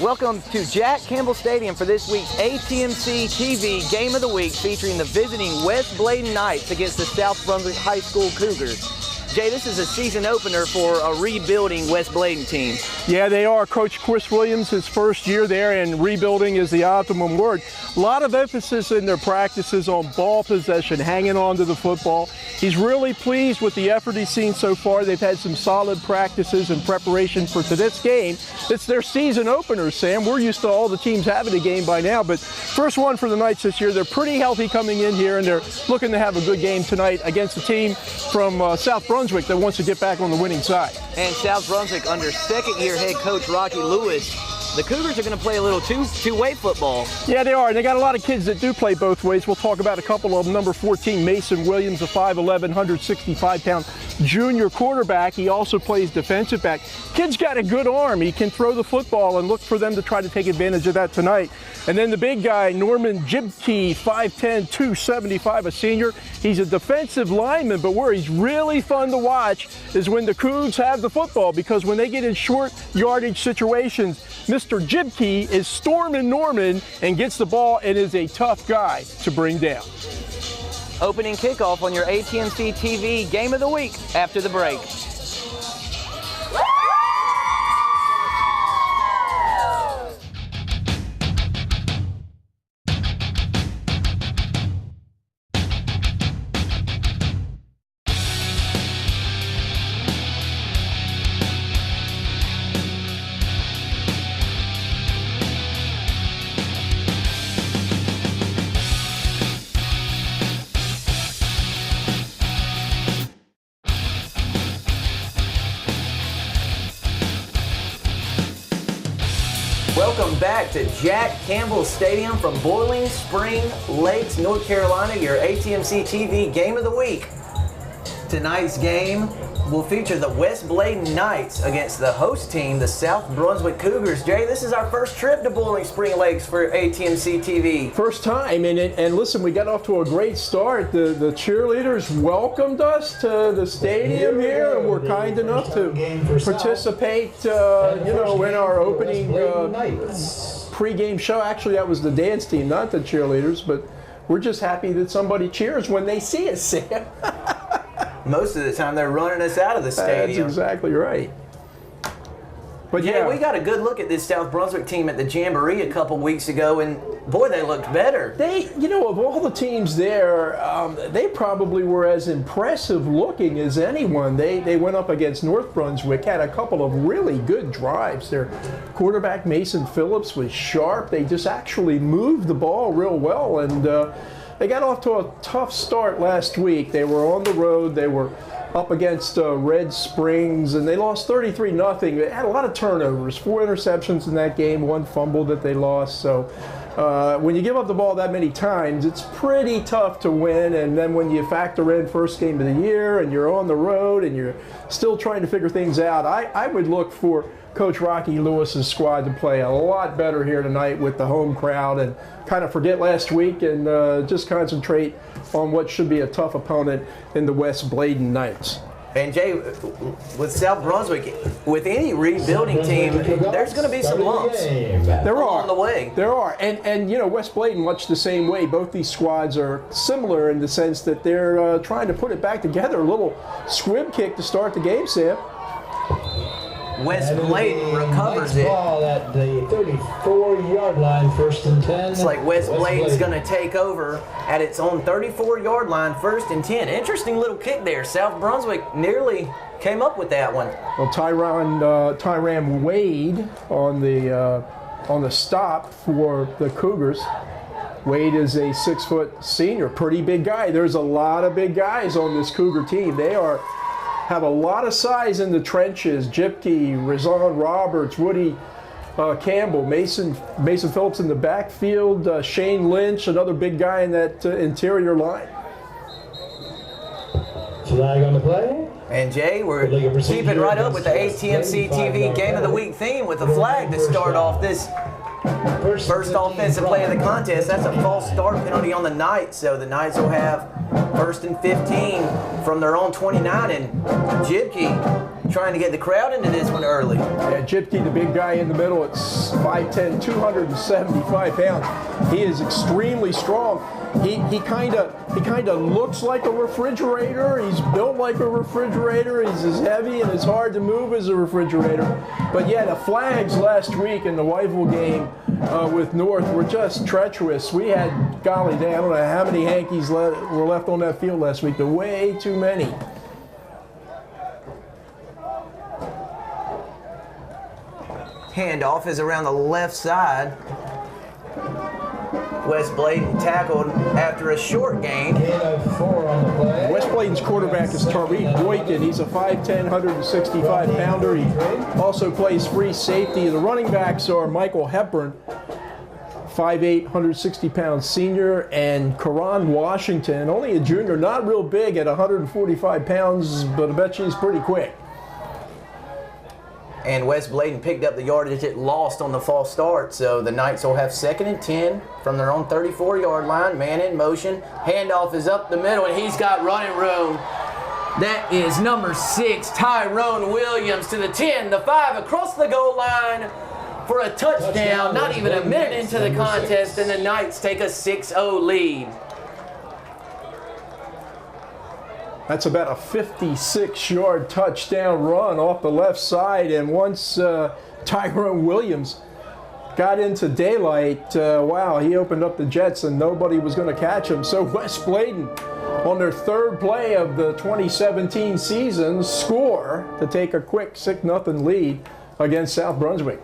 Welcome to Jack Campbell Stadium for this week's ATMC TV Game of the Week, featuring the visiting West Bladen Knights against the South Brunswick High School Cougars. Jay, this is a season opener for a rebuilding West Bladen team. Yeah, they are. Coach Chris Williams, his first year there, and rebuilding is the optimum word. A lot of emphasis in their practices on ball possession, hanging on to the football. He's really pleased with the effort he's seen so far. They've had some solid practices in preparation for this game. It's their season opener, Sam. We're used to all the teams having a game by now, but first one for the Knights this year. They're pretty healthy coming in here, and they're looking to have a good game tonight against a team from South Brunswick that wants to get back on the winning side. And South Brunswick under second-year head coach Rocky Lewis. The Cougars are going to play a little two-way football. Yeah, they are, and they got a lot of kids that do play both ways. We'll talk about a couple of them. Number 14, Mason Williams, a 5'11", 165-pound junior quarterback. He also plays defensive back. Kid's got a good arm. He can throw the football, and look for them to try to take advantage of that tonight. And then the big guy, Norman Jibke, 5'10", 275, a senior. He's a defensive lineman, but where he's really fun to watch is when the Cougs have the football, because when they get in short yardage situations, Mr. Jibke is storming Norman and gets the ball and is a tough guy to bring down. Opening kickoff on your ATMC TV Game of the Week after the break. Welcome back to Jack Campbell Stadium from Boiling Spring Lakes, North Carolina, your ATMC TV Game of the Week. Tonight's game will feature the West Bladen Knights against the host team, the South Brunswick Cougars. Jay, this is our first trip to Boiling Spring Lakes for ATMC TV. First time, and listen, we got off to a great start. The cheerleaders welcomed us to the stadium here, and were kind enough to participate, in our opening pregame show. Actually, that was the dance team, not the cheerleaders, but we're just happy that somebody cheers when they see us, Sam. Most of the time, they're running us out of the stadium. That's exactly right. But yeah, we got a good look at this South Brunswick team at the Jamboree a couple weeks ago, and boy, they looked better. They, of all the teams there, they probably were as impressive looking as anyone. They went up against North Brunswick, had a couple of really good drives. Their quarterback, Mason Phillips, was sharp. They just actually moved the ball real well, and they got off to a tough start last week. They were on the road. They were up against Red Springs, and they lost 33-0. They had a lot of turnovers, 4 interceptions in that game, 1 fumble that they lost. So when you give up the ball that many times, it's pretty tough to win. And then when you factor in first game of the year and you're on the road and you're still trying to figure things out, I would look for Coach Rocky Lewis's squad to play a lot better here tonight with the home crowd, and kind of forget last week and just concentrate on what should be a tough opponent in the West Bladen Knights. And Jay, with South Brunswick, with any rebuilding team, there's going to be some lumps along the way. There are. And West Bladen, much the same way. Both these squads are similar in the sense that they're trying to put it back together. A little squib kick to start the game, Sam. West Bladen recovers it. Ball at the 34-yard line, 1st and 10. It's like West Bladen's going to take over at its own 34-yard line, 1st and 10. Interesting little kick there. South Brunswick nearly came up with that one. Well, Tyram Wade on the stop for the Cougars. Wade is a 6-foot senior, pretty big guy. There's a lot of big guys on this Cougar team. They have a lot of size in the trenches. Jipke, Rizon Roberts, Woody Campbell, Mason Phillips in the backfield, Shane Lynch, another big guy in that interior line. Flag on the play. And Jay, we're keeping right up with the ATMC TV Game of the Week theme with a flag to start off this first offensive play of the contest. That's a false start penalty on the Knights, so the Knights will have 1st and 15 from their own 29, and Jibke trying to get the crowd into this one early. Yeah, Jipke, the big guy in the middle, it's 5'10", 275 pounds. He is extremely strong. He kind of looks like a refrigerator. He's built like a refrigerator. He's as heavy and as hard to move as a refrigerator. But yeah, the flags last week in the Whiteville game with North were just treacherous. We had, golly dang, I don't know how many Hankies were left on that field last week, but way too many. Handoff is around the left side. West Bladen tackled after a short gain. Gain of 4 on the play. West Bladen's quarterback is Tariq Boykin. He's a 5'10", 165-pounder. He also plays free safety. The running backs are Michael Hepburn, 5'8", 160-pound senior, and Karan Washington, only a junior, not real big at 145 pounds, but I bet you he's pretty quick. And West Bladen picked up the yardage it lost on the false start, so the Knights will have 2nd and 10 from their own 34-yard line. Man in motion. Handoff is up the middle, and he's got running room. That is number 6, Tyrone Williams, to the 10, the 5, across the goal line for a touchdown. Not even a minute into the contest, and the Knights take a 6-0 lead. That's about a 56-yard touchdown run off the left side. And once Tyrone Williams got into daylight, wow, he opened up the jets and nobody was going to catch him. So West Bladen, on their 3rd play of the 2017 season, score to take a quick 6-0 lead against South Brunswick.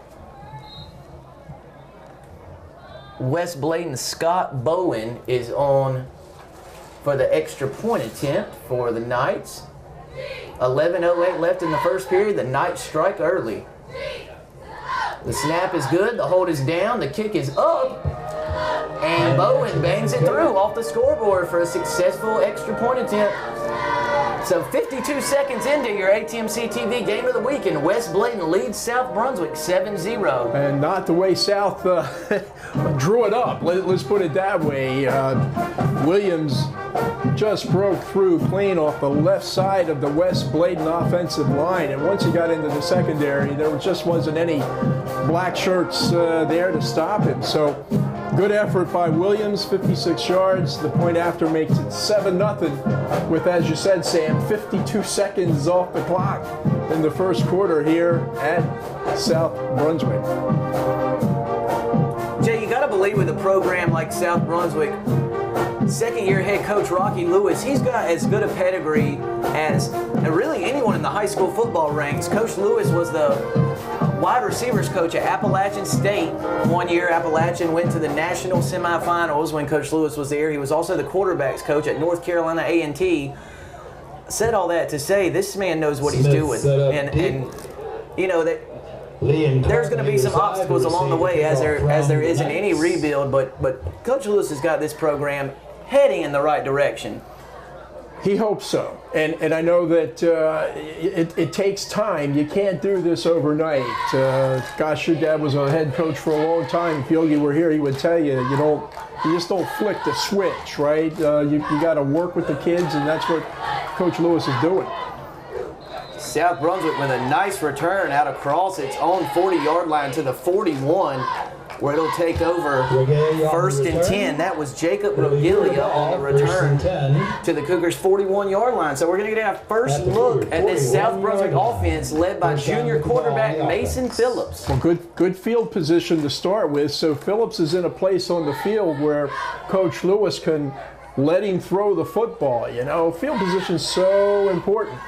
West Bladen's Scott Bowen is on for the extra point attempt for the Knights. 11:08 left in the first period. The Knights strike early. The snap is good. The hold is down. The kick is up. And Bowen bangs it through off the scoreboard for a successful extra point attempt. So 52 seconds into your ATMC TV Game of the Week, and West Bladen leads South Brunswick 7-0. And not the way South drew it up. Let's put it that way. Williams just broke through clean off the left side of the West Bladen offensive line. And once he got into the secondary, there just wasn't any black shirts there to stop him. So good effort by Williams, 56 yards. The point after makes it 7-0 with, as you said, Sam, 52 seconds off the clock in the first quarter here at South Brunswick. Jay, you got to believe with a program like South Brunswick, second-year head coach Rocky Lewis, he's got as good a pedigree as really anyone in the high school football ranks. Coach Lewis was the wide receivers coach at Appalachian State. One year, Appalachian went to the national semifinals when Coach Lewis was there. He was also the quarterbacks coach at North Carolina A&T. Said all that to say this man knows what he's doing. And you know, that there's going to be some obstacles along the way as there is in any rebuild, but Coach Lewis has got this program heading in the right direction. He hopes so, and I know that it takes time. You can't do this overnight. Gosh, your dad was a head coach for a long time. If Yogi were here, he would tell you, you just don't flick the switch, right? You got to work with the kids, and that's what Coach Lewis is doing. South Brunswick with a nice return out across its own 40-yard line to the 41, where it'll take over 1st and 10. That was Jacob Rogilia on the return to the Cougars' 41-yard line. So we're going to get a first look at this South Brunswick offense led by junior quarterback Mason Phillips. Well, good field position to start with. So Phillips is in a place on the field where Coach Lewis can let him throw the football. You know, field position is so important.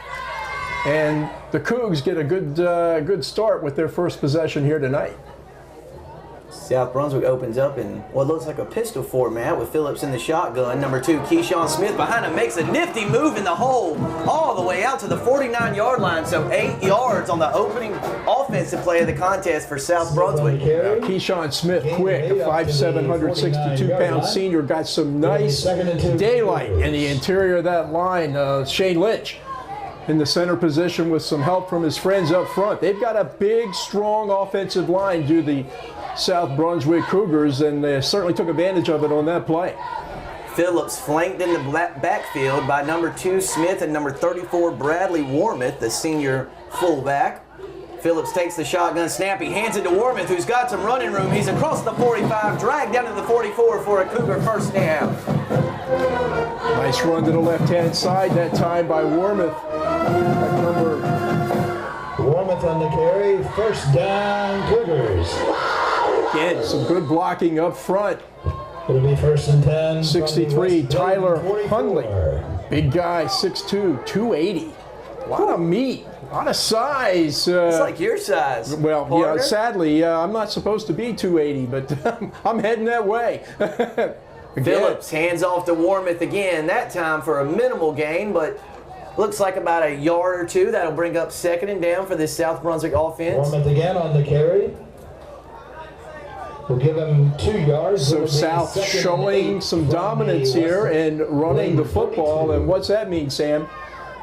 And the Cougs get a good start with their first possession here tonight. South Brunswick opens up in what looks like a pistol format with Phillips in the shotgun. Number 2, Keyshawn Smith behind him makes a nifty move in the hole all the way out to the 49-yard line. So 8 yards on the opening offensive play of the contest for South Brunswick. Keyshawn Smith, quick, a 5'7", 162-pound senior, got some nice daylight in the interior of that line. Shane Lynch in the center position with some help from his friends up front. They've got a big, strong offensive line, do the South Brunswick Cougars, and they certainly took advantage of it on that play. Phillips flanked in the backfield by number 2 Smith and number 34 Bradley Warmouth, the senior fullback. Phillips takes the shotgun snap. He hands it to Wormuth, who's got some running room. He's across the 45, dragged down to the 44 for a Cougar first down. Nice run to the left-hand side that time by Wormuth. Wormuth on the carry. First down, Cougars. Again, some good blocking up front. It'll be first and 10. 63, Tyler Hundley. Big guy, 6'2", 280. A lot of meat, a lot of size. It's like your size. Well, partner. yeah, sadly, I'm not supposed to be 280, but I'm heading that way. Phillips hands off to Wormuth again, that time for a minimal gain, but looks like about a yard or two. That'll bring up second and down for this South Brunswick offense. Wormuth again on the carry. We'll give him 2 yards. So South showing some dominance here and running the football. And what's that mean, Sam?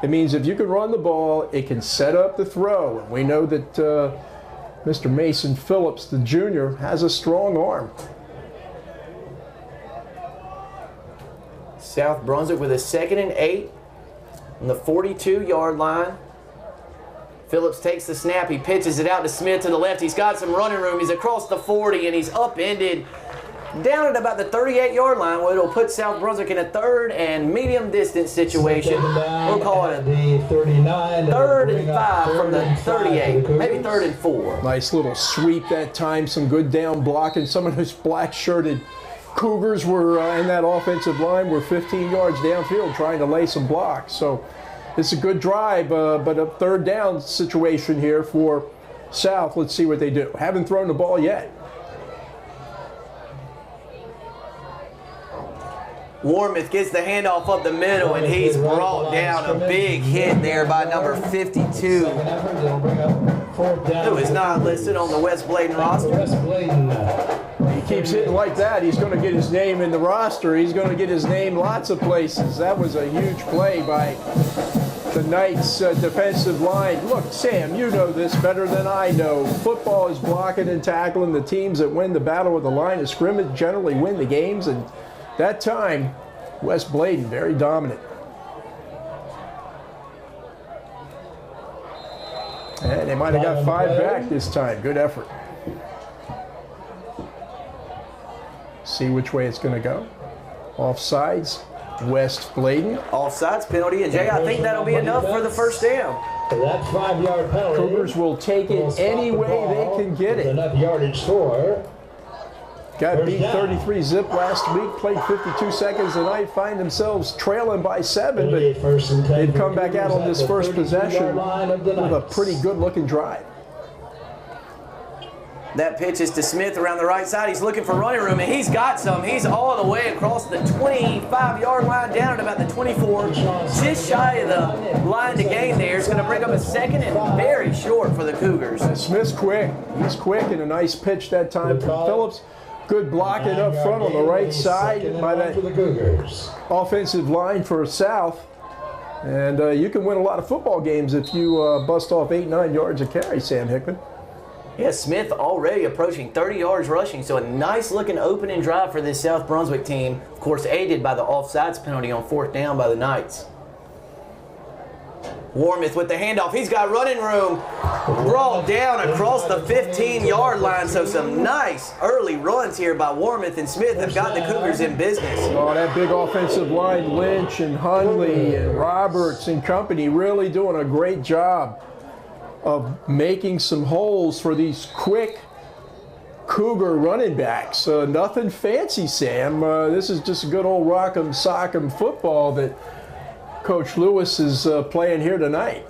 It means if you can run the ball, it can set up the throw. And we know that Mr. Mason Phillips, the junior, has a strong arm. South Brunswick with a 2nd and 8 on the 42-yard line. Phillips takes the snap. He pitches it out to Smith to the left. He's got some running room. He's across the 40, and he's upended down at about the 38-yard line, where it'll put South Brunswick in a 3rd and medium distance situation. We'll call it a 3rd and 5 from the 38, maybe 3rd and 4. Nice little sweep that time. Some good down blocking. Some of those black-shirted Cougars were in that offensive line were 15 yards downfield trying to lay some blocks. So it's a good drive, but a 3rd down situation here for South. Let's see what they do. Haven't thrown the ball yet. Wormuth gets the handoff up the middle, and he's brought down. A big hit there by number 52, who is not listed on the West Bladen roster. He keeps hitting like that, he's going to get his name in the roster. He's going to get his name lots of places. That was a huge play by the Knights defensive line. Look, Sam, you know this better than I know. Football is blocking and tackling. The teams that win the battle of the line of scrimmage generally win the games, and that time, West Bladen very dominant. And they might have got 5 back this time. Good effort. See which way it's going to go. Offsides, West Bladen. Offsides penalty, and Jay, I think that'll be enough for the first down. That 5-yard penalty. Cougars will take it any way they can get it. Enough yardage for. Got beat 33 zip last week, played 52 seconds tonight, find themselves trailing by 7, but they've come back out on this first possession with a pretty good-looking drive. That pitch is to Smith around the right side. He's looking for running room, and he's got some. He's all the way across the 25-yard line down at about the 24. Just shy of the line to gain there. It's going to bring up a 2nd and very short for the Cougars. Smith's quick. He's quick, and a nice pitch that time from Phillips. Good blocking up front on the right side by that offensive line for South. And you can win a lot of football games if you bust off 8-9 yards of carry, Sam Hickman. Yeah, Smith already approaching 30 yards rushing, so a nice-looking opening drive for this South Brunswick team. Of course, aided by the offsides penalty on 4th down by the Knights. Wormuth with the handoff. He's got running room. Brought down across the 15-yard line, so some nice early runs here by Wormuth, and Smith have got the Cougars in business. Oh, that big offensive line, Lynch and Hundley and Roberts and company really doing a great job of making some holes for these quick Cougar running backs. Nothing fancy, Sam. This is just a good old rock'em sock'em football that Coach Lewis is playing here tonight.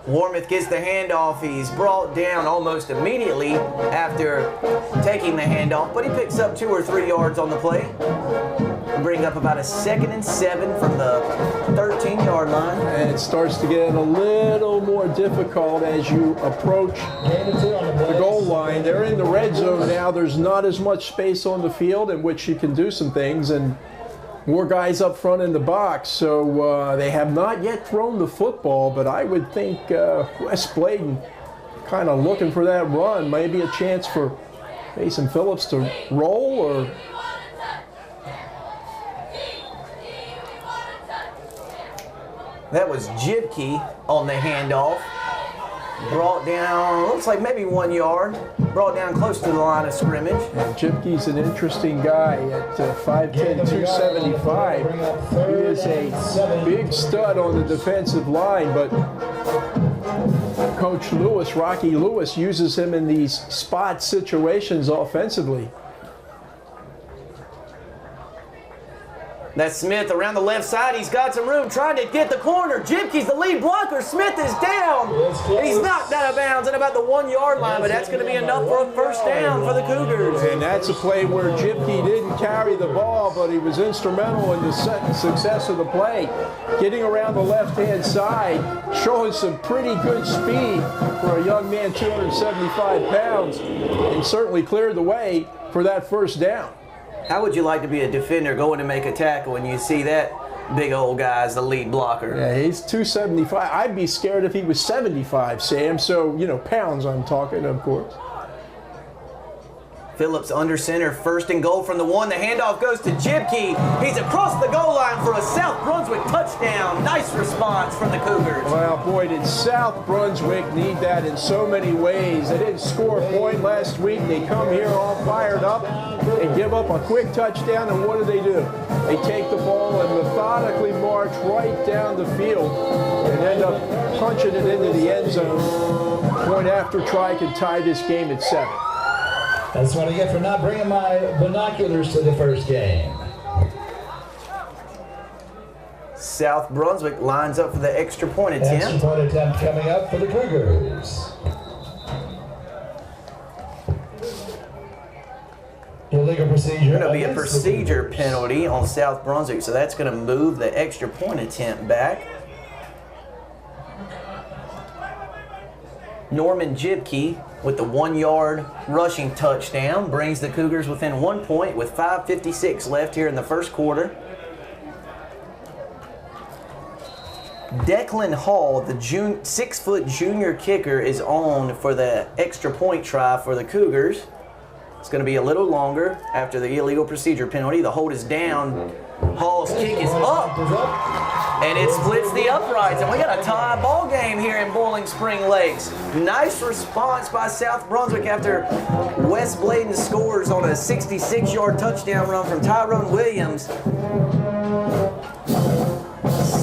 Wormuth gets the handoff. He's brought down almost immediately after taking the handoff, but he picks up 2 or 3 yards on the play. Bring up about a 2nd and 7 from the 13-yard line. And it starts to get a little more difficult as you approach the goal line. They're in the red zone now. There's not as much space on the field in which you can do some things, and more guys up front in the box. So they have not yet thrown the football, but I would think West Bladen kind of looking for that run. Maybe a chance for Mason Phillips to roll, or That was Jibke on the handoff. Brought down, looks like maybe 1 yard. Brought down close to the line of scrimmage. And Jibke's an interesting guy at 5'10", 275. He is a big stud on the defensive line, but Coach Lewis, Rocky Lewis, uses him in these spot situations offensively. That's Smith around the left side. He's got some room trying to get the corner. Jibke's the lead blocker. Smith is down. And he's knocked out of bounds at about the 1 yard line, but that's going to be enough for a first down for the Cougars. And that's a play where Jibke didn't carry the ball, but he was instrumental in the success of the play. Getting around the left-hand side, showing some pretty good speed for a young man, 275 pounds, and certainly cleared the way for that first down. How would you like to be a defender going to make a tackle when you see that big old guy as the lead blocker? Yeah, he's 275. I'd be scared if he was 75, Sam. So, you know, pounds I'm talking, of course. Phillips under center, 1st and goal from the 1. The handoff goes to Jibke. He's across the goal line for a South Brunswick touchdown. Nice response from the Cougars. Well, boy, did South Brunswick need that in so many ways. They didn't score a point last week. They come here all fired up and give up a quick touchdown, and what do? They take the ball and methodically march right down the field and end up punching it into the end zone. Point after try could tie this game at 7. That's what I get for not bringing my binoculars to the first game. South Brunswick lines up for the extra point attempt. Extra point attempt coming up for the Cougars. Illegal procedure. Going to be a procedure penalty on South Brunswick, so that's going to move the extra point attempt back. Norman Jibke with the 1 yard rushing touchdown brings the Cougars within 1 point with 5:56 left here in the first quarter. Declan Hall, the 6-foot junior kicker, is on for the extra point try for the Cougars. It's going to be a little longer after the illegal procedure penalty. The hold is down. Hall's kick is up, and it splits the uprights, and we got a tie ball game here in Boiling Spring Lakes. Nice response by South Brunswick after West Bladen scores on a 66-yard touchdown run from Tyrone Williams.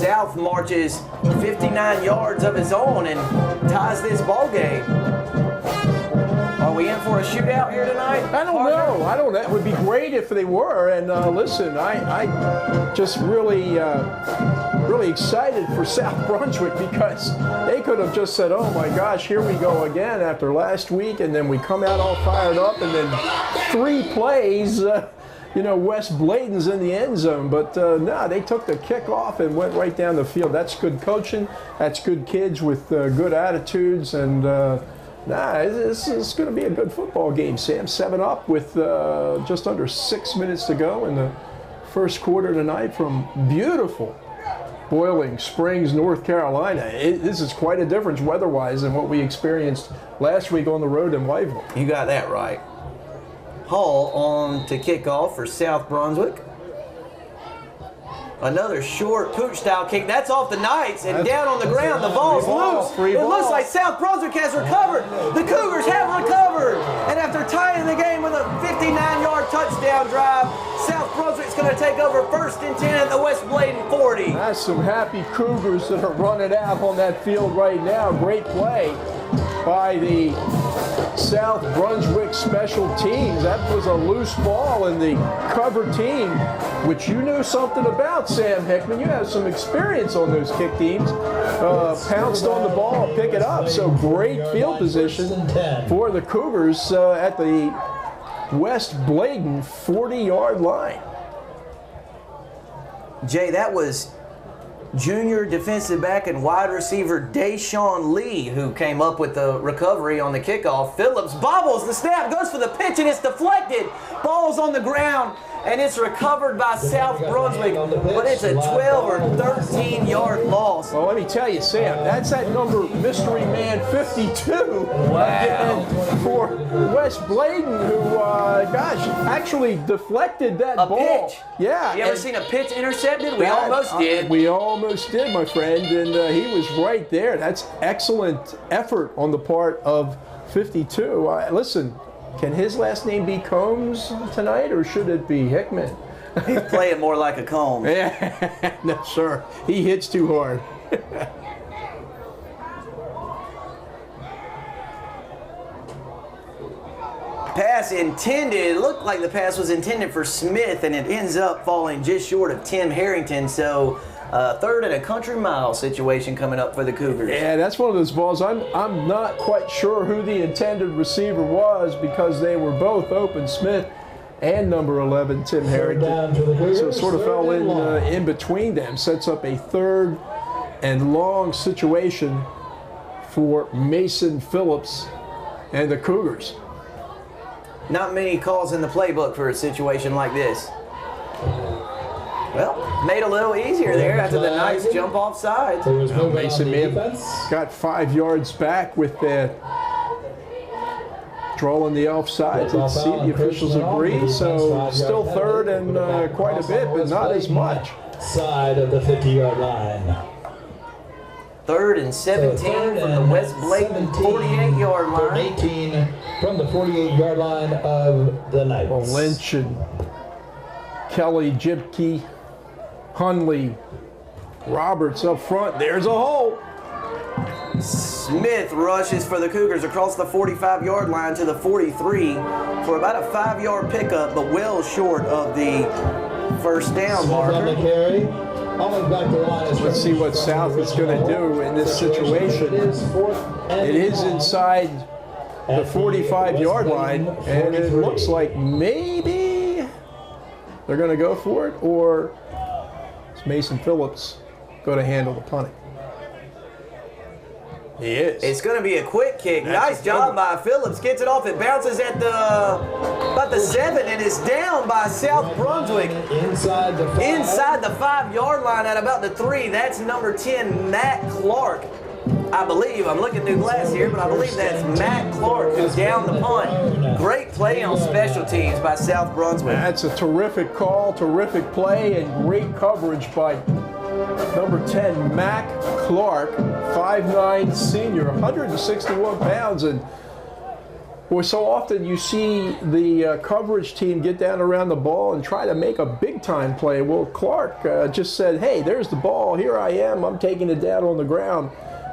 South marches 59 yards of his own and ties this ball game. Are we in for a shootout here tonight? I don't know. I don't know. It would be great if they were. And listen, I just really excited for South Brunswick because they could have just said, oh my gosh, here we go again after last week. And then we come out all fired up and then 3 plays, West Bladen's in the end zone. But no, they took the kickoff and went right down the field. That's good coaching. That's good kids with good attitudes. And it's going to be a good football game, Sam. 7 up with just under 6 minutes to go in the first quarter tonight from beautiful Boiling Springs, North Carolina. This is quite a difference weather-wise than what we experienced last week on the road in Whiteville. You got that right. Hall on to kick off for South Brunswick. Another short pooch-style kick. That's off the Knights and down on the ground. The ball's loose. It looks like South Brunswick has recovered. The Cougars have recovered. And after tying the game with a 59-yard touchdown drive, South Brunswick's going to take over 1st and 10 at the West Bladen 40. That's some happy Cougars that are running out on that field right now. Great play by the South Brunswick special teams. That was a loose ball, and the cover team, which you knew something about, Sam Hickman. You have some experience on those kick teams. Pounced on the ball, pick it up. So great field position for the Cougars at the West Bladen 40-yard line. Jay, that was junior defensive back and wide receiver Deshaun Lee who came up with the recovery on the kickoff. Phillips bobbles the snap, goes for the pitch, and it's deflected. Ball's on the ground, and it's recovered by South Brunswick, but it's a 12 or 13-yard loss. Well, let me tell you, Sam, that's that number, Mystery Man 52. Wow. For West Bladen, who, gosh, actually deflected that ball. Pitch. Yeah. You ever seen a pitch intercepted? We almost did. We almost did, my friend, and he was right there. That's excellent effort on the part of 52. Listen, can his last name be Combs tonight, or should it be Hickman? He's playing more like a Combs. Yeah, no, sir. He hits too hard. Pass intended. It looked like the pass was intended for Smith, and it ends up falling just short of Tim Harrington. So, third and a country mile situation coming up for the Cougars. Yeah, that's one of those balls. I'm not quite sure who the intended receiver was because they were both open, Smith and number 11, Tim Harrington. So it sort of fell in between them. Sets up a third and long situation for Mason Phillips and the Cougars. Not many calls in the playbook for a situation like this. Well, made a little easier there after the nice jump off sides. Mason may have got 5 yards back with that drawing the offside. Let's see, the officials agree. So still third and quite a bit, but not as much. Side of the 50-yard line. Third and 17 from the West Bladen 48-yard line. 18 from the 48-yard line of the Knights. Well, Lynch and Kelly, Jibke, Hunley, Roberts up front. There's a hole. Smith rushes for the Cougars across the 45-yard line to the 43 for about a 5-yard pickup, but well short of the first down marker. Let's see what South is going to do in this situation. It is inside the 45-yard line, and it looks like maybe they're going to go for it, or is Mason Phillips going to handle the punting? He is. It's going to be a quick kick. Nice job by Phillips. Gets it off. It bounces at about the 7 and is down by South Brunswick. Inside the 5-yard line at about the 3. That's number 10, Matt Clark. I believe. I'm looking through glass here, but I believe that's Matt Clark who's down the punt. Great play on special teams by South Brunswick. That's a terrific call, terrific play, and great coverage by number 10, Mac Clark, 5'9" senior, 161 pounds. And boy, so often you see the coverage team get down around the ball and try to make a big-time play. Well, Clark just said, hey, there's the ball. Here I am. I'm taking it down on the ground,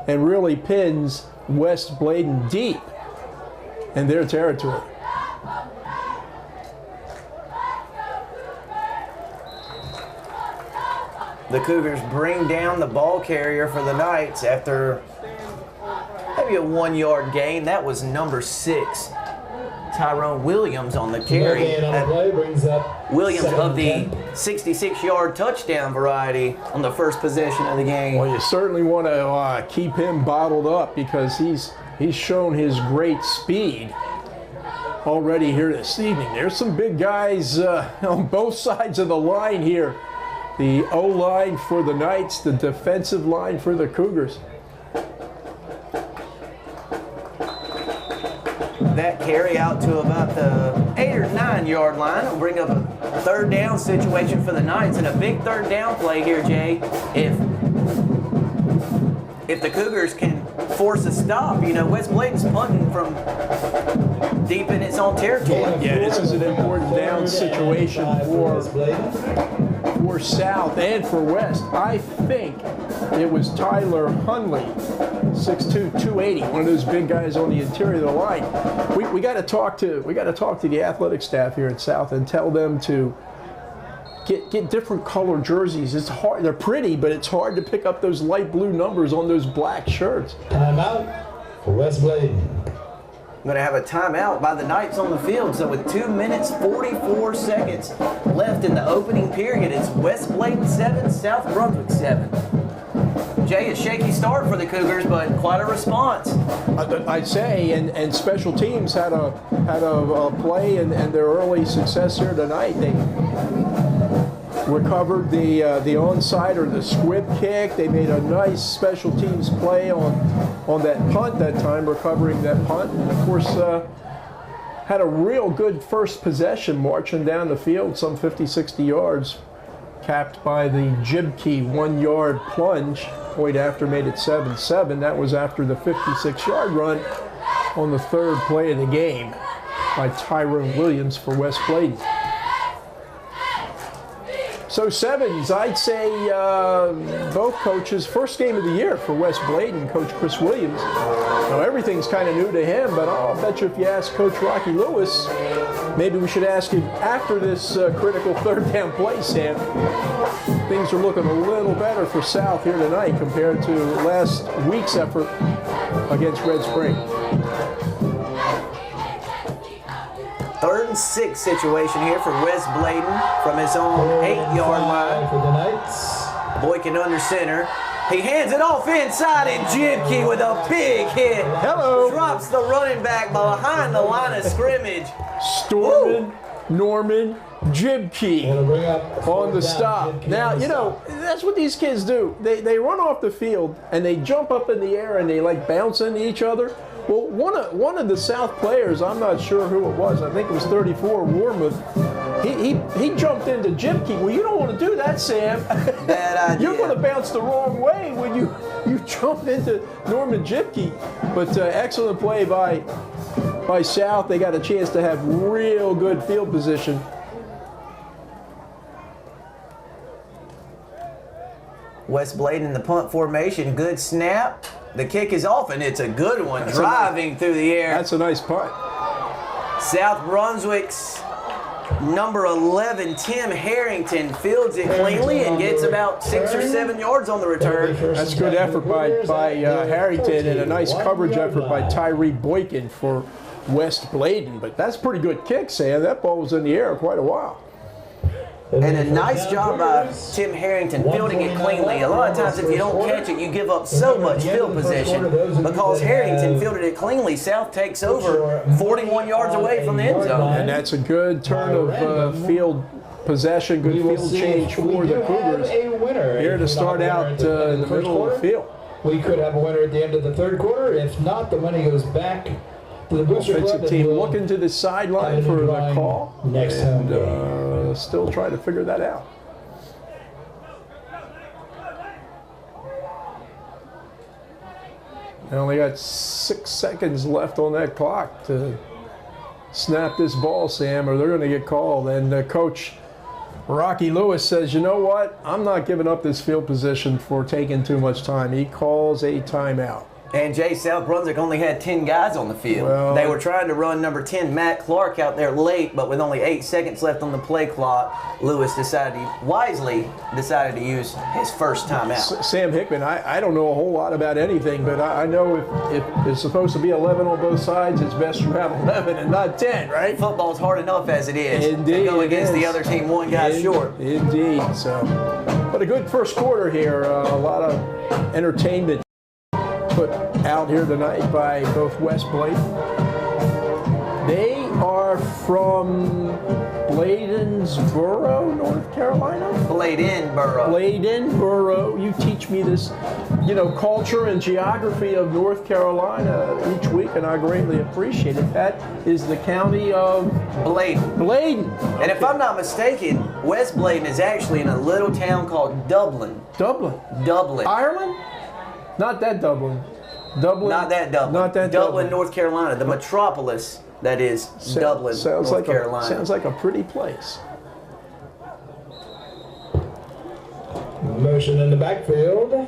and really pins West Bladen deep in their territory. The Cougars bring down the ball carrier for the Knights after maybe a 1-yard gain. That was number 6, Tyrone Williams on the carry. Williams of the 66-yard touchdown variety on the first possession of the game. Well, you certainly want to keep him bottled up because he's shown his great speed already here this evening. There's some big guys on both sides of the line here. The O-line for the Knights, the defensive line for the Cougars. That carry out to about the 8 or 9-yard line will bring up a third down situation for the Knights, and a big third down play here, Jay. If the Cougars can force a stop, you know, West Bladen's punting from deep in its own territory. Yeah, this is an important down situation for South and for West. I think it was Tyler Hunley, 6'2", 280, one of those big guys on the interior of the line. We got to talk to the athletic staff here at South and tell them to get different color jerseys. It's hard. They're pretty, but it's hard to pick up those light blue numbers on those black shirts. Timeout for West Bladen. Going to have a timeout by the Knights on the field. So with 2 minutes, 44 seconds left in the opening period, it's West Bladen 7, South Brunswick 7. Jay, a shaky start for the Cougars, but quite a response. I'd say, and special teams had a play and their early success here tonight. They recovered the onside or the squib kick. They made a nice special teams play on that punt that time, recovering that punt, and of course had a real good first possession marching down the field, some 50-60 yards, capped by the Jibkey 1-yard plunge. Point after made it 7-7. That was after the 56-yard run on the third play of the game by Tyrone Williams for West Bladen. So sevens, I'd say both coaches, first game of the year for West Bladen, Coach Chris Williams. Now everything's kind of new to him, but I'll bet you if you ask Coach Rocky Lewis, maybe we should ask him after this critical third down play, Sam. Things are looking a little better for South here tonight compared to last week's effort against Red Spring. 3rd and 6 situation here for West Bladen from his own 8-yard line. For the Knights. Boykin under center. He hands it off inside, and Jibkey with a big hit. Hello. Drops the running back behind the line of scrimmage. Norman Jibkey on the stop. Now, you know, that's what these kids do. They run off the field, and they jump up in the air, and they like bounce into each other. Well, one of the South players, I'm not sure who it was, I think it was 34, Warmouth, he jumped into Jibkey. Well, you don't want to do that, Sam. Bad idea. You're going to bounce the wrong way when you jump into Norman Jibkey. But excellent play by South. They got a chance to have real good field position. West Bladen in the punt formation. Good snap. The kick is off, and it's a good one, driving through the air. That's a nice punt. South Brunswick's number 11, Tim Harrington, fields it cleanly and gets about 6 or 7 yards on the return. That's good effort by Harrington, and a nice coverage effort by Tyree Boykin for West Bladen. But that's a pretty good kick, Sam. That ball was in the air quite a while. And a nice job by Tim Harrington fielding it cleanly. A lot of times if you don't catch it, you give up so much field position. Because Harrington fielded it cleanly, South takes over 41 yards away from the end zone. And that's a good turn of field possession, good field change for the Cougars. Here to start out in the middle of the field. We could have a winner at the end of the third quarter. If not, the money goes back to the booster club. Offensive team looking to the sideline for the call. Next time. Still trying to figure that out. They only got 6 seconds left on that clock to snap this ball, Sam, or they're going to get called. And Coach Rocky Lewis says, you know what? I'm not giving up this field position for taking too much time. He calls a timeout. And Jay, South Brunswick only had 10 guys on the field. Well, they were trying to run number 10, Matt Clark, out there late, but with only 8 seconds left on the play clock, Lewis wisely decided to use his first timeout. Sam Hickman, I don't know a whole lot about anything, but I know if it's supposed to be 11 on both sides, it's best you have 11 and not 10, right? Football's hard enough as it is. Indeed, to go against the other team 1 guy short. Indeed. So, but a good first quarter here. A lot of entertainment put out here tonight by both West Bladen. They are from Bladensboro, North Carolina. Bladenboro. Bladenboro. You teach me this, culture and geography of North Carolina each week, and I greatly appreciate it. That is the county of Bladen. Bladen. And if I'm not mistaken, West Bladen is actually in a little town called Dublin. Dublin. Ireland? Not that Dublin. Not that Dublin. Dublin, North Carolina, the metropolis that is Dublin, North Carolina. Sounds like a pretty place. Motion in the backfield.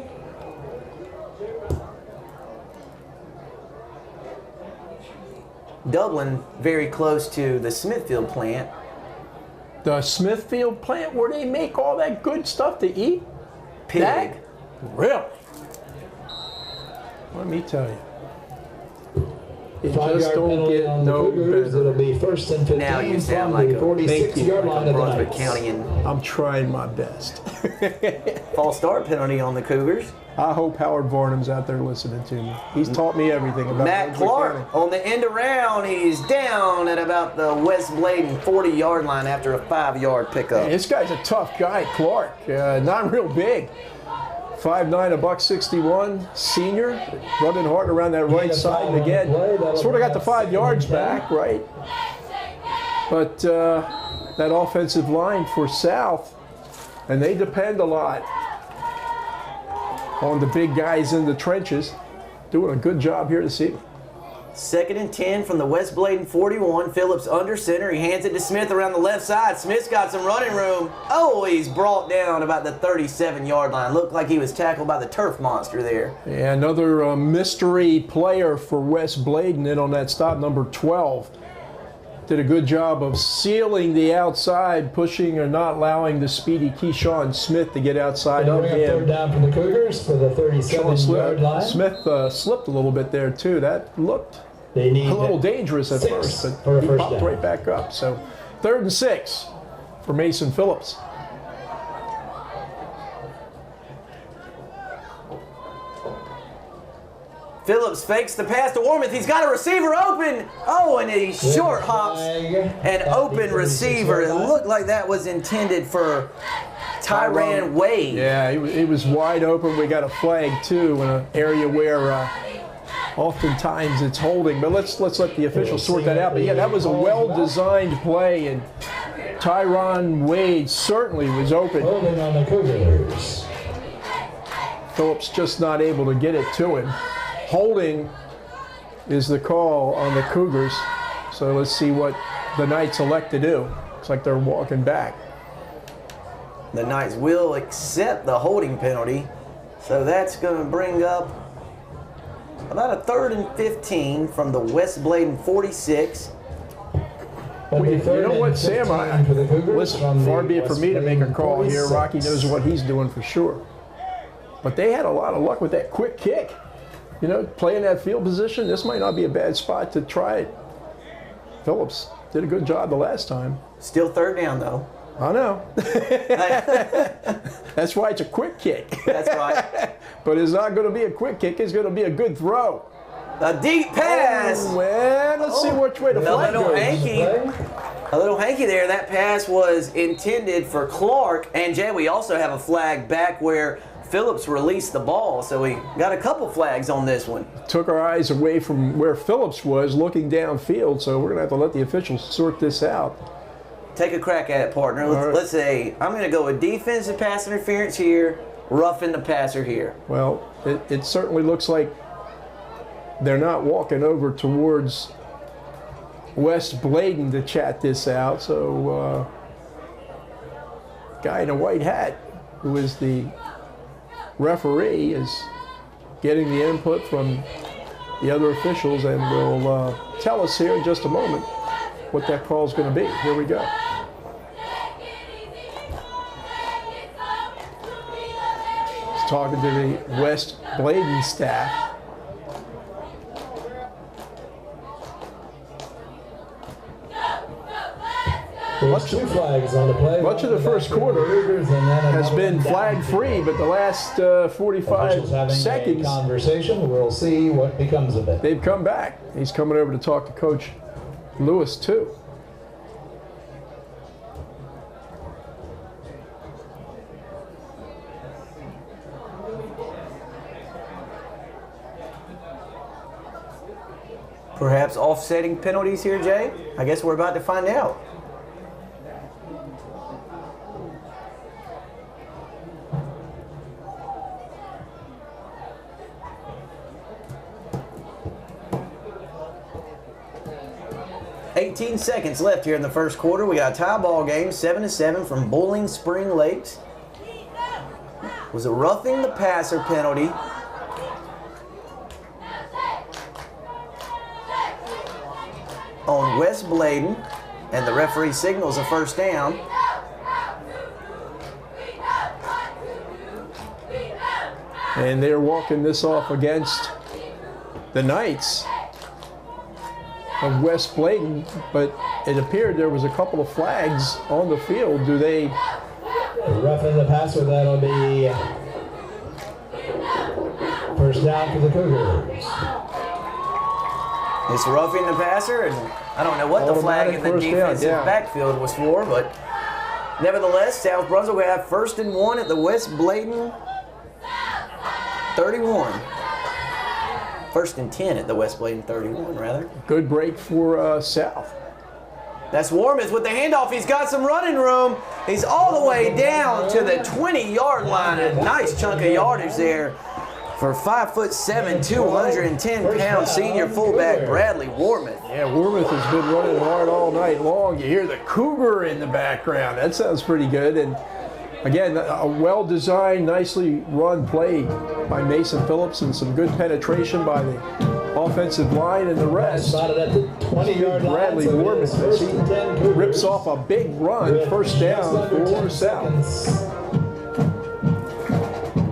Dublin, very close to the Smithfield plant. The Smithfield plant where they make all that good stuff to eat? Pig. Really? Let me tell you. It just don't get no better. It'll be 1st and 15 now you sound from like the 46-yard line of the Brunswick Knights. County. I'm trying my best. False start penalty on the Cougars. I hope Howard Varnum's out there listening to me. He's taught me everything about Matt Brunswick Clark County. on the end around. He's down at about the West Bladen 40-yard line after a 5-yard pickup. This guy's a tough guy, Clark. Not real big. 5'9", $161, senior, running hard around that right side. And again, sort of got the 5 yards back, right? But that offensive line for South, and they depend a lot on the big guys in the trenches. Doing a good job here this evening. 2nd and 10 from the West Bladen 41. Phillips under center. He hands it to Smith around the left side. Smith's got some running room. Oh, he's brought down about the 37-yard line. Looked like he was tackled by the turf monster there. Yeah, another mystery player for West Bladen in on that stop, number 12. Did a good job of sealing the outside, pushing or not allowing the speedy Keyshawn Smith to get outside of him. 3rd down from the Cougars for the 37-yard line. Smith slipped a little bit there too. That looked They need a little dangerous at first, but he popped right back up. So 3rd and 6 for Mason Phillips. Phillips fakes the pass to Warmouth. He's got a receiver open. Oh, and he short hops an open receiver. It looked like that was intended for Tyran Wade. Yeah, it was wide open. We got a flag too in an area where oftentimes it's holding. But let's let the officials sort that out. But yeah, that was a well-designed play, and Tyran Wade certainly was open. Holding on the Cougars. Phillips just not able to get it to him. Holding is the call on the Cougars. So let's see what the Knights elect to do. Looks like they're walking back. The Knights will accept the holding penalty. So that's going to bring up about a 3rd and 15 from the West Bladen 46. You know what, Sam? Listen, far be it for me to make a call here. Rocky knows what he's doing for sure. But they had a lot of luck with that quick kick. You know, playing that field position, this might not be a bad spot to try it. Phillips did a good job the last time. Still 3rd down, though. I know. That's why it's a quick kick. That's right. But it's not going to be a quick kick. It's going to be a good throw. A deep pass. Oh, well, let's see which way the flag goes. A little hanky there. That pass was intended for Clark. And, Jay, we also have a flag back where Phillips released the ball, so we got a couple flags on this one. Took our eyes away from where Phillips was looking downfield, so we're going to have to let the officials sort this out. Take a crack at it, partner. Let's say I'm going to go with defensive pass interference here, roughing the passer here. Well, it certainly looks like they're not walking over towards West Bladen to chat this out, so guy in a white hat, who is the referee, is getting the input from the other officials and will tell us here in just a moment what that call is going to be. Here we go. He's talking to the West Bladen staff. Much of the first quarter has been flag-free, but the last 45 seconds, conversation. We'll see what becomes of it. They've come back. He's coming over to talk to Coach Lewis, too. Perhaps offsetting penalties here, Jay? I guess we're about to find out. $18 seconds left here in the first quarter. We got a tie ball game, 7-7 from Bowling Spring Lakes. Was a roughing the passer penalty. On West Bladen, and the referee signals a first down. And they're walking this off against the Knights of West Bladen, but it appeared there was a couple of flags on the field. Do they? Roughing the passer, that'll be First down for the Cougars. It's roughing the passer, and I don't know what the flag in the defensive backfield was for, but nevertheless, South Brunswick will have 1st and 1 at the West Bladen 31. 1st and 10 at the West Bladen 31, rather. Good break for South. That's Warmouth with the handoff. He's got some running room. He's all the way down to the 20-yard line. A nice chunk of yardage there for 5'7", 210-pound senior fullback Bradley Warmouth. Yeah, Warmouth has been running hard all night long. You hear the Cougar in the background. That sounds pretty good. And again, a well-designed, nicely run play by Mason Phillips and some good penetration by the offensive line and the rest. Spotted at the 20-yard line. Bradley Warmouth as he rips off a big run. 1st down for South.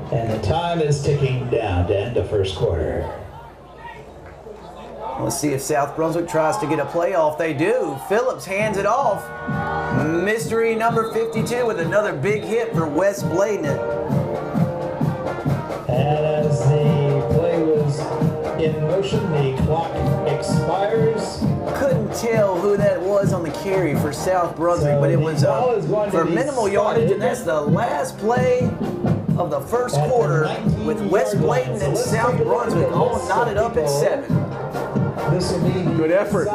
And the time is ticking down to end the first quarter. Let's see if South Brunswick tries to get a playoff. They do. Phillips hands it off. Mystery number 52 with another big hit for West Bladen. And as the play was in motion, the clock expires. Couldn't tell who that was on the carry for South Brunswick, but it was for minimal yardage, and that's the last play of the first quarter with West Bladen and South Brunswick all knotted up at 7. Good effort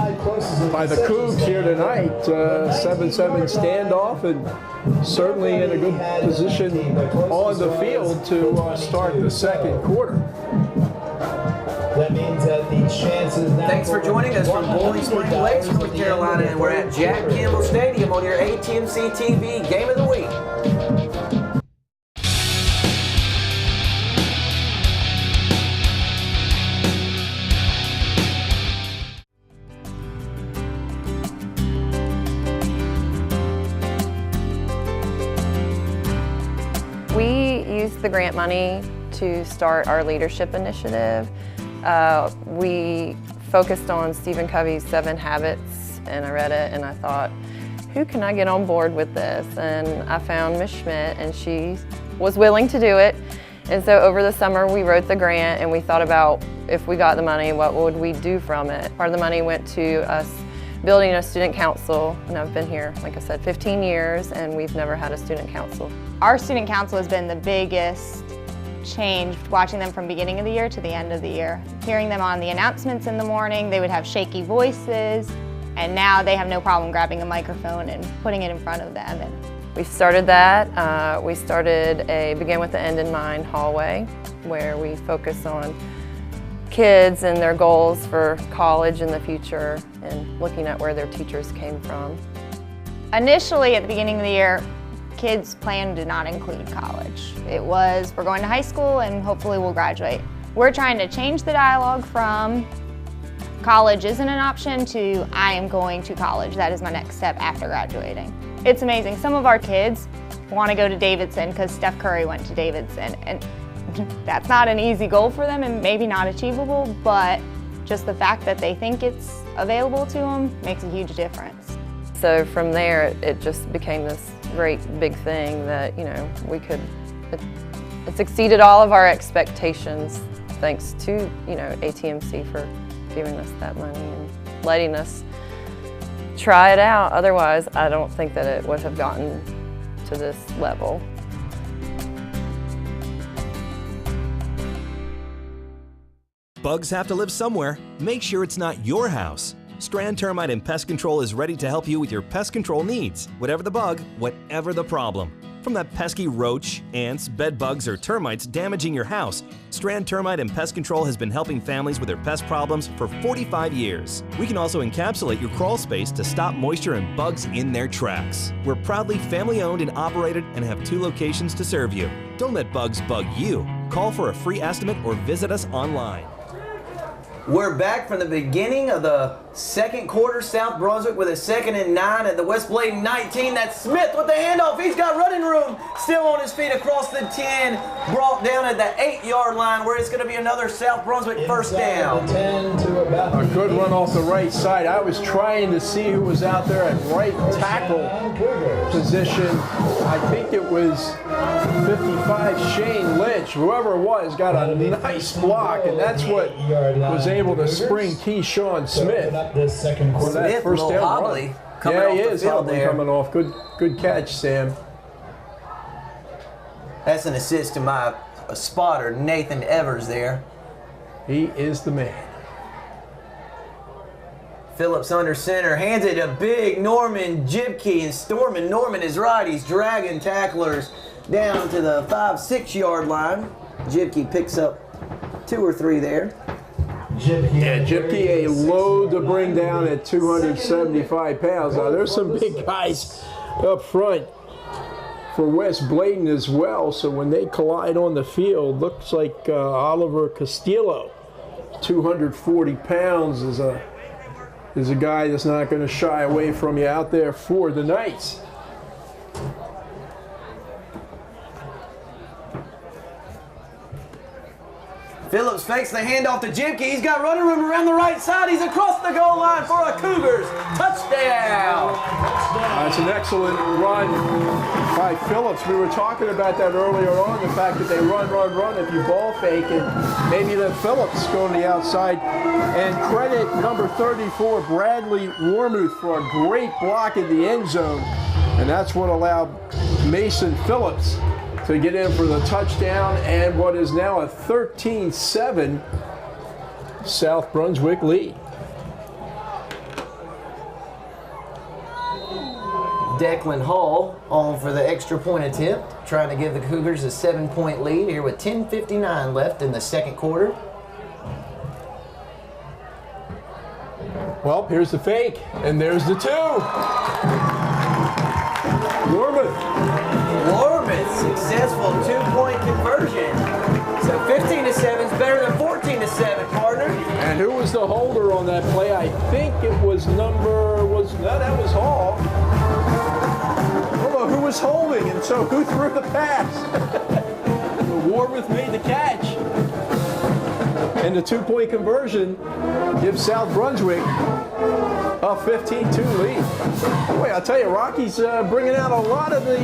by the Cougs here tonight. 7-7 standoff, and certainly in a good position on the field to start the second quarter. That means that the chances now. Thanks for joining us from Bowling Spring Lakes, North Carolina, and we're at Jack Campbell Stadium on your ATMC TV Game of the Week. We used the grant money to start our leadership initiative. We focused on Stephen Covey's 7 Habits, and I read it and I thought, who can I get on board with this? And I found Ms. Schmidt, and she was willing to do it. And so over the summer we wrote the grant, and we thought about if we got the money, what would we do from it? Part of the money went to us building a student council, and I've been here, like I said, 15 years, and we've never had a student council. Our student council has been the biggest change, watching them from beginning of the year to the end of the year. Hearing them on the announcements in the morning, they would have shaky voices, and now they have no problem grabbing a microphone and putting it in front of them. And we started that. We started a Begin with the End in Mind hallway, where we focus on kids and their goals for college in the future and looking at where their teachers came from. Initially, at the beginning of the year, kids' plan did not include college. It was, we're going to high school and hopefully we'll graduate. We're trying to change the dialogue from college isn't an option to I am going to college. That is my next step after graduating. It's amazing. Some of our kids want to go to Davidson because Steph Curry went to Davidson, and that's not an easy goal for them and maybe not achievable, but just the fact that they think it's available to them makes a huge difference. So from there, it just became this great big thing that, you know, it's exceeded all of our expectations, thanks to, you know, ATMC for giving us that money and letting us try it out. Otherwise, I don't think that it would have gotten to this level. Bugs have to live somewhere. Make sure it's not your house. Strand Termite and Pest Control is ready to help you with your pest control needs. Whatever the bug, whatever the problem. From that pesky roach, ants, bed bugs, or termites damaging your house, Strand Termite and Pest Control has been helping families with their pest problems for 45 years. We can also encapsulate your crawl space to stop moisture and bugs in their tracks. We're proudly family-owned and operated and have 2 locations to serve you. Don't let bugs bug you. Call for a free estimate or visit us online. We're back from the beginning of the second quarter. South Brunswick with a 2nd and 9 at the West Bladen 19. That's Smith with the handoff. He's got running room. Still on his feet across the 10. Brought down at the 8-yard line where it's going to be another South Brunswick first down. A good run off the right side. I was trying to see who was out there at right tackle position. I think it was 55 Shane Lynch. Whoever it was got a nice block, and that's what was able to spring Keyshawn Smith for that first down run. Yeah, he is coming off. Good catch, Sam. That's an assist to my spotter, Nathan Evers there. He is the man. Phillips under center, hands it to big Norman Jibke, and Stormin Norman is right. He's dragging tacklers down to the 5-6 yard line. Jibke picks up 2 or 3 there. Yeah, Jibke, a load to bring down at 275 pounds. Now, there's some big guys up front for West Bladen as well, so when they collide on the field, looks like Oliver Castillo, 240 pounds, is a guy that's not going to shy away from you out there for the Knights. Phillips fakes the handoff to Jibke. He's got running room around the right side. He's across the goal line for a Cougars touchdown. That's an excellent run by Phillips. We were talking about that earlier on, the fact that they run if you ball fake, and maybe let Phillips go to the outside. And credit number 34, Bradley Warmuth, for a great block in the end zone. And that's what allowed Mason Phillips to get in for the touchdown, and what is now a 13-7 South Brunswick lead. Declan Hall on for the extra point attempt, trying to give the Cougars a 7-point lead here with 10:59 left in the second quarter. Well, here's the fake, and there's the 2. Warmuth, successful 2-point conversion. So 15-7 is better than 14-7, partner. And who was the holder on that play? I think it was that was Hall. I don't know who was holding, and so who threw the pass? Warmuth made the catch. And the 2-point conversion gives South Brunswick a 15-2 lead. Boy, I'll tell you, Rocky's bringing out a lot of the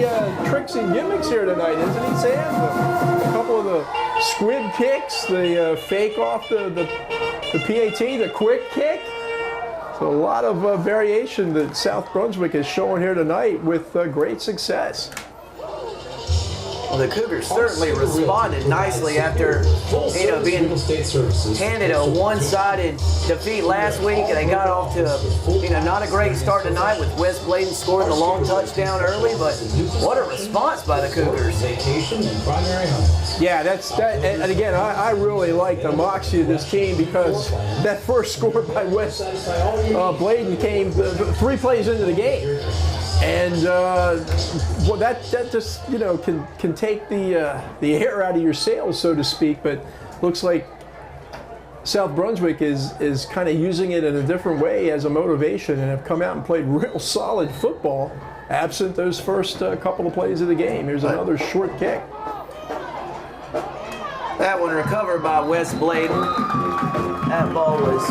tricks and gimmicks here tonight, isn't he, Sam? A couple of the squib kicks, the fake off the PAT, the quick kick. So a lot of variation that South Brunswick is showing here tonight with great success. Well, the Cougars certainly responded nicely after, being handed a one-sided defeat last week, and they got off to not a great start tonight with West Bladen scoring the long touchdown early. But what a response by the Cougars! Yeah, and again, I really like the moxie of this team, because that first score by West Bladen came 3 plays into the game. And that just can take the air out of your sails, so to speak. But looks like South Brunswick is kind of using it in a different way as a motivation, and have come out and played real solid football, absent those first couple of plays of the game. Here's another short kick. That one recovered by West Bladen. That ball was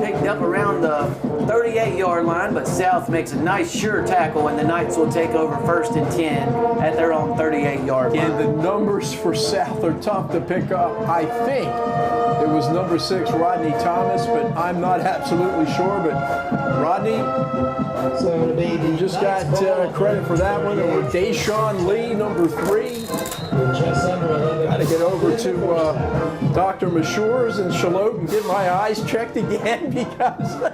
picked up around the 38-yard line, but South makes a nice sure tackle, and the Knights will take over 1st and 10 at their own 38-yard line. And the numbers for South are tough to pick up. I think it was number 6, Rodney Thomas, but I'm not absolutely sure. But Rodney, you just got credit for that one. Or Deshaun Lee, number 3. Got to get over to Dr. Mashures and Shalot and get my eyes checked again, because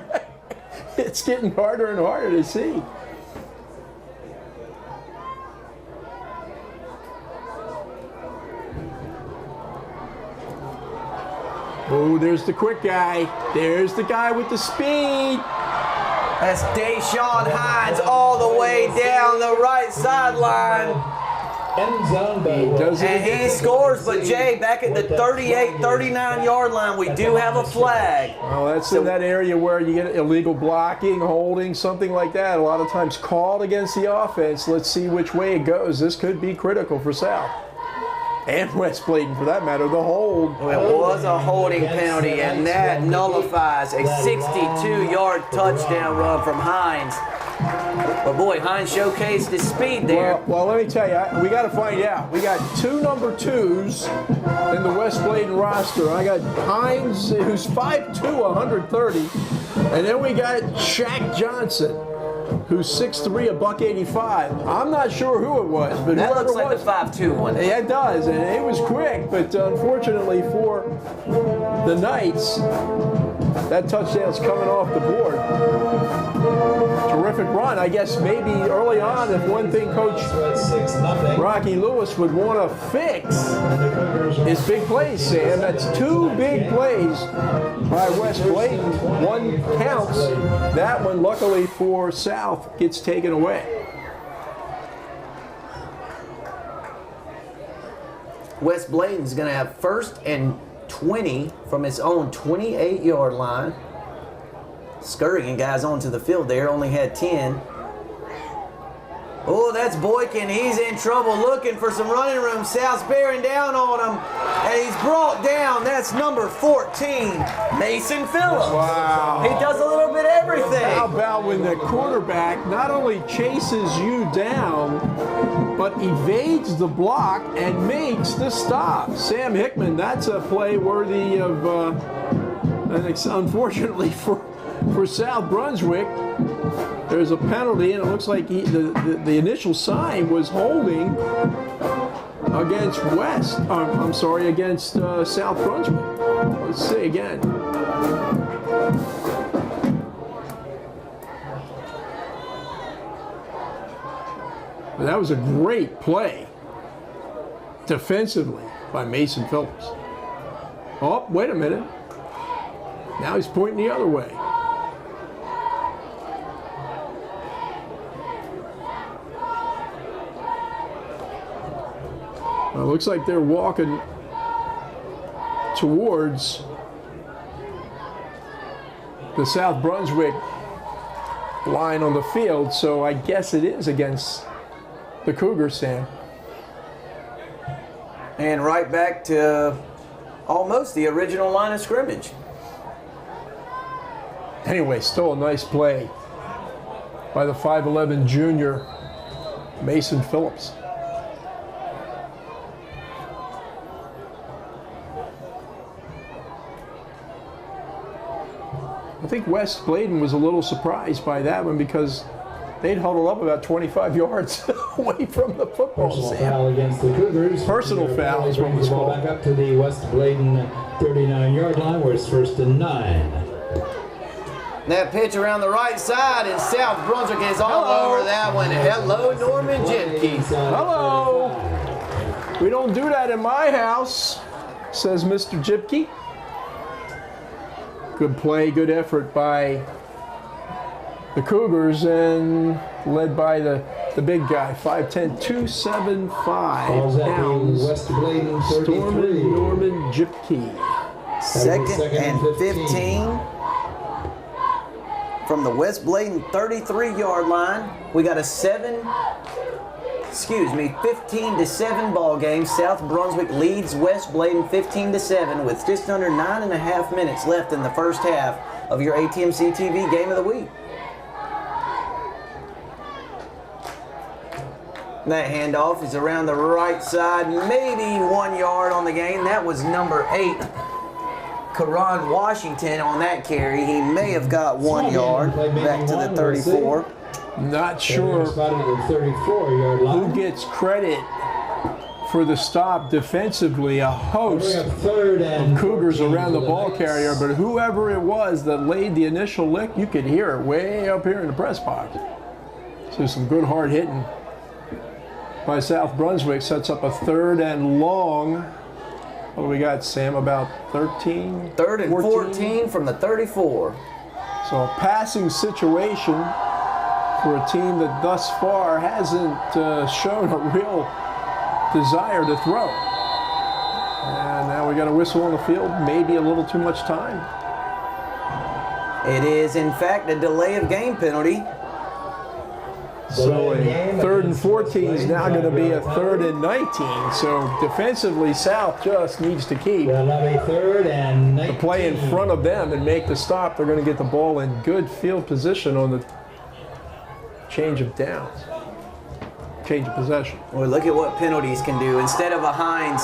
it's getting harder and harder to see. Oh, there's the quick guy. There's the guy with the speed. That's Deshaun Hines all the way down the right sideline. End zone, but And he scores, but Jay, back at the 38-39 yard line, we do have a flag. Well, that's in that area where you get illegal blocking, holding, something like that. A lot of times called against the offense. Let's see which way it goes. This could be critical for South. And West Bladen, for that matter, the hold. Well, it was a holding penalty, and that nullifies a 62-yard touchdown run from Hines. But boy, Hines showcased his speed there. Well, let me tell you, we got to find out. We got 2 number 2s in the West Bladen roster. I got Hines, who's 5'2", 130, and then we got Shaq Johnson, who's 6'3", $185. I'm not sure who it was, but that whoever looks like was, the 5'2" one. Yeah, it does, and it was quick, but unfortunately for the Knights, that touchdown's coming off the board. Terrific run. I guess maybe early on, if one thing Coach Rocky Lewis would want to fix is big plays, Sam. That's 2 big plays by West Bladen. One counts. That one, luckily for South, gets taken away. West Bladen's going to have 1st and 20 from its own 28-yard line. Scurrying guys onto the field there, only had 10. Oh, that's Boykin. He's in trouble looking for some running room. South's bearing down on him, and he's brought down. That's number 14, Mason Phillips. Wow. He does a little bit of everything. How about when the quarterback not only chases you down, but evades the block and makes the stop? Sam Hickman, that's a play worthy of, unfortunately for South Brunswick, there's a penalty, and it looks like the initial sign was holding against against South Brunswick. Let's see again. But that was a great play defensively by Mason Phillips. Oh, wait a minute. Now he's pointing the other way. Well, it looks like they're walking towards the South Brunswick line on the field, so I guess it is against the Cougars, Sam. And right back to almost the original line of scrimmage. Anyway, still a nice play by the 5'11" junior Mason Phillips. I think West Bladen was a little surprised by that one because they'd huddled up about 25 yards away from the football. Personal foul against the Cougars. Personal foul is what was called. Back up to the West Bladen 39-yard line where it's 1st and 9. That pitch around the right side, and South Brunswick is all over that one. Hello, Norman Jimke. Hello. We don't do that in my house, says Mr. Jipke. Good play, good effort by the Cougars, and led by the big guy, 5'10", 275 pounds. West Bladen 33. Norman Jipke. Second and 15 from the West Bladen 33-yard line. We got a 15-7 ball game. South Brunswick leads West Bladen 15-7 with just under 9.5 minutes left in the first half of your ATMC TV Game of the Week. That handoff is around the right side, maybe 1 yard on the gain. That was number 8, Karan Washington on that carry. He may have got 1 yard back to the 34. Not sure who gets credit for the stop defensively. A host of Cougars around the ball carrier, but whoever it was that laid the initial lick, you could hear it way up here in the press box. So some good hard hitting by South Brunswick. Sets up a 3rd and long. What do we got, Sam? About 13? 3rd and 14 from the 34. So a passing situation for a team that thus far hasn't shown a real desire to throw. And now we got a whistle on the field, maybe a little too much time. It is, in fact, a delay of game penalty. So a 3rd and 14 is now going to be a 3rd and 19. So defensively, South just needs to keep We'll have a 3rd and 19. the play in front of them and make the stop. They're going to get the ball in good field position on the change of downs, change of possession. Well, look at what penalties can do. Instead of a Hines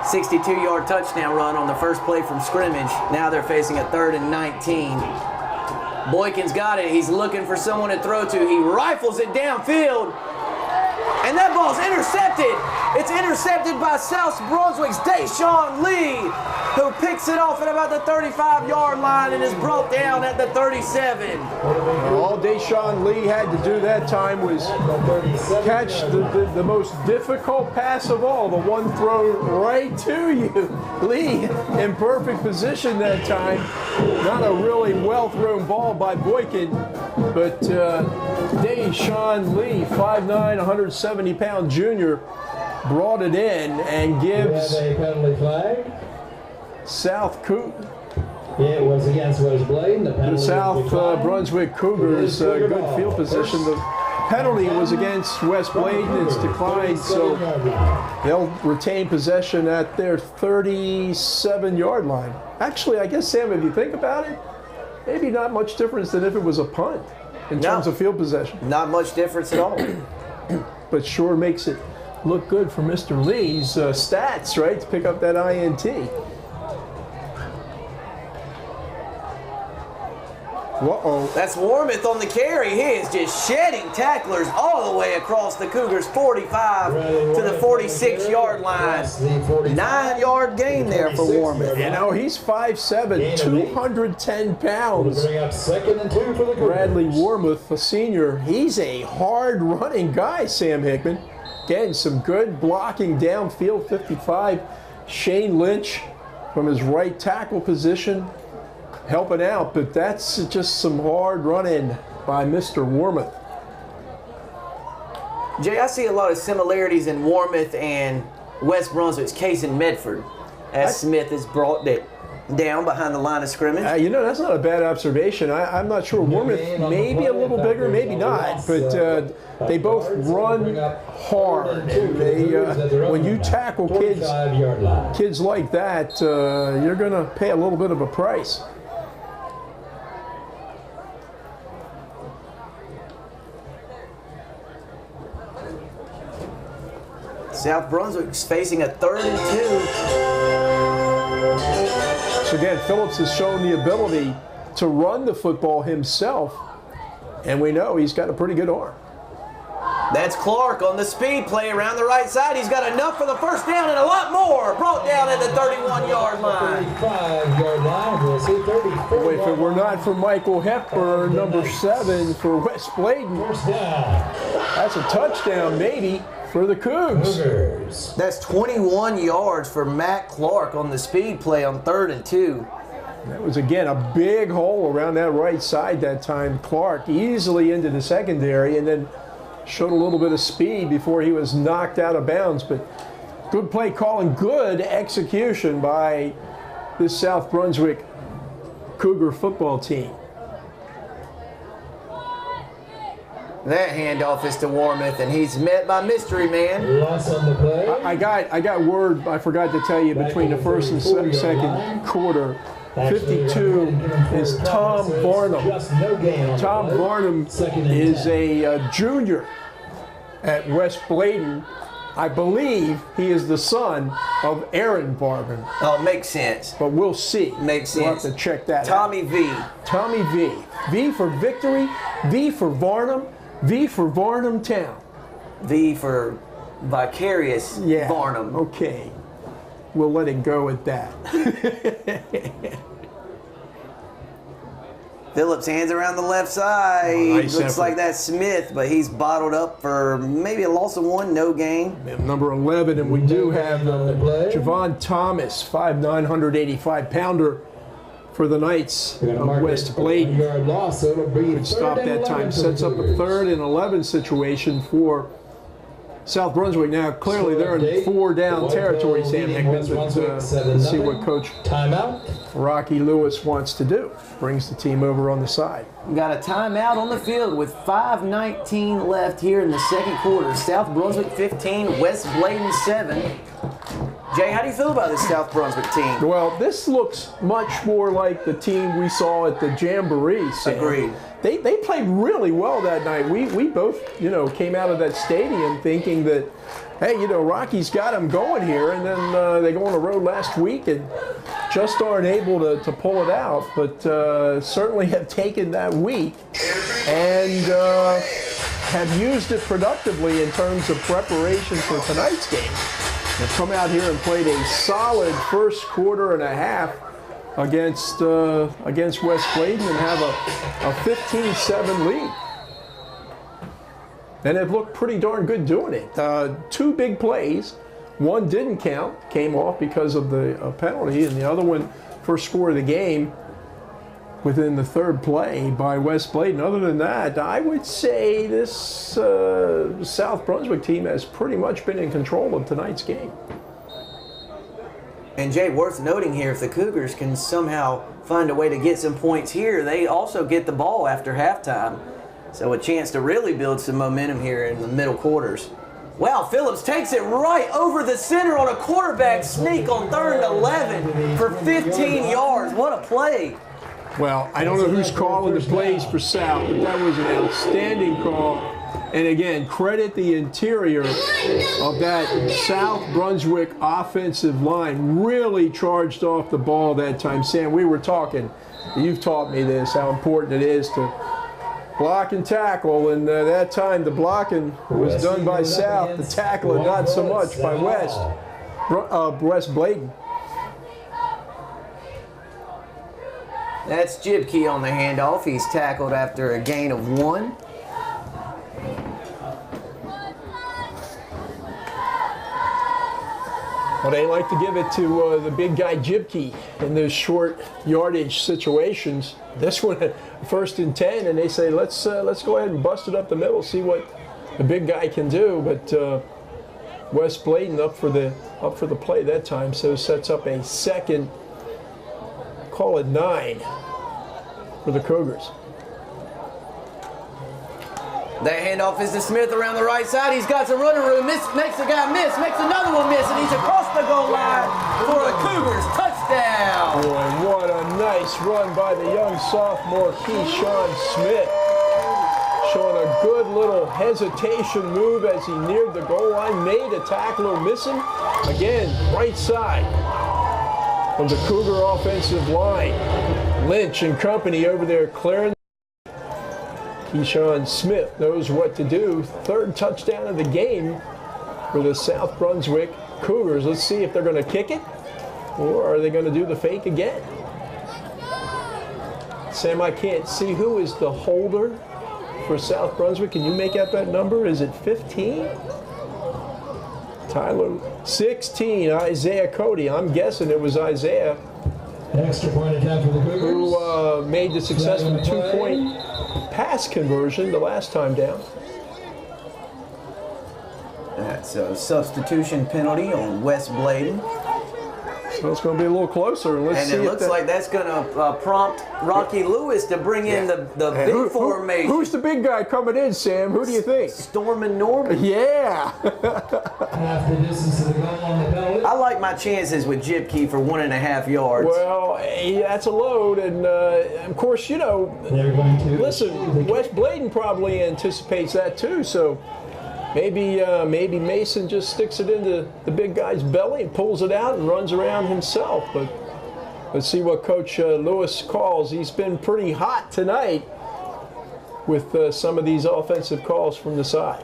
62-yard touchdown run on the first play from scrimmage, now they're facing a 3rd and 19. Boykin's got it. He's looking for someone to throw to. He rifles it downfield, and that ball's intercepted. It's intercepted by South Brunswick's Deshaun Lee, who picks it off at about the 35-yard line and is brought down at the 37. All Deshaun Lee had to do that time was catch the most difficult pass of all, the one throw right to you. Lee in perfect position that time. Not a really well-thrown ball by Boykin, but Deshaun Lee, 5'9", 170-pound junior, brought it in and gives a penalty flag. South It was against Bladen. the South Brunswick Cougars good field position. The penalty was against West Bladen. It's declined, so they'll retain possession at their 37-yard line. Actually, I guess, Sam, if you think about it, maybe not much difference than if it was a punt in terms of field possession. Not much difference at all. But sure makes it look good for Mr. Lee's stats, right, to pick up that INT. Uh-oh. That's Warmouth on the carry. He is just shedding tacklers all the way across the Cougars' 45 to the 46-yard line. 9-yard gain there for Warmouth. You know, he's 5'7", 210 pounds. Bring up 2nd and 2 for the Cougars. Bradley Warmouth, a senior. He's a hard-running guy, Sam Hickman. Again, some good blocking downfield, 55. Shane Lynch from his right tackle position helping out, but that's just some hard running by Mr. Warmouth. Jay, I see a lot of similarities in Warmouth and West Brunswick's case in Medford, as Smith has brought it down behind the line of scrimmage. You know, that's not a bad observation. I'm not sure. Warmouth maybe a little bigger, maybe not, but they both run hard. And they, when you tackle kids like that, you're going to pay a little bit of a price. South Brunswick's facing a 3rd and 2. So again, Phillips has shown the ability to run the football himself, and we know he's got a pretty good arm. That's Clark on the speed play around the right side. He's got enough for the first down and a lot more. Brought down at the 31-yard line. 35-yard line. We'll see 34. Boy, if it were not for Michael Hepburn, number 7 for West Bladen, First down. that's a touchdown maybe for the Cougs. That's 21 yards for Matt Clark on the speed play on 3rd and 2. That was, again, a big hole around that right side that time. Clark easily into the secondary and then showed a little bit of speed before he was knocked out of bounds. But good play calling, good execution by this South Brunswick Cougar football team. That handoff is to Warmouth, and he's met by Mystery Man. Loss on the play. I got word, I forgot to tell you, between the first and second quarter, 52 is Tom Varnum. Tom Varnum is a junior at West Bladen. I believe he is the son of Aaron Varnum. Oh, makes sense. But we'll see. Makes We'll sense. have to check that Tommy out. V. Tommy V. V for victory, V for Varnum, V for Varnum Town. V for Vicarious Varnum. Okay. We'll let it go at that. Phillips hands around the left side. Nice Looks effort. like that's Smith, but he's bottled up for maybe a loss of 1, no gain. Number 11, and we do have Javon Thomas, 5'9", 185-pounder for the Knights of West Bladen. Good stop that time. Sets up a 3rd and 11 situation for South Brunswick now, clearly they're in 4 down territory, Sam Hickman. But let's see what Coach Rocky Lewis wants to do. Brings the team over on the side. We got a timeout on the field with 5:19 left here in the second quarter. South Brunswick 15, West Bladen 7. Jay, how do you feel about this South Brunswick team? Well, this looks much more like the team we saw at the Jamboree, Sam. Agreed. They played really well that night. We both, came out of that stadium thinking that, hey, Rocky's got them going here, and then they go on the road last week and just aren't able to pull it out, but certainly have taken that week and have used it productively in terms of preparation for tonight's game. They've come out here and played a solid first quarter and a half against West Bladen and have a 15-7 lead. And they've looked pretty darn good doing it. 2 big plays. One didn't count, came off because of the penalty, and the other one, first score of the game, within the 3rd play by West Bladen. Other than that, I would say this South Brunswick team has pretty much been in control of tonight's game. And Jay, worth noting here, if the Cougars can somehow find a way to get some points here, they also get the ball after halftime. So a chance to really build some momentum here in the middle quarters. Wow, Phillips takes it right over the center on a quarterback sneak on 3rd and 11 for 15 yards. What a play. Well, I don't know who's calling the plays for South, but that was an outstanding call. And again, credit the interior of that South Brunswick offensive line. Really charged off the ball that time. Sam, we were talking, you've taught me this, how important it is to block and tackle. And that time the blocking was done by South, the tackling not so much by West Bladen. That's Jibke on the handoff. He's tackled after a gain of 1. Well, they like to give it to the big guy Jibke in those short yardage situations. This one, 1st and 10, and they say let's go ahead and bust it up the middle, see what the big guy can do. But West Bladen up for the play that time, so sets up a 2nd, call it 9 for the Cougars. That handoff is to Smith around the right side. He's got some running room. Makes the guy miss. Makes another one miss. And he's across the goal line for a Cougars touchdown. Boy, what a nice run by the young sophomore Keyshawn Smith. Showing a good little hesitation move as he neared the goal line. Made a tackler miss him. Again, right side of the Cougar offensive line. Lynch and company over there clearing. Keyshawn Smith knows what to do. 3rd touchdown of the game for the South Brunswick Cougars. Let's see if they're going to kick it or are they going to do the fake again. Sam, I can't see who is the holder for South Brunswick. Can you make out that number? Is it 15? Tyler, 16, Isaiah Cody. I'm guessing it was Isaiah. Extra point attempt for the Cougars. Who made the successful 2-point pass conversion the last time down. That's a substitution penalty on West Bladen. So it's going to be a little closer. And it looks like that's going to prompt Rocky Lewis to bring in the big formation. Who's the big guy coming in, Sam? Who do you think? Stormin' Norman. Yeah. Half the distance to the goal on the penalty. I like my chances with Jibke for 1.5 yards. Well, that's a load. And, of course, They're going to listen, West Bladen probably anticipates that too. So maybe Mason just sticks it into the big guy's belly and pulls it out and runs around himself. But let's see what Coach Lewis calls. He's been pretty hot tonight with some of these offensive calls from the side.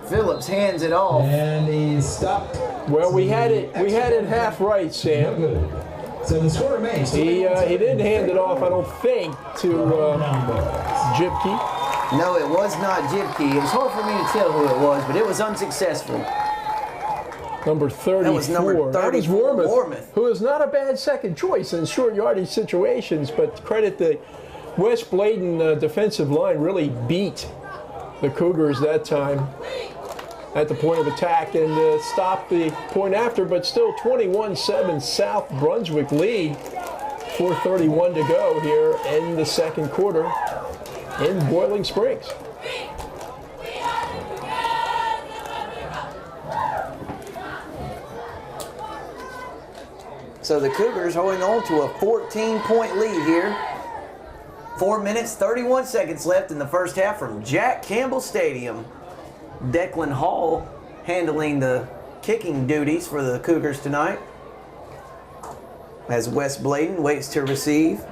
Phillips hands it off. And he stopped. Well, we had it half right, Sam. So the score remains. He didn't hand it off, I don't think, to Jibke. No, it was not Jibke. It was hard for me to tell who it was, but it was unsuccessful. Number 34. That was number 34, That was Wormuth, Wormuth. who is not a bad second choice in short yardage situations, but credit the West Bladen defensive line really beat the Cougars that time at the point of attack and stopped the point after, but still 21-7 South Brunswick lead. 4:31 to go here in the second quarter in Boiling Springs. So the Cougars holding on to a 14-point lead here. 4 minutes, 31 seconds left in the first half from Jack Campbell Stadium. Declan Hall handling the kicking duties for the Cougars tonight, as West Bladen waits to receive.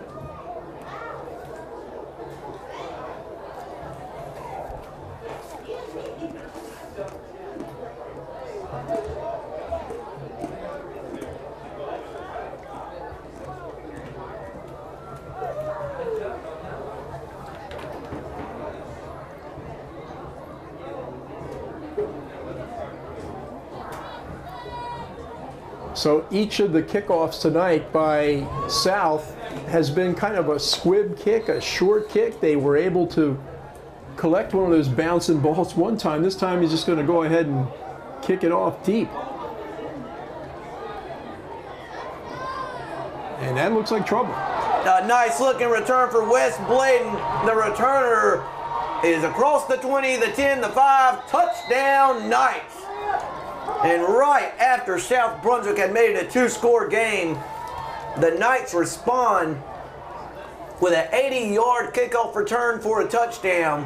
So each of the kickoffs tonight by South has been kind of a squib kick, a short kick. They were able to collect one of those bouncing balls one time. This time he's just going to go ahead and kick it off deep. And that looks like trouble. A nice looking return for West Bladen. The returner is across the 20, the 10, the 5. Touchdown Knights. And right after South Brunswick had made it a 2-score game, the Knights respond with an 80-yard kickoff return for a touchdown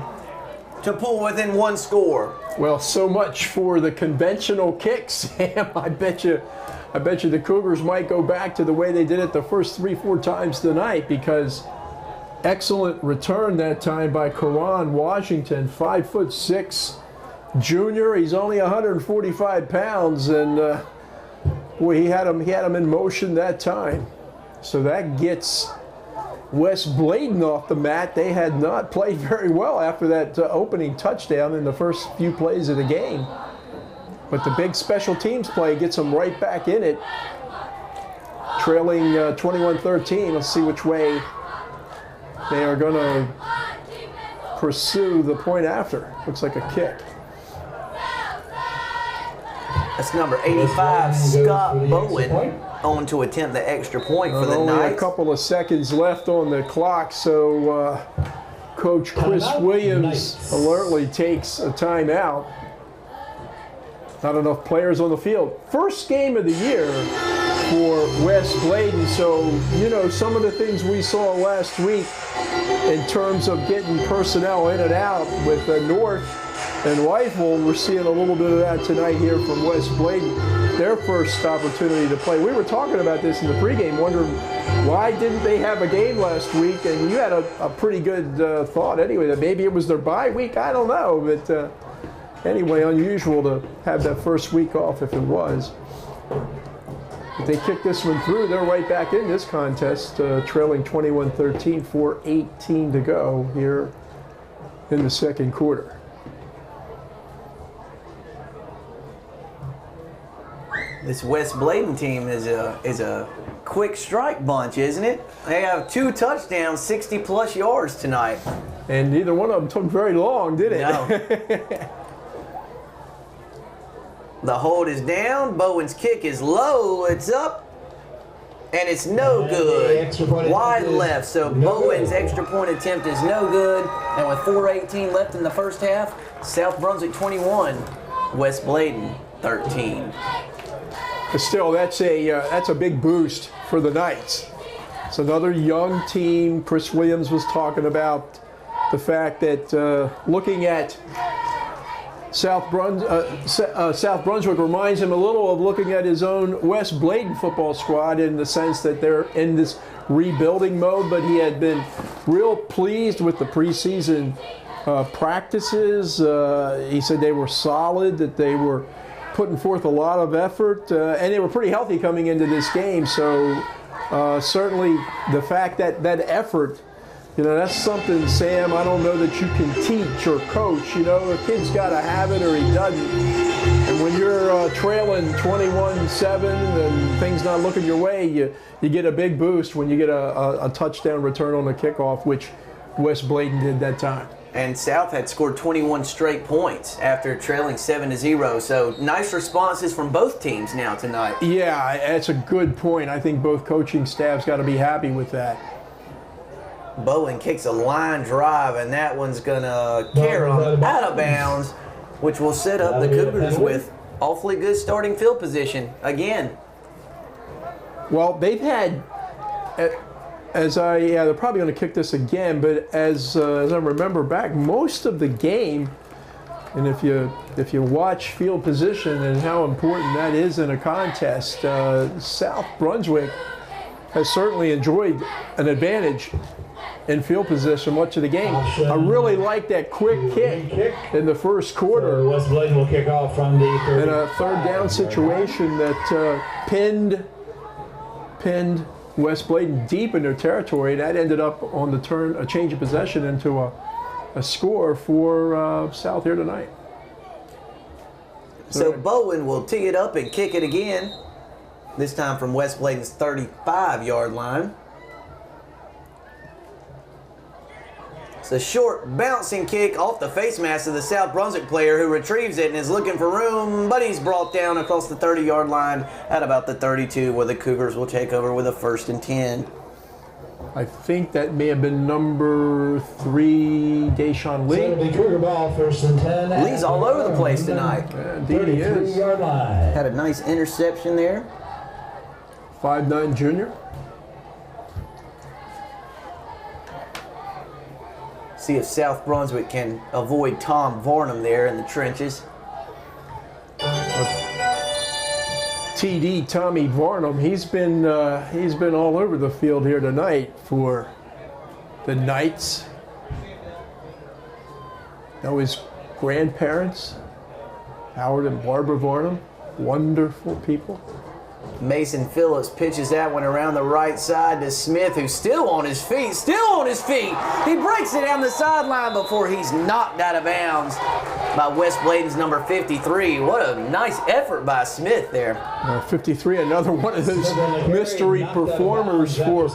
to pull within 1 score. Well, so much for the conventional kicks, Sam. I bet you the Cougars might go back to the way they did it the first 3-4 times tonight, because excellent return that time by Karan Washington, 5'6" junior. He's only 145 pounds, and boy, he had him in motion that time. So that gets West Bladen off the mat. They had not played very well after that opening touchdown in the first few plays of the game. But the big special teams play gets them right back in it, trailing 21-13. Let's see which way they are going to pursue the point after. Looks like a kick. That's number 85, Scott Bowen, on to attempt the extra point for the Only Knights. a couple of seconds left on the clock, so Coach Chris Williams alertly takes a timeout. Not enough players on the field. First game of the year for West Bladen, so you know some of the things we saw last week in terms of getting personnel in and out with North and Rifle, we're seeing a little bit of that tonight here from West Bladen. Their first opportunity to play. We were talking about this in the pregame, wondering why didn't they have a game last week? And you had a pretty good thought anyway, that maybe it was their bye week. I don't know, but anyway, unusual to have that first week off if it was. If they kick this one through, they're right back in this contest, trailing 21-13, 4:18 to go here in the second quarter. This West Bladen team is a quick strike bunch, isn't it? They have 2 touchdowns, 60-plus yards tonight. And neither one of them took very long, did it? No. The hold is down. Bowen's kick is low. It's up. And it's no good. Wide left. So Bowen's extra point attempt is no good. And with 4:18 left in the first half, South Brunswick 21, West Bladen 13. But still, that's a big boost for the Knights. It's another young team. Chris Williams was talking about the fact that looking at South Brunswick reminds him a little of looking at his own West Bladen football squad, in the sense that they're in this rebuilding mode, but he had been real pleased with the preseason practices. He said they were solid, that they were putting forth a lot of effort, and they were pretty healthy coming into this game. So certainly the fact that that effort, you know, that's something, Sam, I don't know that you can teach or coach. You know, a kid's got to have it or he doesn't. And when you're trailing 21-7 and things not looking your way, you get a big boost when you get a touchdown return on the kickoff, which West Bladen did that time. And South had scored 21 straight points after trailing 7-0. So nice responses from both teams now tonight. Yeah, that's a good point. I think both coaching staffs got to be happy with that. Bowen kicks a line drive, and that one's going to carry him out of bounds, which will set up the Cougars with awfully good starting field position again. Well, they've had, they're probably going to kick this again, but as I remember back, most of the game, and if you watch field position and how important that is in a contest, South Brunswick has certainly enjoyed an advantage in field position much of the game. I really like that quick kick in the first quarter. So West Bladen will kick off from the in a third down situation that pinned West Bladen deep in their territory. That ended up on the turn, a change of possession into a score for South here tonight. So Bowen will tee it up and kick it again, this time from West Bladen's 35-yard line. It's a short bouncing kick off the face mask of the South Brunswick player, who retrieves it and is looking for room, but he's brought down across the 30-yard line at about the 32, where the Cougars will take over with a 1st and 10. I think that may have been number 3, Deshaun Lee. So it'll be Cougar ball, 1st and 10. Lee's all over the place tonight. Indeed he is. 33-yard line. Had a nice interception there. 5'9" junior. See if South Brunswick can avoid Tom Varnum there in the trenches. TD Tommy Varnum, he's been all over the field here tonight for the Knights. Know his grandparents, Howard and Barbara Varnum, wonderful people. Mason Phillips pitches that one around the right side to Smith, who's still on his feet. He breaks it down the sideline before he's knocked out of bounds by West Bladen's number 53. What a nice effort by Smith there. 53, another one of those mystery performers for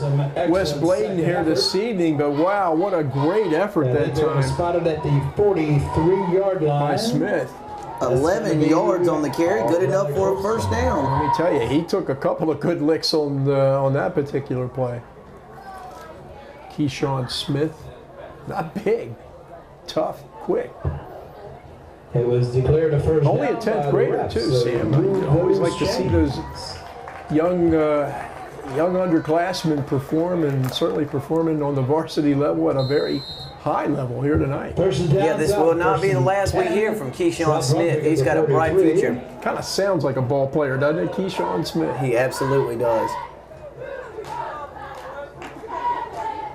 West Bladen here this evening. But wow, what a great effort that time. Spotted at the 43-yard line by Smith. 11 yards on the carry, good enough for a 1st down. Let me tell you, he took a couple of good licks on that particular play. Keyshawn Smith, not big, tough, quick. It was declared a 1st down. Only a 10th grader too, Sam. I always like to see those young underclassmen perform, and certainly performing on the varsity level at a very high level here tonight. Yeah, this will not be the last we hear from Keyshawn Smith. He's got a bright future. Kind of sounds like a ball player, doesn't it, Keyshawn Smith? He absolutely does.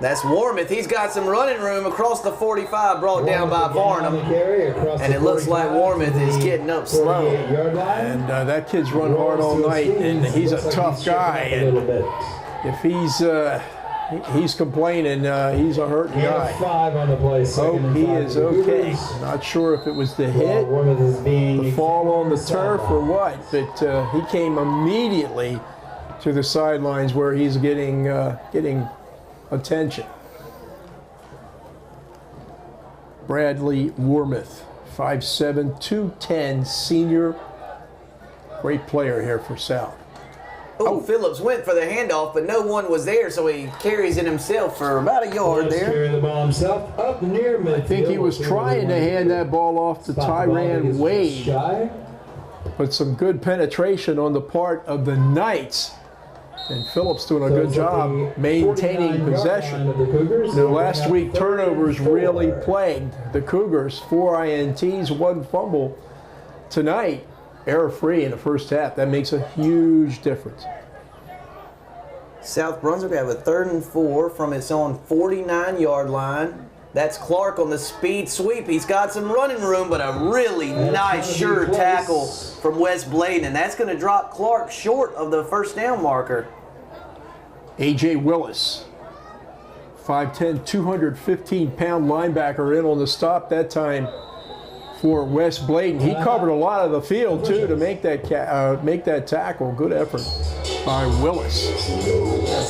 That's Warmouth. He's got some running room across the 45, brought down by Varnum. And it looks like Warmouth is getting up slow. And that kid's run hard all night, and he's a tough guy. And if he's complaining, he's a hurting guy. 5 on the play. Hope he is okay. Not sure if it was the hit, the fall on the turf, or what, but he came immediately to the sidelines where he's getting attention. Bradley Warmouth, 5'7", 210, senior. Great player here for South. Oh, Phillips went for the handoff, but no one was there, so he carries it himself for about a yard there. Carrying the ball himself up near midfield. I think he was trying to hand that ball off to Tyran Wade. But some good penetration on the part of the Knights. And Phillips doing a good job maintaining possession. Last week, turnovers really plagued the Cougars. 4 INTs, 1 fumble. Tonight, error-free in the first half. That makes a huge difference. South Brunswick have a 3rd and 4 from its own 49-yard line. That's Clark on the speed sweep. He's got some running room, but a really nice, sure tackle from West Bladen. And that's going to drop Clark short of the 1st down marker. A.J. Willis, 5'10", 215-pound linebacker in on the stop that time for West Bladen. He covered a lot of the field too to make that tackle. Good effort by Willis.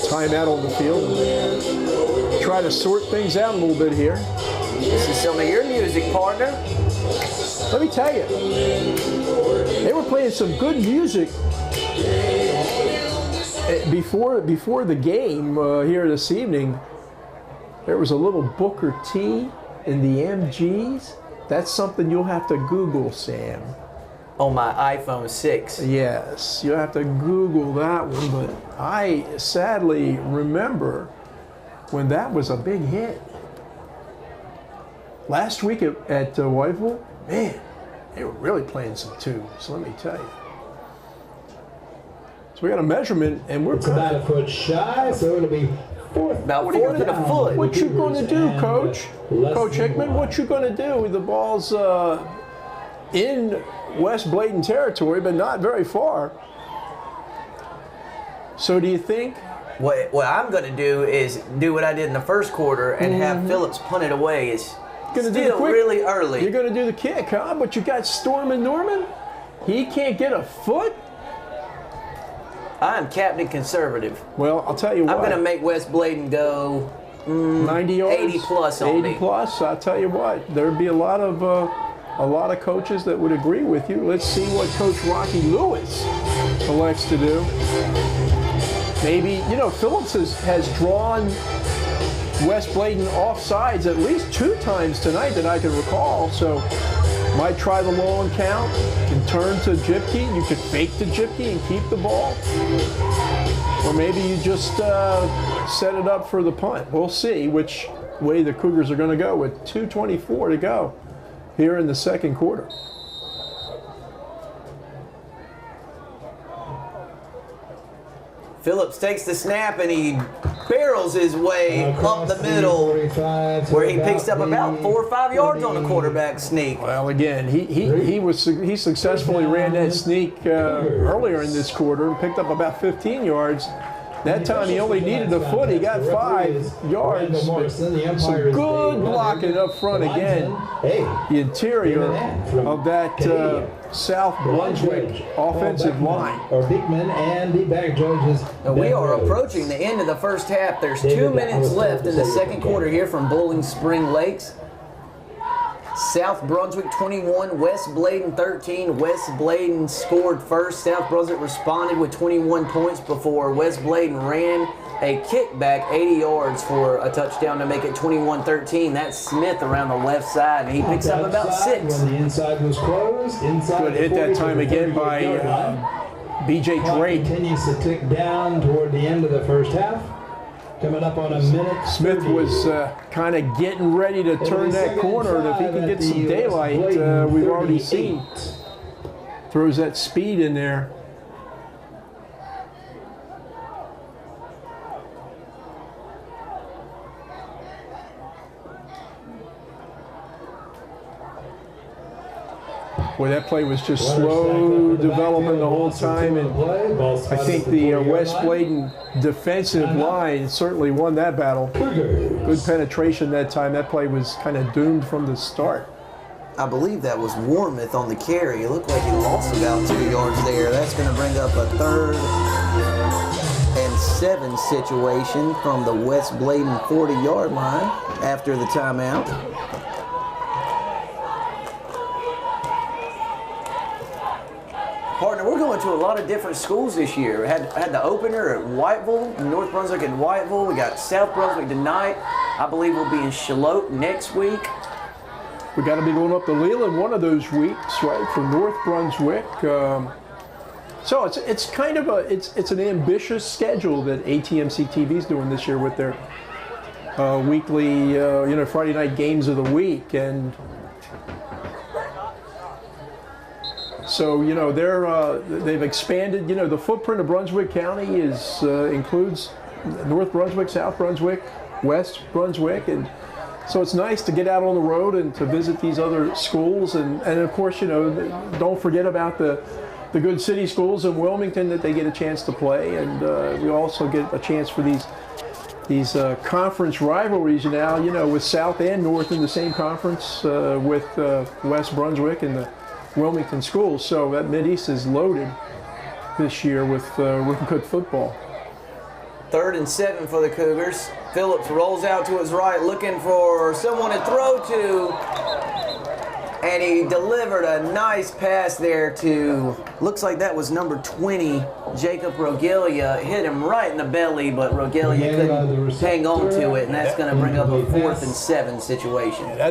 Timeout on the field. Try to sort things out a little bit here. This is some of your music, partner. Let me tell you, they were playing some good music before the game here this evening. There was a little Booker T in the MGs. That's something you'll have to Google, Sam. On my iPhone 6. Yes, you'll have to Google that one, but I sadly remember when that was a big hit. Last week at Whiteville, man, they were really playing some tunes, let me tell you. So we got a measurement, and we're about a foot shy, so it'll be about 4 to the foot. What you going to do, Coach? Coach Hickman, what you going to do? The ball's in West Bladen territory, but not very far. So do you think? What I'm going to do is do what I did in the first quarter and have Phillips punt it away. It's still really early. You're going to do the kick, huh? But you got Storm and Norman? He can't get a foot? I'm Captain Conservative. Well, I'll tell you what. I'm going to make West Bladen go 90 yards, 80 plus on 80 me. plus. I'll tell you what. There'd be a lot of coaches that would agree with you. Let's see what Coach Rocky Lewis elects to do. Maybe, Phillips has drawn West Bladen offsides at least 2 times tonight that I can recall. So might try the long count and turn to Jipke. You could fake the Jipke and keep the ball. Or maybe you just set it up for the punt. We'll see which way the Cougars are going to go with 2:24 to go here in the second quarter. Phillips takes the snap and he barrels his way up the middle where he picks up about 4 or 5 yards on a quarterback sneak. Well, again, he successfully ran that sneak earlier in this quarter and picked up about 15 yards. That time he only needed a foot. He got 5 yards. Some good blocking up front again. The interior of that South Brunswick offensive line. We are approaching the end of the first half. There's 2 minutes left in the second quarter here from Bowling Spring Lakes. South Brunswick 21, West Bladen 13. West Bladen scored first. South Brunswick responded with 21 points before West Bladen ran a kickback 80 yards for a touchdown to make it 21-13. That's Smith around the left side, and he picks up about 6. When the inside was closed, Good hit that time again by B.J. Drake. Continues to tick down toward the end of the first half. Coming up on a minute. Smith was kind of getting ready to turn that corner, and if he can get some daylight, we've already seen. Throws that speed in there. Boy, that play was just slow development the whole time, and I think the West Bladen defensive line certainly won that battle. Good penetration that time. That play was kind of doomed from the start. I believe that was Warmouth on the carry. It looked like he lost about 2 yards there. That's going to bring up a 3rd and 7 situation from the West Bladen 40-yard line after the timeout. Partner, we're going to a lot of different schools this year. We had the opener at Whiteville, North Brunswick and Whiteville. We got South Brunswick tonight. I believe we'll be in Charlotte next week. We got to be going up to Leland one of those weeks, right, for North Brunswick. So it's kind of it's an ambitious schedule that ATMC TV is doing this year with their weekly Friday night games of the week, and so they've expanded. The footprint of Brunswick County includes North Brunswick, South Brunswick, West Brunswick, and so it's nice to get out on the road and to visit these other schools, and of course, don't forget about the good city schools in Wilmington that they get a chance to play, and we also get a chance for these these conference rivalries now, you know, with South and North in the same conference with West Brunswick and the Wilmington schools. So that Mid-East is loaded this year with real good football. 3rd and 7 for the Cougars. Phillips rolls out to his right looking for someone to throw to. And he delivered a nice pass there to, looks like that was number 20, Jacob Rogelia. Hit him right in the belly, but Rogelia couldn't hang on to it, and that's going to bring up a 4th and 7 situation. Yeah,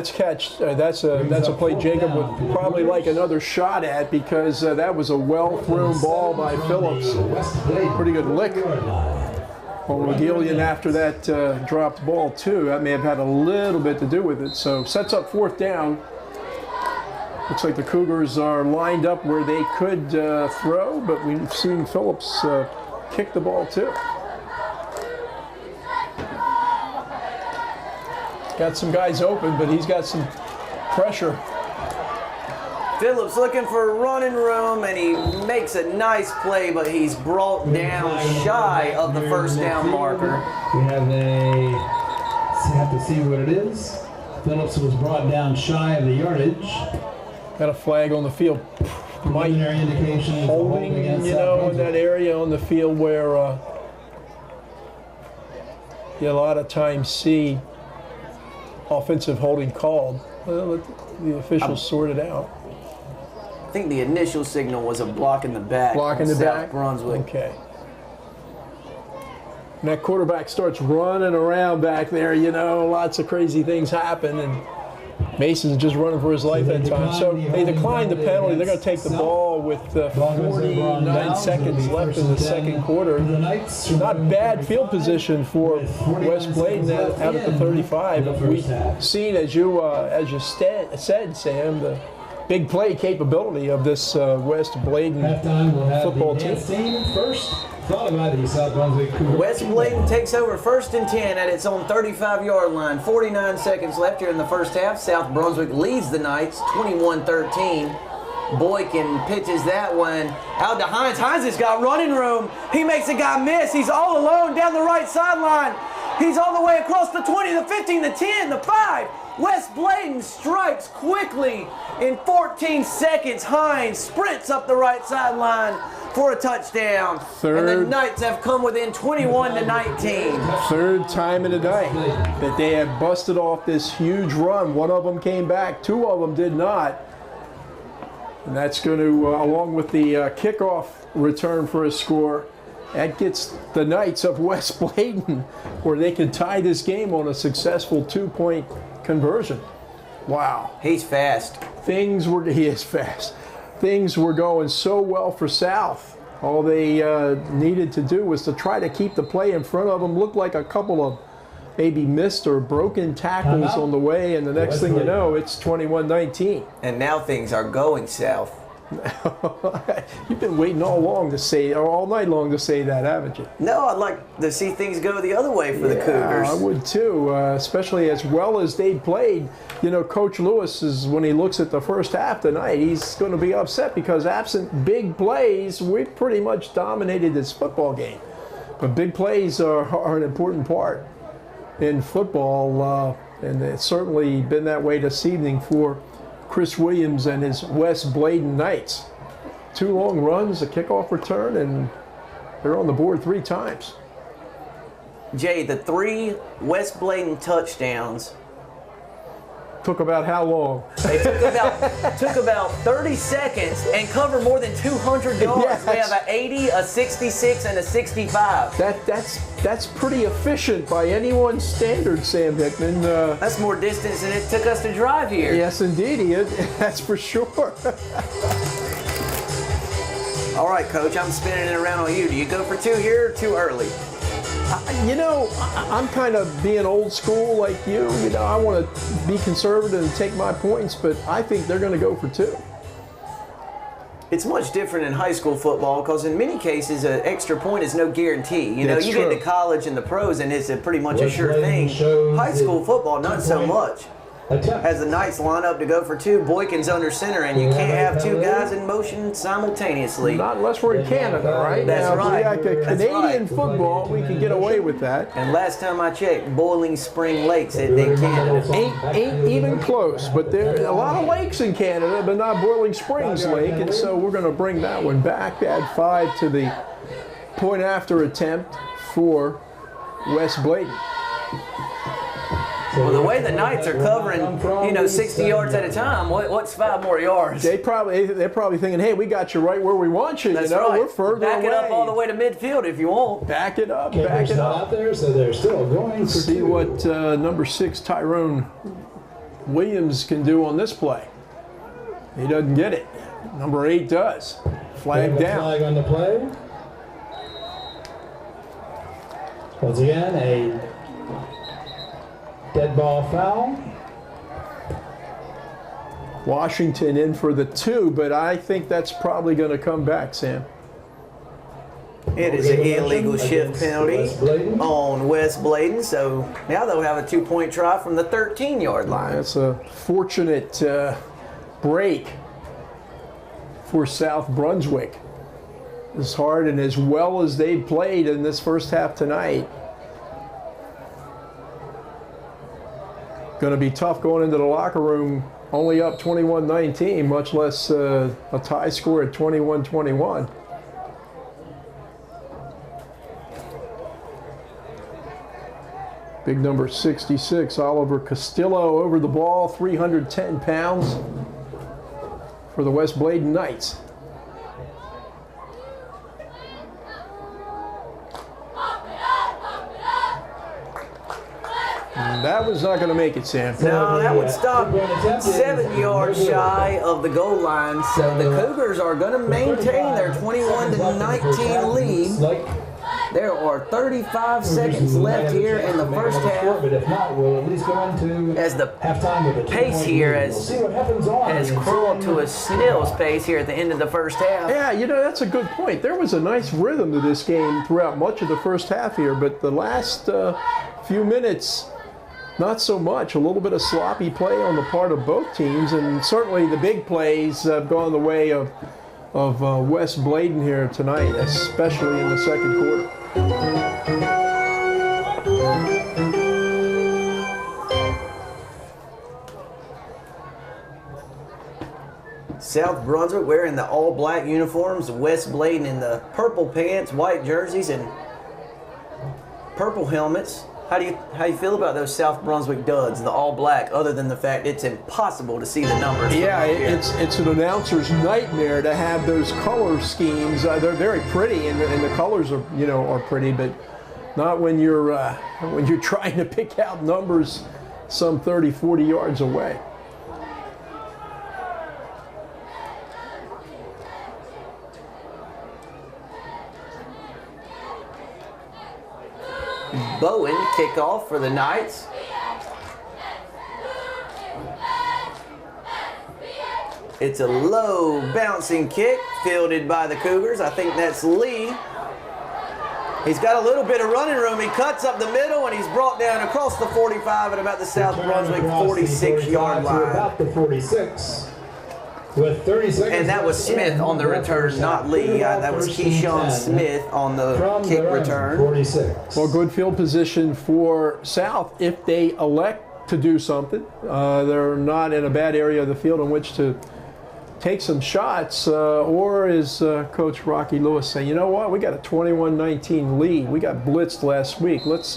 that's a play Jacob would probably like another shot at, because that was a well-thrown ball by Phillips. Pretty good lick. Well, Rogelia after that dropped ball too. That may have had a little bit to do with it. So sets up 4th down. Looks like the Cougars are lined up where they could throw, but we've seen Phillips kick the ball too. Got some guys open, but he's got some pressure. Phillips looking for running room, and he makes a nice play, but he's brought down shy of the 1st down marker. We have to see what it is. Phillips was brought down shy of the yardage. Got a flag on the field. Preliminary indication Holding, you know, in that area on the field where you a lot of times see offensive holding called. Well, let the officials sort it out. I think the initial signal was a block in the back. Block in the South back? Brunswick. Okay. And that quarterback starts running around back there, you know, lots of crazy things happen, and Mason's just running for his life that time. So they declined the penalty. They're going to take the ball with 49 seconds left in the 2nd quarter. Not bad field position for West Bladen out at the 35. But we've seen, as you said, Sam, the big play capability of this West Bladen football team. First. West Bladen takes over 1st and 10 at its own 35-yard line. 49 seconds left here in the 1st half. South Brunswick leads the Knights 21-13. Boykin pitches that one out to Hines. Hines has got running room. He makes a guy miss. He's all alone down the right sideline. He's all the way across the 20, the 15, the 10, the 5. West Bladen strikes quickly in 14 seconds. Hines sprints up the right sideline for a touchdown. And the Knights have come within 21-19. 3rd time in the night that they have busted off this huge run. One of them came back, 2 of them did not. And that's going to, along with the kickoff return for a score, that gets the Knights of West Bladen where they can tie this game on a successful 2-point conversion. Wow. He's fast. He is fast. Things were going so well for South. All they needed to do was to try to keep the play in front of them. Looked like a couple of maybe missed or broken tackles on the way, and the next thing you know, it's 21-19. And now things are going south. You've been waiting all night long to say that, haven't you? No, I'd like to see things go the other way for the Cougars. I would too, especially as well as they played. You know, Coach Lewis is, when he looks at the 1st half tonight, he's going to be upset because absent big plays, we've pretty much dominated this football game. But big plays are an important part in football, and it's certainly been that way this evening for Chris Williams and his West Bladen Knights. 2 long runs, a kickoff return, and they're on the board 3 times. Jay, the 3 West Bladen touchdowns Took about how long? They took about 30 seconds and covered more than 200 yards. Yes. We have an 80, a 66, and a 65. That's pretty efficient by anyone's standards, Sam Hickman. That's more distance than it took us to drive here. Yes, indeed, that's for sure. All right, Coach, I'm spinning it around on you. Do you go for 2 here or too early? I'm kind of being old school like you. I want to be conservative and take my points, but I think they're going to go for 2. It's much different in high school football because in many cases an extra point is no guarantee. You That's get true. into college and the pros and it's pretty much a sure thing. High school football, not so much. As the Knights line up to go for two, Boykin's under center, and you can't have two guys in motion simultaneously. Not unless we're in Canada, right? That's now, right. If we got Canadian football, we can get away with that. And last time I checked, Boiling Spring Lakes in Canada. Ain't even close, but there are a lot of lakes in Canada, but not Boiling Springs Lake, and so we're going to bring that one back. Add 5 to the point after attempt for West Bladen. Well, the way the Knights are covering, 60 yards at a time, what's 5 more yards? They're probably thinking, hey, we got you right where we want you. That's right. We're further Back away. It up all the way to midfield if you want. Back it up. Back it up. Out there, so they're still going for See two. what number 6 Tyrone Williams can do on this play. He doesn't get it. Number 8 does. Flag down. Flag on the play. Once again, a dead ball foul. Washington in for the 2, but I think that's probably going to come back, Sam. It is an illegal shift penalty on West Bladen, so now they'll have a 2-point try from the 13-yard line. That's a fortunate break for South Brunswick. As hard and as well as they played in this first half tonight, going to be tough going into the locker room only up 21-19, much less a tie score at 21-21. Big number 66, Oliver Castillo over the ball, 310 pounds for the West Bladen Knights. That was not going to make it, Sam. No, that would stop 7 yards shy of the goal line. So the Cougars are going to maintain their 21-19 lead. There are 35 seconds left here in the first half. But if not, we'll at least go into as the halftime with a pace here has crawled to a snail's pace here at the end of the first half. Yeah, that's a good point. There was a nice rhythm to this game throughout much of the first half here, but the last few minutes, not so much. A little bit of sloppy play on the part of both teams, and certainly the big plays have gone the way of West Bladen here tonight, especially in the second quarter. South Brunswick wearing the all-black uniforms, West Bladen in the purple pants, white jerseys, and purple helmets. How do you feel about those South Brunswick duds, the all-black, other than the fact it's impossible to see the numbers? Yeah, it's an announcer's nightmare to have those color schemes. They're very pretty, and the colors are pretty, but not when you're trying to pick out numbers some 30, 40 yards away. Bowen kickoff for the Knights. It's a low bouncing kick fielded by the Cougars. I think that's Lee. He's got a little bit of running room. He cuts up the middle and he's brought down across the 45 at about the South Brunswick 46-yard line. About the 46. With 30 seconds. And that was Smith on the return, not Lee. That was Keyshawn Smith on the kick return. 46. Well, good field position for South if they elect to do something. They're not in a bad area of the field in which to take some shots, or as Coach Rocky Lewis say, you know what, we got a 21-19 lead. We got blitzed last week. Let's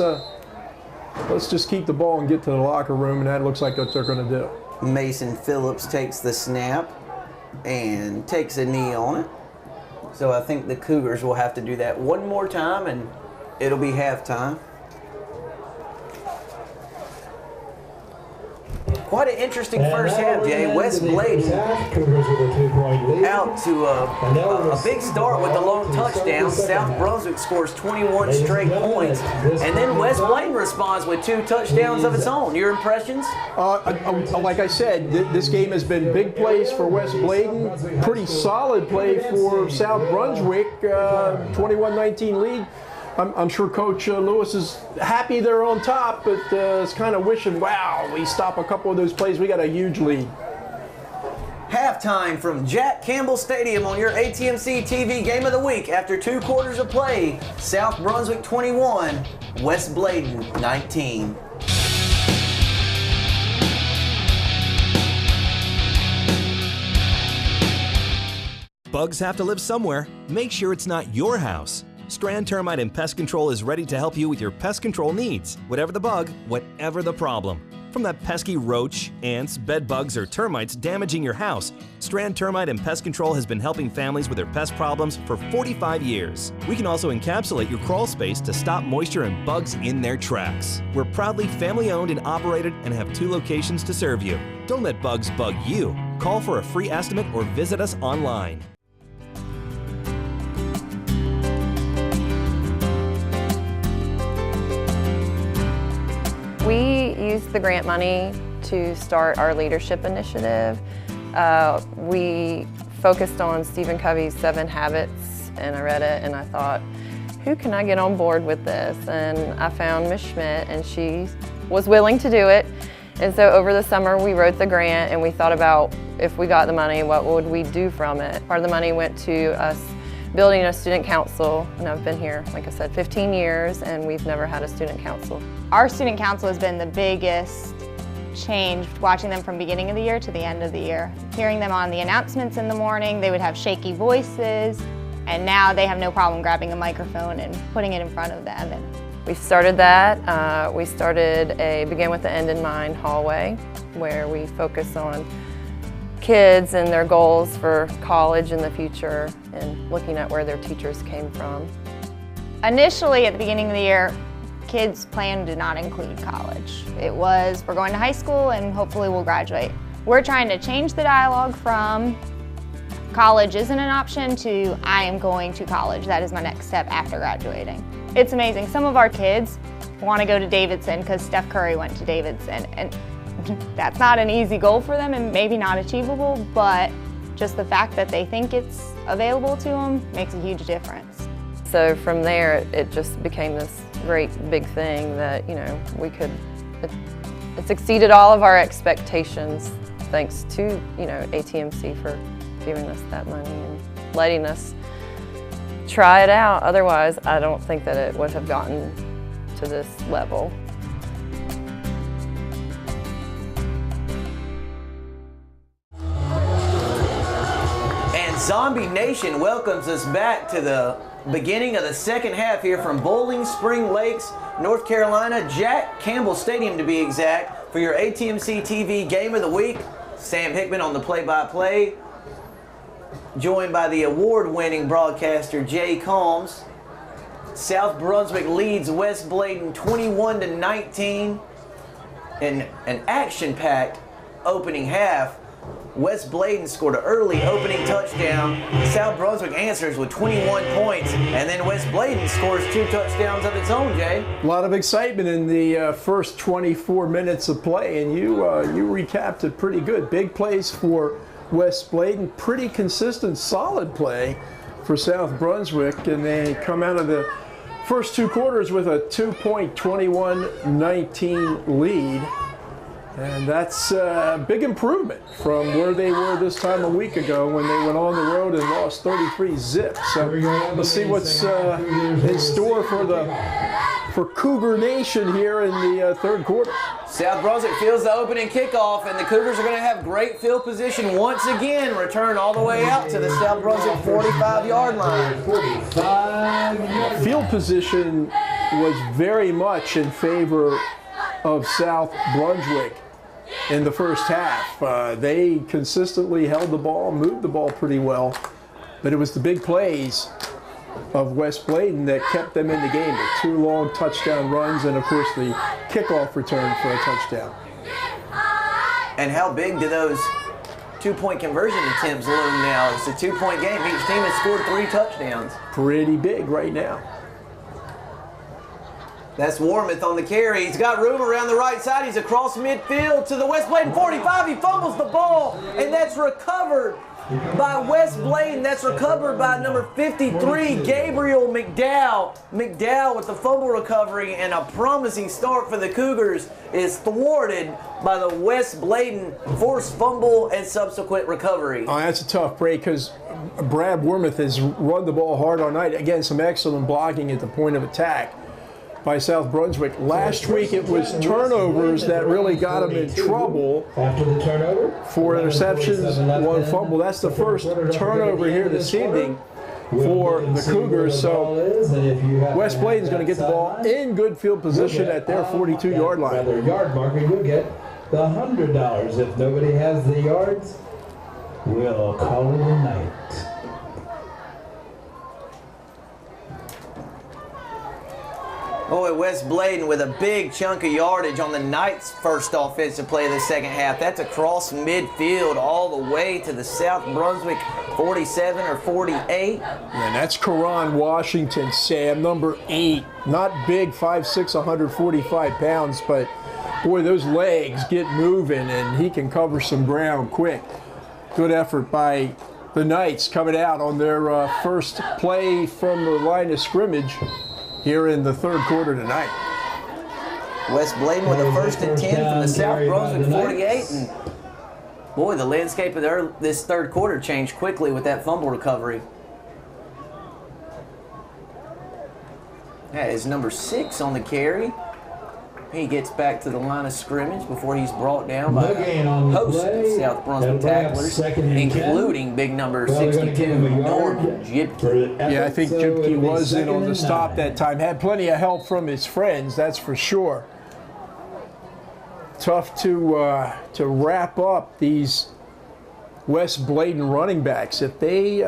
just keep the ball and get to the locker room, and that looks like what they're going to do. Mason Phillips takes the snap and takes a knee on it. So I think the Cougars will have to do that one more time, and it'll be halftime. Quite an interesting first half, Jay. West Bladen out to a big start with the long touchdown. South Brunswick scores 21 straight points. And then West Bladen responds with 2 touchdowns of its own. Your impressions? Like I said, this game has been big plays for West Bladen. Pretty solid play for South Brunswick. 21-19 lead. I'm sure Coach Lewis is happy they're on top, but is kind of wishing, wow, we stop a couple of those plays. We got a huge lead. Halftime from Jack Campbell Stadium on your ATMC TV Game of the Week. After 2 quarters of play, South Brunswick 21, West Bladen 19. Bugs have to live somewhere. Make sure it's not your house. Strand Termite and Pest Control is ready to help you with your pest control needs. Whatever the bug, whatever the problem. From that pesky roach, ants, bed bugs, or termites damaging your house, Strand Termite and Pest Control has been helping families with their pest problems for 45 years. We can also encapsulate your crawl space to stop moisture and bugs in their tracks. We're proudly family owned and operated and have 2 locations to serve you. Don't let bugs bug you. Call for a free estimate or visit us online. We used the grant money to start our leadership initiative. We focused on Stephen Covey's 7 Habits, and I read it and I thought, who can I get on board with this? And I found Ms. Schmidt, and she was willing to do it. And so over the summer we wrote the grant, and we thought about if we got the money, what would we do from it? Part of the money went to us building a student council, and I've been here, like I said, 15 years, and we've never had a student council. Our student council has been the biggest change, watching them from beginning of the year to the end of the year. Hearing them on the announcements in the morning, they would have shaky voices, and now they have no problem grabbing a microphone and putting it in front of them. And we started that. We started a Begin with the End in Mind hallway, where we focus on kids and their goals for college in the future and looking at where their teachers came from. Initially, at the beginning of the year, kids' plan did not include college. It was, we're going to high school and hopefully we'll graduate. We're trying to change the dialogue from college isn't an option to I am going to college. That is my next step after graduating. It's amazing. Some of our kids want to go to Davidson because Steph Curry went to Davidson, and that's not an easy goal for them and maybe not achievable, but just the fact that they think it's available to them makes a huge difference. So from there, it just became this great big thing that, you know, it's exceeded all of our expectations, thanks to, you know, ATMC for giving us that money and letting us try it out. Otherwise, I don't think that it would have gotten to this level. Zombie Nation welcomes us back to the beginning of the second half here from Bowling Spring Lakes, North Carolina, Jack Campbell Stadium to be exact, for your ATMC TV Game of the Week. Sam Hickman on the play-by-play, joined by the award-winning broadcaster Jay Combs. South Brunswick leads West Bladen 21-19 in an action-packed opening half. West Bladen scored an early opening touchdown. South Brunswick answers with 21 points, and then West Bladen scores 2 touchdowns of its own, Jay. A lot of excitement in the first 24 minutes of play, and you recapped it pretty good. Big plays for West Bladen, pretty consistent, solid play for South Brunswick, and they come out of the first 2 quarters with a 2-point 21-19 lead. And that's a big improvement from where they were this time a week ago when they went on the road and lost 33-zip. So let's see what's in store for Cougar Nation here in the third quarter. South Brunswick fields the opening kickoff, and the Cougars are going to have great field position once again. Return all the way out to the South Brunswick 45-yard line. Field position was very much in favor of South Brunswick in the first half. They consistently held the ball, moved the ball pretty well, but it was the big plays of West Bladen that kept them in the game. The 2 long touchdown runs and, of course, the kickoff return for a touchdown. And how big do those 2-point conversion attempts loom now? It's a 2-point game. Each team has scored 3 touchdowns. Pretty big right now. That's Warmouth on the carry. He's got room around the right side. He's across midfield to the West Bladen 45. He fumbles the ball, and that's recovered by West Bladen. That's recovered by number 53, Gabriel McDowell. McDowell with the fumble recovery, and a promising start for the Cougars is thwarted by the West Bladen forced fumble and subsequent recovery. Oh, that's a tough break because Brad Wormuth has run the ball hard all night. Again, some excellent blocking at the point of attack by South Brunswick. Last week it was turnovers that really got them in trouble. After the turnover, 4 interceptions, 1 fumble. That's the first turnover here this evening for the Cougars. So West Bladen's going to get the ball in good field position at their 42-yard line. Their yard marker, you'll get the $100. If nobody has the yards, we'll call it a night. Boy, West Bladen with a big chunk of yardage on the Knights' first offensive play of the second half. That's across midfield all the way to the South Brunswick 47 or 48. And that's Karan Washington, Sam, number 8. Not big, 5'6", 145 pounds, but boy, those legs get moving and he can cover some ground quick. Good effort by the Knights coming out on their first play from the line of scrimmage here in the third quarter tonight. West Bladen with a 1st and 10 from the South Brunswick 48. And boy, the landscape of this third quarter changed quickly with that fumble recovery. That is number 6 on the carry. He gets back to the line of scrimmage before he's brought down by a host of South Brunswick tacklers, including big number 62, Norman Jibke. Yeah, I think Jibke was in on the stop that time. Had plenty of help from his friends, that's for sure. Tough to wrap up these West Bladen running backs. If they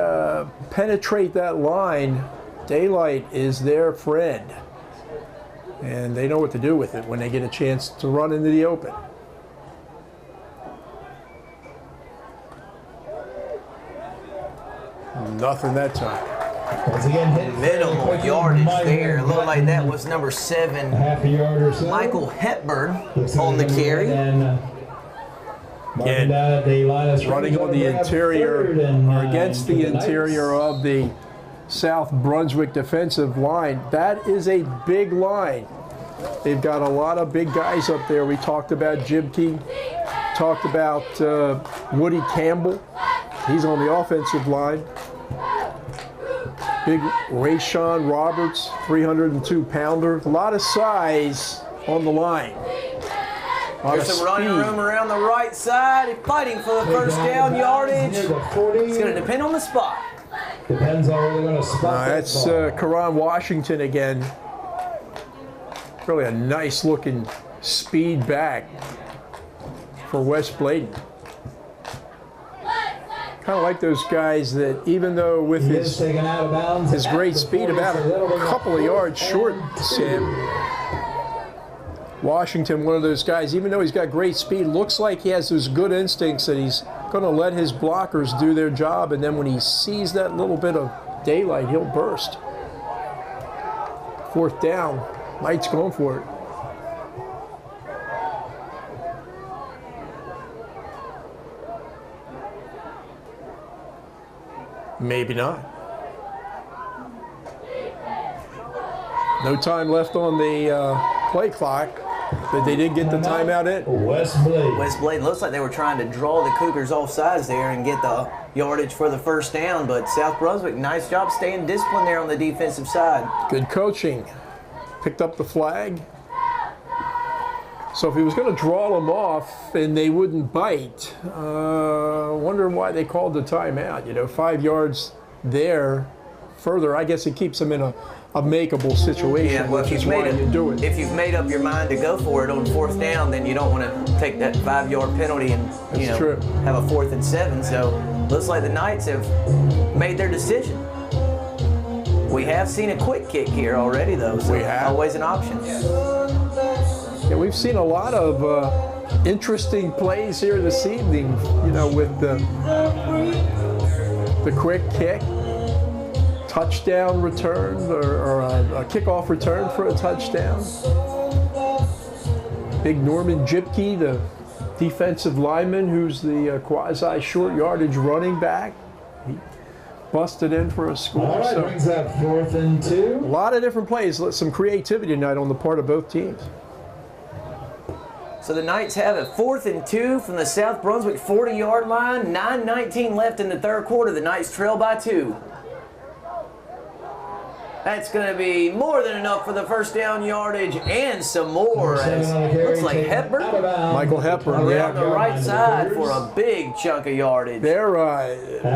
penetrate that line, daylight is their friend. And they know what to do with it when they get a chance to run into the open. Nothing that time. Once again, hit Minimal yardage there. It looked like that was number 7, half a yard or so. Michael Hepburn on the carry. Running on the interior or against the interior of the South Brunswick defensive line. That is a big line. They've got a lot of big guys up there. We talked about Jibke, talked about Woody Campbell. He's on the offensive line. Big Rayshawn Roberts, 302-pounder. A lot of size on the line. There's some running room around the right side. Fighting for the first down yardage. It's going to depend on the spot. Depends on where they're going to spot. That's Karan Washington again. Really a nice looking speed back for West Bladen. Kind of like those guys that even though with his great speed, about a couple of yards short, Sam. Washington, one of those guys, even though he's got great speed, looks like he has those good instincts that he's going to let his blockers do their job, and then when he sees that little bit of daylight, he'll burst. 4th down, Knight's going for it. Maybe not. No time left on the play clock. But they did get the timeout in. West Bladen. West Bladen looks like they were trying to draw the Cougars off sides there and get the yardage for the first down, but South Brunswick, nice job staying disciplined there on the defensive side. Good coaching. Picked up the flag. So if he was going to draw them off and they wouldn't bite, wondering why they called the timeout. You know, 5 yards there. Further, I guess it keeps them in a makeable situation, well, which is why you do it. If you've made up your mind to go for it on 4th down, then you don't want to take that 5-yard penalty and have a 4th and 7. So looks like the Knights have made their decision. We have seen a quick kick here already, though, so always an option. Yeah, we've seen a lot of interesting plays here this evening, you know, with the quick kick, touchdown return, or a kickoff return for a touchdown. Big Norman Jibke, the defensive lineman who's the quasi short yardage running back. He busted in for a score. All right, So brings up 4th and 2. a lot of different plays, some creativity tonight on the part of both teams. So the Knights have it 4th and 2 from the South Brunswick 40-yard line. 9:19 left in the third quarter. The Knights trail by 2. That's going to be more than enough for the first down yardage and some more. As looks like Hepburn Michael Hepburn, around the yeah. right side for a big chunk of yardage. They're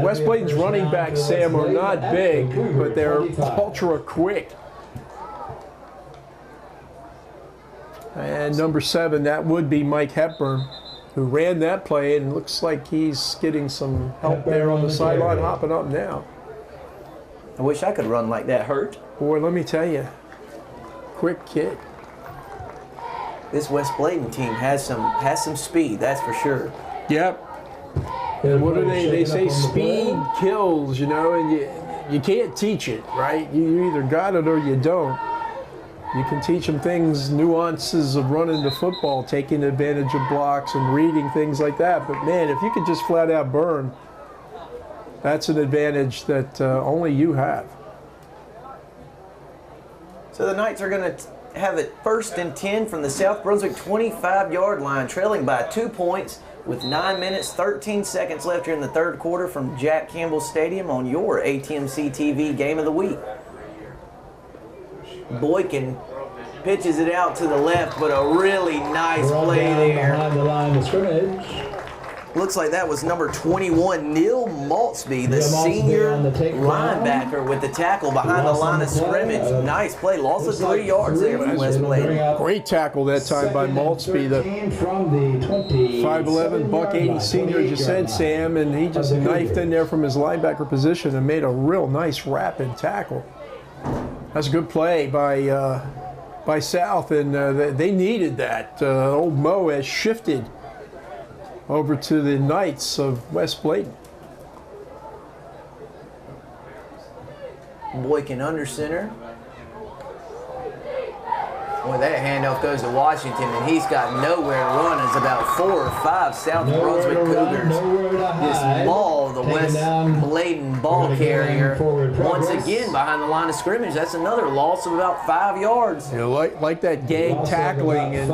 West Bladen's running backs, Sam, are not big, but they're ultra quick. And number 7, that would be Mike Hepburn, who ran that play, and looks like he's getting some help there on the sideline, hopping up now. I wish I could run like that, Hurt. Boy, let me tell you, quick kid. This West Bladen team has some speed, that's for sure. Yep. And what do they say? Speed kills, you know, and you can't teach it, right? You either got it or you don't. You can teach them things, nuances of running the football, taking advantage of blocks and reading things like that. But man, if you could just flat out burn, that's an advantage that only you have. So the Knights are going to have it 1st and 10 from the South Brunswick 25-yard line, trailing by 2 points with 9 minutes, 13 seconds left here in the third quarter from Jack Campbell Stadium on your ATMC TV Game of the Week. Boykin pitches it out to the left, but a really nice play there. Behind the line of scrimmage. Looks like that was number 21, Neil Maltsby, the senior linebacker with the tackle behind the line of scrimmage. Nice play. Loss of 3 yards there from West Bladen. Great tackle that time by Maltsby, the 5'11", buck 80 senior, as you said, Sam, and he just knifed in there from his linebacker position and made a real nice rapid tackle. That's a good play by South, and they needed that. Old Mo has shifted over to the Knights of West Bladen. Boykin under center. Boy, that handoff goes to Washington, and he's got nowhere to run. It's about 4 or 5 South Brunswick Cougars just maul the West Bladen ball carrier once again behind the line of scrimmage. That's another loss of about 5 yards. You know, like that gang tackling, and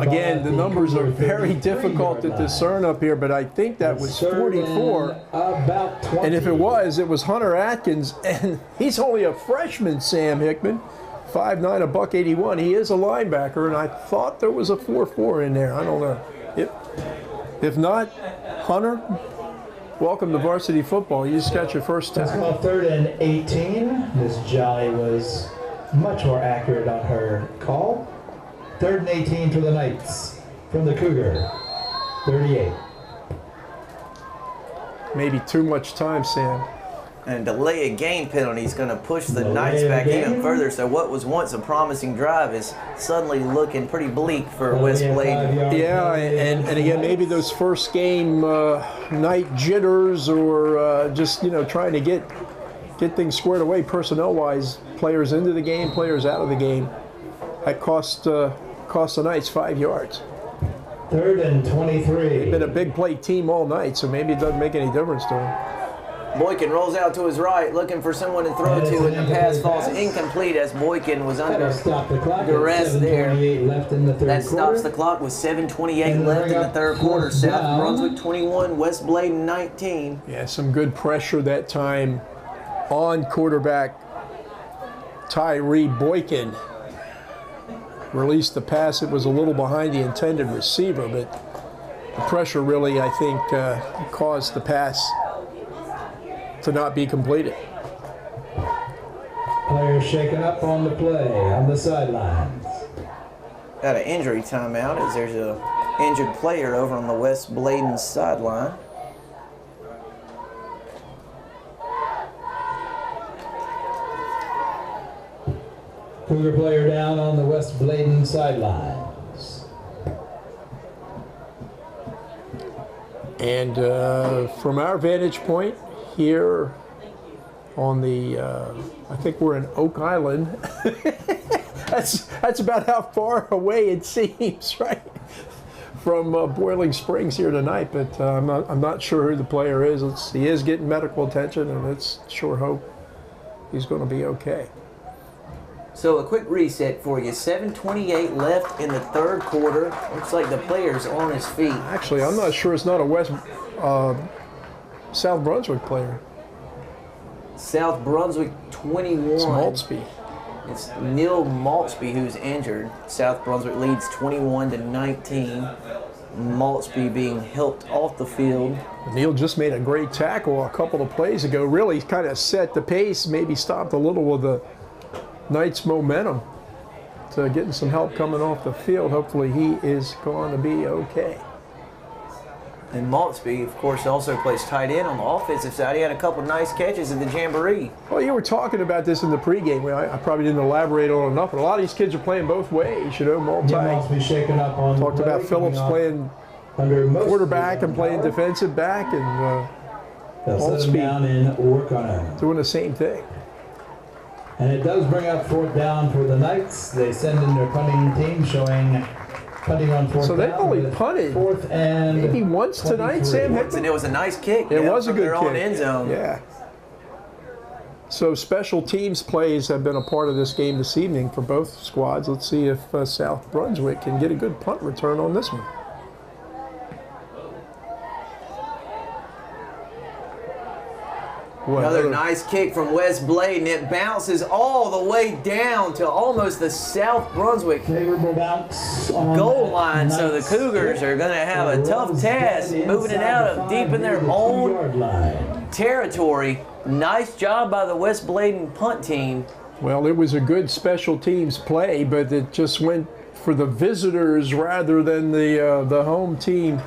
again, the numbers are very difficult to discern up here, but I think that was 44. And if it was Hunter Atkins, and he's only a freshman, Sam Hickman. 5'9", a buck 81. He is a linebacker, and I thought there was a 4.4 in there. I don't know. If not, Hunter, welcome to varsity football. You just got your first tackle. That's 3rd and 18. Miss Jolly was much more accurate on her call. 3rd and 18 for the Knights from the Cougar. 38. Maybe too much time, Sam. And delay a game penalty is going to push the Knights back even further. So what was once a promising drive is suddenly looking pretty bleak for West Bladen. Yeah, and again, maybe those first game night jitters, or just trying to get things squared away personnel-wise. Players into the game, players out of the game. That cost the Knights 5 yards. 3rd and 23. They've been a big play team all night, so maybe it doesn't make any difference to them. Boykin rolls out to his right, looking for someone to throw to, and the pass falls incomplete as Boykin was under duress there. That stops the clock with 7:28 left in the third quarter. South Brunswick 21, West Bladen 19. Yeah, some good pressure that time on quarterback Tyree Boykin. Released the pass. It was a little behind the intended receiver, but the pressure really, I think, caused the pass to not be completed. Players shaken up on the play on the sidelines. Got an injury timeout as there's an injured player over on the West Bladen sideline. Cougar player down on the West Bladen sidelines. And from our vantage point here on the, I think we're in Oak Island. That's about how far away it seems, right? from Boiling Springs here tonight, but I'm not sure who the player is. He is getting medical attention, and let's sure hope he's going to be okay. So a quick reset for you. 7:28 left in the third quarter. Looks like the player's on his feet. Actually, I'm not sure it's not a South Brunswick player. South Brunswick 21. It's Maltzby. It's Neil Maltzby who's injured. South Brunswick leads 21-19. Maltzby being helped off the field. Neil just made a great tackle a couple of plays ago. Really kind of set the pace, maybe stopped a little of the Knights' momentum. So getting some help coming off the field. Hopefully he is going to be okay. And Maltzby, of course, also plays tight end on the offensive side. He had a couple nice catches in the Jamboree. Well, you were talking about this in the pregame. I probably didn't elaborate on it enough, but a lot of these kids are playing both ways. You know, Maltzby shaken up on talked about Phillips playing quarterback and playing defensive back, and Maltzby down and work on it. Doing the same thing. And it does bring up fourth down for the Knights. They send in their punting team showing punting on fourth down. So they've only punted fourth and maybe once 23. Tonight, Sam Hickman. And it was a nice kick. It was a good kick. Their own end zone. Yeah. So special teams plays have been a part of this game this evening for both squads. Let's see if South Brunswick can get a good punt return on this one. Another nice kick from Wes Bladen. It bounces all the way down to almost the South Brunswick goal line. So the Cougars are going to have a tough task moving it out of deep in their own territory. Nice job by the Wes Bladen punt team. Well, it was a good special teams play, but it just went for the visitors rather than the home team,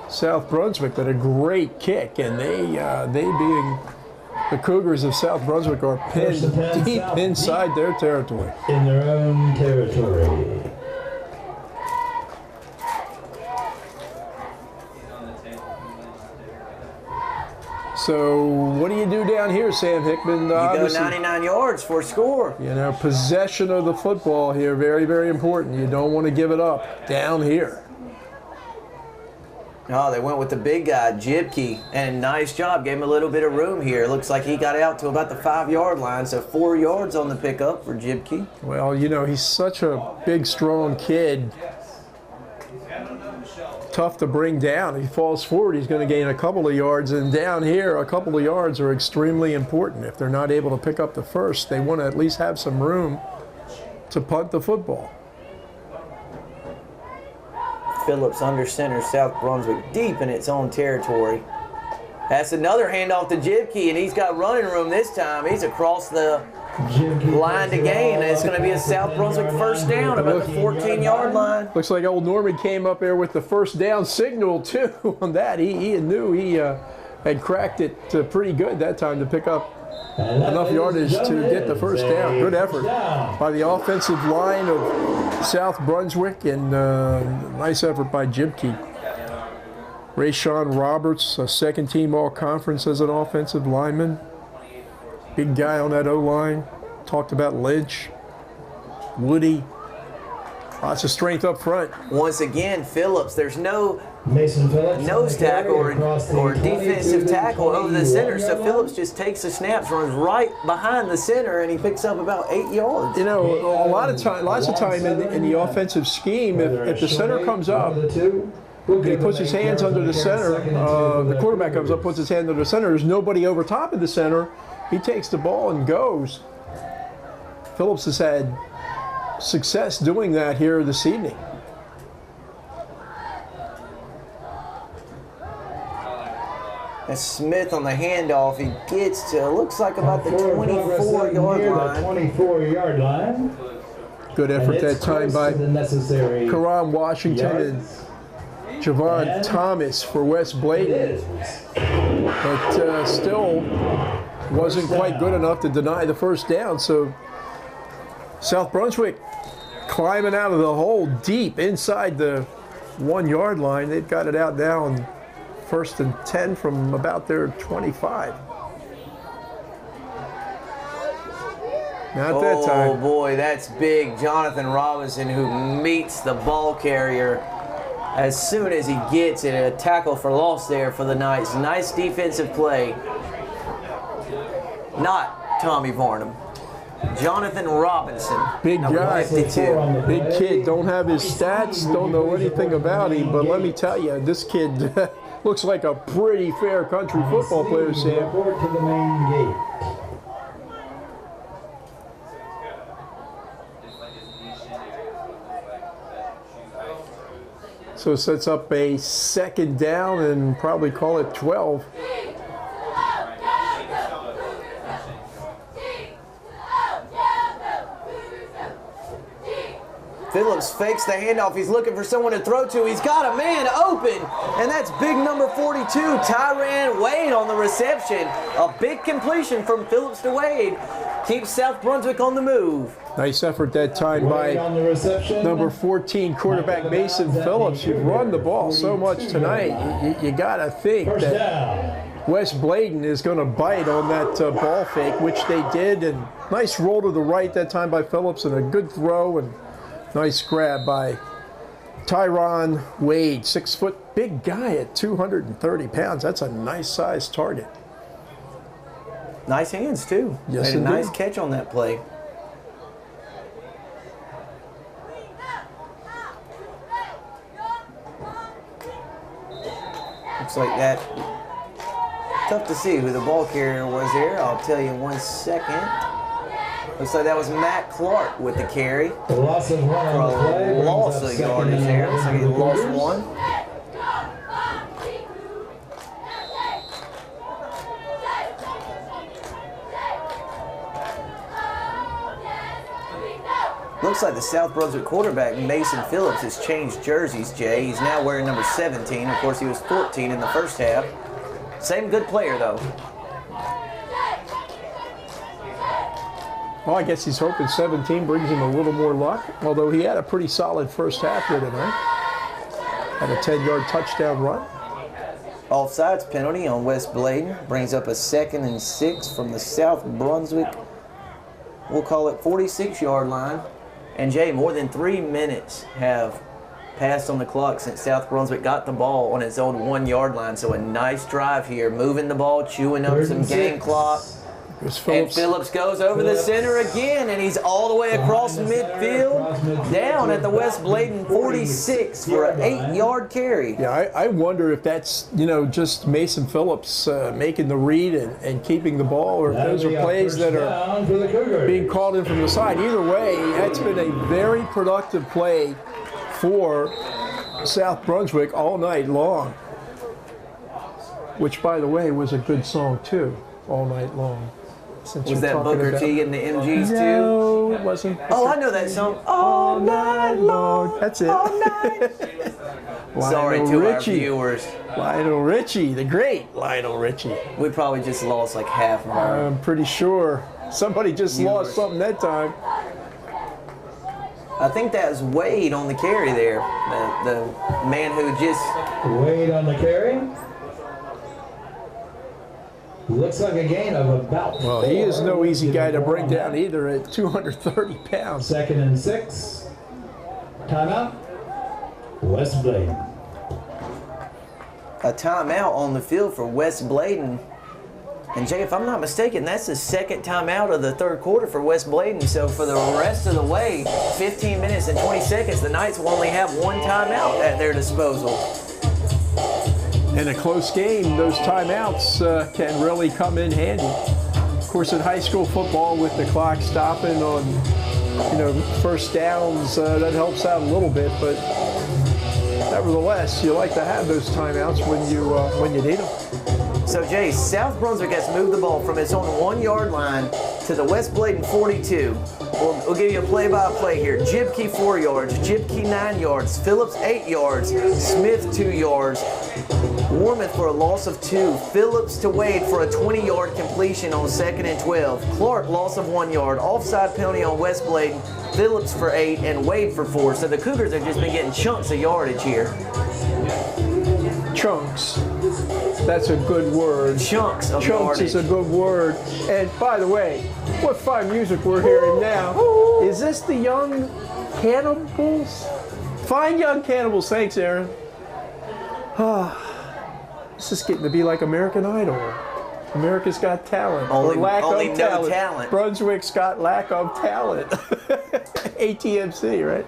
South Brunswick. But a great kick, and they being the Cougars of South Brunswick are pinned deep inside their territory. In their own territory. So what do you do down here, Sam Hickman? You go 99 yards for a score. You know, possession of the football here, very, very important. You don't want to give it up down here. Oh, they went with the big guy, Jibke, and a nice job. Gave him a little bit of room here. Looks like he got out to about the 5-yard line, so 4 yards on the pickup for Jibke. Well, you know, he's such a big, strong kid. Tough to bring down. If he falls forward, he's going to gain a couple of yards, and down here, a couple of yards are extremely important. If they're not able to pick up the first, they want to at least have some room to punt the football. Phillips under center, South Brunswick deep in its own territory. That's another handoff to Jibke, and he's got running room this time. He's across the line to gain, and it's going to be a South Brunswick first down about the 14-yard line. Looks like old Norman came up there with the first down signal, too, on that. He knew he had cracked it pretty good that time to pick up enough yardage to get the first down. Good effort by the offensive line of South Brunswick, and nice effort by Jibke. Rayshawn Roberts, a second-team All-Conference as an offensive lineman. Big guy on that O-line. Talked about Lynch, Woody. Lots of strength up front. Once again, Phillips, there's no Mason Phillips nose tackle or defensive tackle over the center, so Phillips just takes the snaps, runs right behind the center, and he picks up about 8 yards. You know, lots of time in the offensive scheme, if the center comes up, and he puts his hands under the center, the quarterback comes up, puts his hand under the center, there's nobody over top of the center, he takes the ball and goes. Phillips has had success doing that here this evening. That's Smith on the handoff. He gets to, looks like about the 24-yard line. 24-yard line. Good effort that time by Karam Washington and Javon Thomas for Wes Bladen. But still wasn't quite good enough to deny the first down. So South Brunswick climbing out of the hole deep inside the 1-yard line. They've got it out now on 1st and 10 from about their 25. Not that time. Oh boy, that's big. Jonathan Robinson, who meets the ball carrier. as soon as he gets it. A tackle for loss there for the Knights. Nice defensive play. Not Tommy Varnum. Jonathan Robinson. Big number guy. 52. Big kid. Don't have his stats. Don't know anything about him. But let me tell you, this kid looks like a pretty fair country football player, Sam. Report to the main gate. So it sets up a second down and probably call it 12. Phillips fakes the handoff. He's looking for someone to throw to. He's got a man open, and that's big number 42, Tyran Wade on the reception. A big completion from Phillips to Wade. Keeps South Brunswick on the move. Nice effort that time by On the reception. number 14 quarterback Mason Phillips. You've run the ball so much tonight. You got to think First that down. West Bladen is going to bite on that ball fake, which they did. And nice roll to the right that time by Phillips, and a good throw, and nice grab by Tyron Wade. 6 foot, big guy at 230 pounds. That's a nice sized target. Nice hands, too. Yes, Made a indeed. nice catch on that play. Looks like that. Tough to see who the ball carrier was there. I'll tell you in 1 second. Looks like that was Matt Clark with the carry. The loss of one on the play. brings Loss up of second yardage and there. Looks like he one for the lost Cougars. one. Looks like the South Brunswick quarterback, Mason Phillips, has changed jerseys, Jay. He's now wearing number 17. Of course, he was 14 in the first half. Same good player, though. Well, I guess he's hoping 17 brings him a little more luck, although he had a pretty solid first half here tonight. Had a 10-yard touchdown run. Offsides penalty on West Bladen brings up a 2nd and 6 from the South Brunswick, we'll call it 46-yard line. And Jay, more than 3 minutes have passed on the clock since South Brunswick got the ball on its own 1-yard line. So a nice drive here, moving the ball, chewing up some game clock. And Phillips goes over the center again, and he's all the way across midfield, down at the West Bladen 46 for an 8-yard carry. Yeah, I wonder if that's, just Mason Phillips making the read and keeping the ball, or if those are plays that are being called in from the side. Either way, that's been a very productive play for South Brunswick all night long, which, by the way, was a good song, too, all night long. Was that Booker T and the MGs too? No, it wasn't. Oh, I know that song. All night long. That's it. All night. Sorry to our viewers. Lionel Richie, the great Lionel Richie. We probably just lost like half of our. I'm pretty sure somebody just lost something that time. I think that was Wade on the carry there. The man who just. Wade on the carry. Looks like a gain of about. Well, he is no easy guy to bring down either at 230 pounds. 2nd and 6. Timeout. West Bladen. A timeout on the field for West Bladen. And Jay, if I'm not mistaken, that's the 2nd timeout of the 3rd quarter for West Bladen. So for the rest of the way, 15 minutes and 20 seconds, the Knights will only have 1 timeout at their disposal. In a close game, those timeouts can really come in handy. Of course, in high school football, with the clock stopping on, first downs, that helps out a little bit. But nevertheless, you like to have those timeouts when you need them. So Jay, South Brunswick has moved the ball from its own 1-yard line to the West Bladen 42. We'll give you a play-by-play here. Jibke 4 yards, Jibke 9 yards, Phillips 8 yards, Smith 2 yards, Warmouth for a loss of 2, Phillips to Wade for a 20-yard completion on 2nd and 12, Clark loss of 1 yard, offside penalty on West Bladen, Phillips for 8, and Wade for 4. So the Cougars have just been getting chunks of yardage here. Chunks. That's a good word. Chunks of Chunks yardage. is a good word. And by the way, what fine music we're hearing now. Is this the Young Cannibals? Fine young cannibals. Thanks, Aaron. This is getting to be like American Idol. America's Got Talent. Only of no talent. Brunswick's got lack of talent. ATMC, right?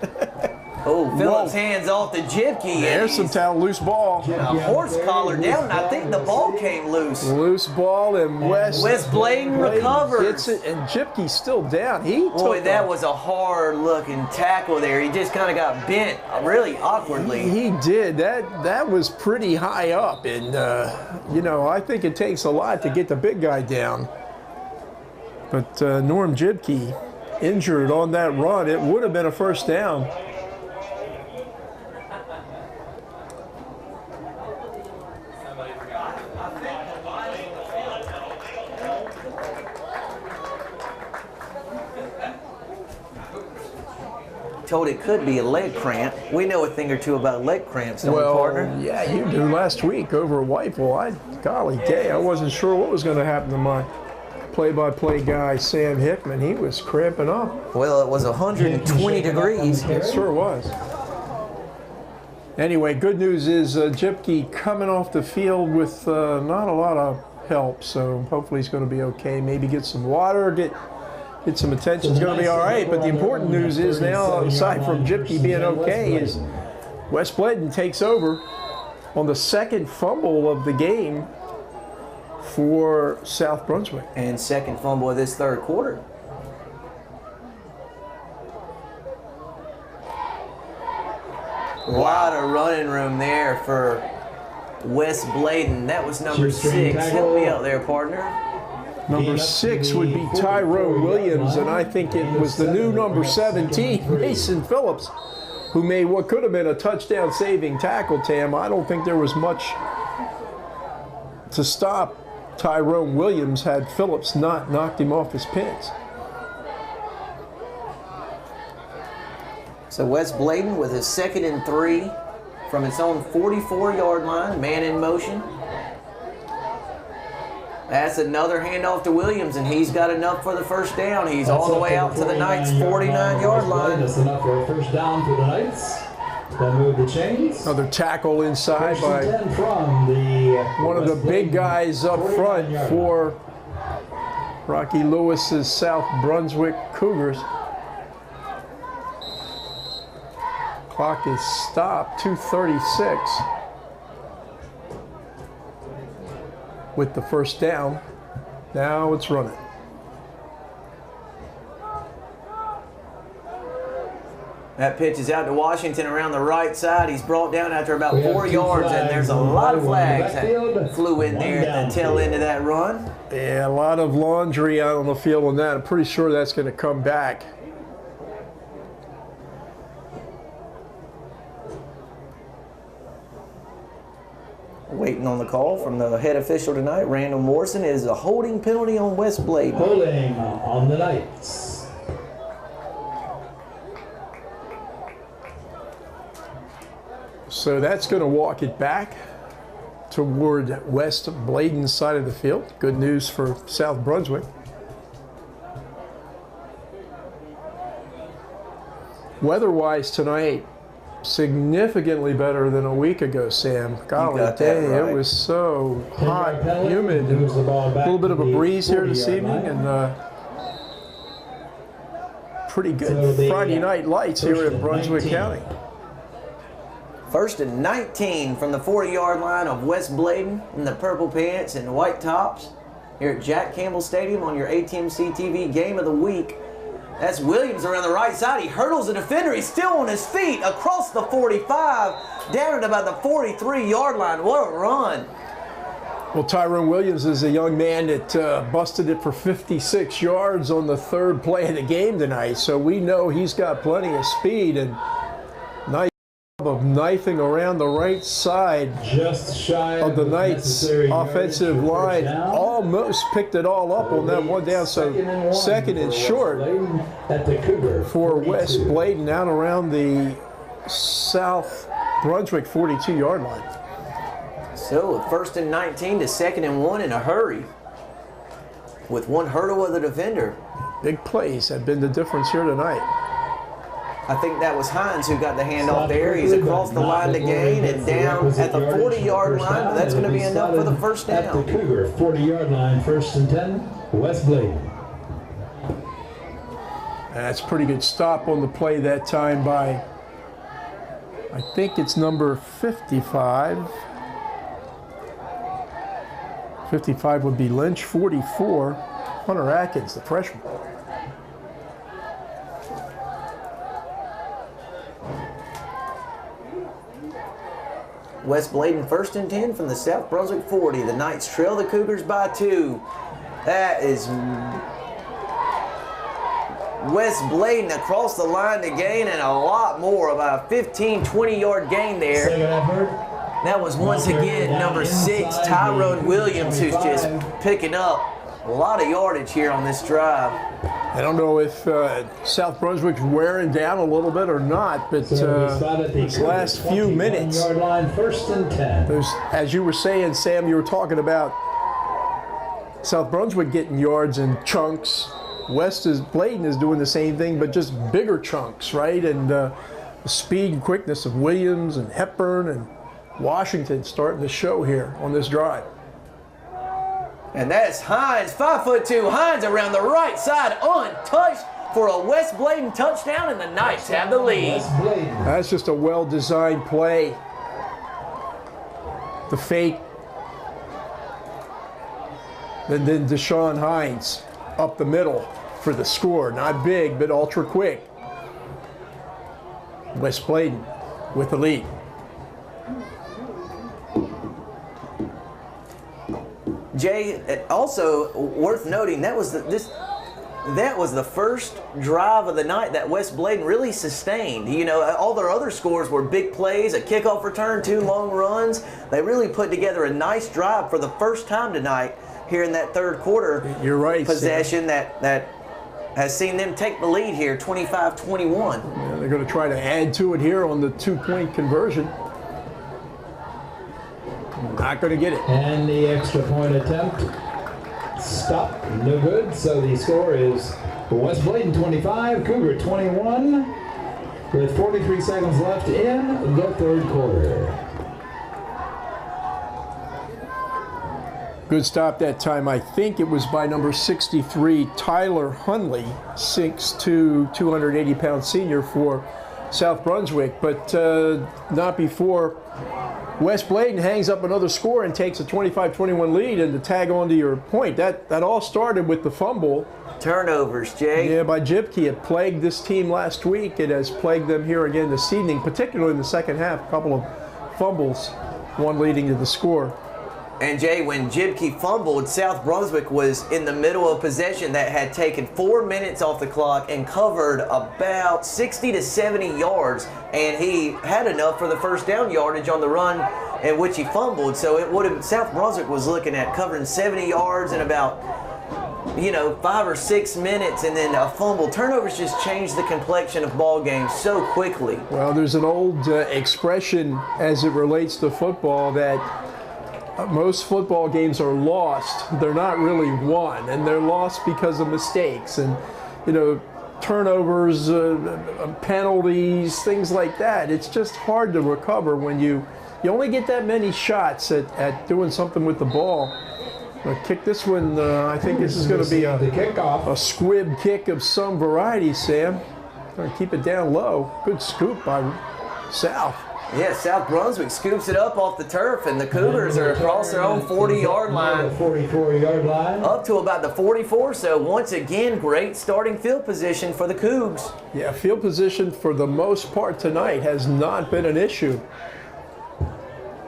Oh, Phillips hands off the Jibke. There's some talent. Loose ball. A horse collar down, and I think the ball came loose. Loose ball, and West Bladen recovers. Gets it, and Jibke's still down. Boy, that was a hard-looking tackle there. He just kind of got bent really awkwardly. He did. That was pretty high up, and you know, I think it takes a lot to get the big guy down. But Norm Jibke injured on that run. It would have been a first down. Told it could be a leg cramp. We know a thing or two about leg cramps, don't we, partner? Yeah, you do. Last week over at Whiteville, golly day, I wasn't sure what was going to happen to my play-by-play guy, Sam Hickman. He was cramping up. Well, it was 120 degrees. It sure was. Anyway, good news is Jibke coming off the field with not a lot of help, so hopefully he's going to be okay. Maybe get some water, get some attention. It's going to be all right. But the important news is now, aside from Jibke being okay, is West Bladen takes over on the second fumble of the game for South Brunswick. And second fumble of this third quarter. A lot of running room there for West Bladen. That was number 6. Help me out there, partner. Number 6 would be Tyrone Williams, and I think it was the new number 17, Mason Phillips, who made what could have been a touchdown-saving tackle, Tam. I don't think there was much to stop Tyrone Williams had Phillips not knocked him off his pins. So West Bladen with his 2nd and 3 from its own 44-yard line, man in motion. That's another handoff to Williams, and he's got enough for the first down. He's all the way out to the Knights' 49-yard line. That's enough for a first down for the Knights. They'll move the chains. Another tackle inside by from the one of the big guys up front for Rocky Lewis's South Brunswick Cougars. Clock is stopped, 2:36. With the first down. Now it's running. That pitch is out to Washington around the right side. He's brought down after about 4 yards, and there's a lot of flags that flew in there at the tail end of that run. Yeah, a lot of laundry out on the field on that. I'm pretty sure that's going to come back. Waiting on the call from the head official tonight, Randall Morrison, is a holding penalty on West Bladen. Holding on the Knights. So that's going to walk it back toward West Bladen's side of the field. Good news for South Brunswick. Weather-wise tonight, significantly better than a week ago, Sam. Golly day, right. It was so hot, humid, and a little bit of a breeze here this evening, and pretty good Friday night lights here in Brunswick County. 1st and 19 from the 40-yard line of West Bladen in the purple pants and white tops here at Jack Campbell Stadium on your ATMC TV Game of the Week. That's Williams around the right side. He hurdles the defender. He's still on his feet across the 45, down at about the 43-yard line. What a run. Well, Tyrone Williams is a young man that busted it for 56 yards on the 3rd play of the game tonight. So we know he's got plenty of speed, and nice job of knifing around the right side just shy of the Knights' offensive line. Almost picked it all up on that one down. So 2nd and short for West Bladen out around the South Brunswick 42-yard line. So 1st and 19 to 2nd and 1 in a hurry with one hurdle of the defender. Big plays have been the difference here tonight. I think that was Hines who got the handoff there. He's across the line to gain and down at the 40-yard line, but that's going to be enough for the first down. At the Cougar 40-yard line, 1st and 10, West Bladen. That's a pretty good stop on the play that time by, I think it's number 55. 55 would be Lynch, 44, Hunter Atkins, the freshman. West Bladen 1st and 10 from the South Brunswick 40. The Knights trail the Cougars by 2. That is West Bladen across the line to gain and a lot more, about a 15, 20-yard gain there. Second effort. That was once again number 6, Tyrone Williams, who's just picking up a lot of yardage here on this drive. I don't know if South Brunswick's wearing down a little bit or not, but these last few minutes, yard line, 1st and 10. there's, as you were saying, Sam, you were talking about South Brunswick getting yards in chunks. Bladen is doing the same thing, but just bigger chunks, right? And the speed and quickness of Williams and Hepburn and Washington starting to show here on this drive. And that's Hines, 5'2". Hines around the right side, untouched for a West Bladen touchdown, and the Knights have the lead. That's just a well-designed play. The fake. Then Deshaun Hines up the middle for the score. Not big, but ultra quick. West Bladen with the lead. Jay, also worth noting, that was the first drive of the night that West Bladen really sustained. You know, all their other scores were big plays, a kickoff return, 2 long runs. They really put together a nice drive for the first time tonight here in that third quarter. You're right, possession that has seen them take the lead here, 25-21. Yeah, they're going to try to add to it here on the 2-point conversion. Not going to get it. And the extra point attempt. Stop. No good. So the score is West Bladen 25, Cougar 21, with 43 seconds left in the third quarter. Good stop that time. I think it was by number 63, Tyler Hunley, 6'2", 280-pound senior for South Brunswick, but not before West Bladen hangs up another score and takes a 25-21 lead. And to tag on to your point, that all started with the fumble. Turnovers, Jay. Yeah, by Jibke. It plagued this team last week. It has plagued them here again this evening, particularly in the second half. A couple of fumbles, one leading to the score. And Jay, when Jibke fumbled, South Brunswick was in the middle of possession that had taken 4 minutes off the clock and covered about 60 to 70 yards. And he had enough for the first down yardage on the run in which he fumbled. So it would have, South Brunswick was looking at covering 70 yards in about, 5 or 6 minutes, and then a fumble. Turnovers just changed the complexion of ball games so quickly. Well, there's an old expression as it relates to football that most football games are lost. They're not really won, and they're lost because of mistakes and, turnovers, penalties, things like that. It's just hard to recover when you only get that many shots at doing something with the ball. I'll kick this one. I think this is going to be a squib kick of some variety, Sam. Going to keep it down low. Good scoop by South. Yeah, South Brunswick scoops it up off the turf, and the Cougars are across their own 40-yard line. 44-yard line. Up to about the 44, so once again, great starting field position for the Cougs. Yeah, field position for the most part tonight has not been an issue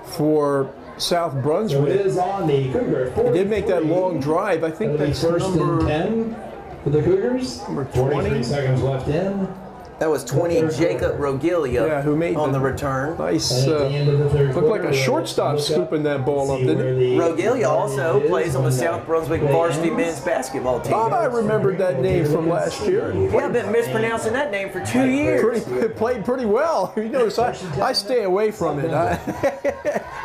for South Brunswick. So it is on the Cougar 43. They did make that long drive. I think that's first number and 10 for the Cougars. Number 20. 43 seconds left in. That was 20, Jacob Rogilia, who made on the return. Nice, looked looked like a shortstop scooping that ball up, didn't it? Rogilia also plays on the South Brunswick varsity men's basketball team. Thought I remembered that name from last year. Yeah, I've been mispronouncing that name for 2 years. Played pretty well. You notice I stay away from it. I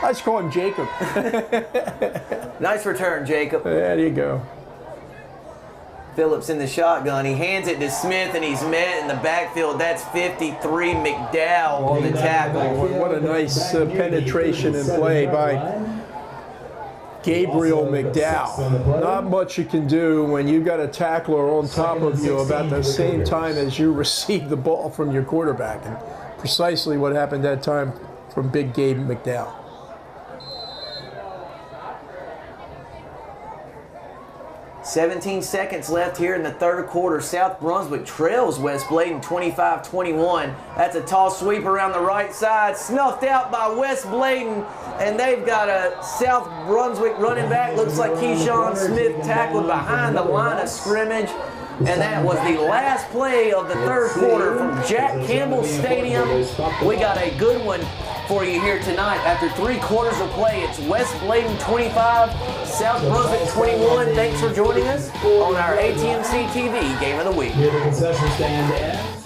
just call him Jacob. Nice return, Jacob. There you go. Phillips in the shotgun. He hands it to Smith, and he's met in the backfield. That's 53 McDowell on the tackle. What a nice penetration and play by Gabriel McDowell. Not much you can do when you've got a tackler on top of you about the same time as you receive the ball from your quarterback. And precisely what happened that time from Big Gabe McDowell. 17 seconds left here in the third quarter. South Brunswick trails West Bladen 25-21. That's a toss sweep around the right side, snuffed out by West Bladen, and they've got a South Brunswick running back. Looks like Keyshawn Smith tackled behind the line of scrimmage. And that was the last play of the third quarter from Jack Campbell Stadium. We got a good one for you here tonight. After 3 quarters of play, it's West Bladen 25, South Brunswick 21. Thanks for joining us on our ATMC TV Game of the Week. Here the concession stand ends.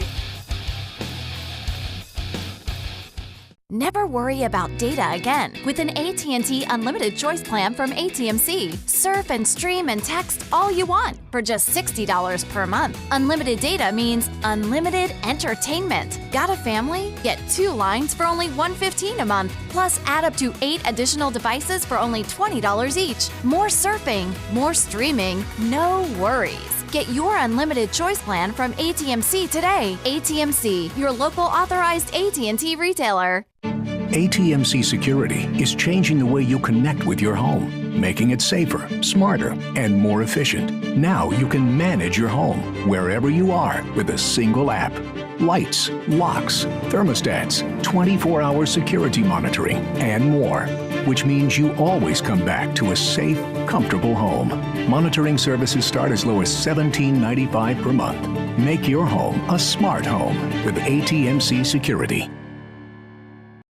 Never worry about data again with an AT&T Unlimited Choice Plan from ATMC. Surf and stream and text all you want for just $60 per month. Unlimited data means unlimited entertainment. Got a family? Get 2 lines for only $115 a month. Plus, add up to 8 additional devices for only $20 each. More surfing, more streaming, no worries. Get your unlimited choice plan from ATMC today. ATMC, your local authorized AT&T retailer. ATMC Security is changing the way you connect with your home, making it safer, smarter, and more efficient. Now you can manage your home wherever you are with a single app. Lights, locks, thermostats, 24-hour security monitoring, and more. Which means you always come back to a safe, comfortable home. Monitoring services start as low as $17.95 per month. Make your home a smart home with ATMC Security.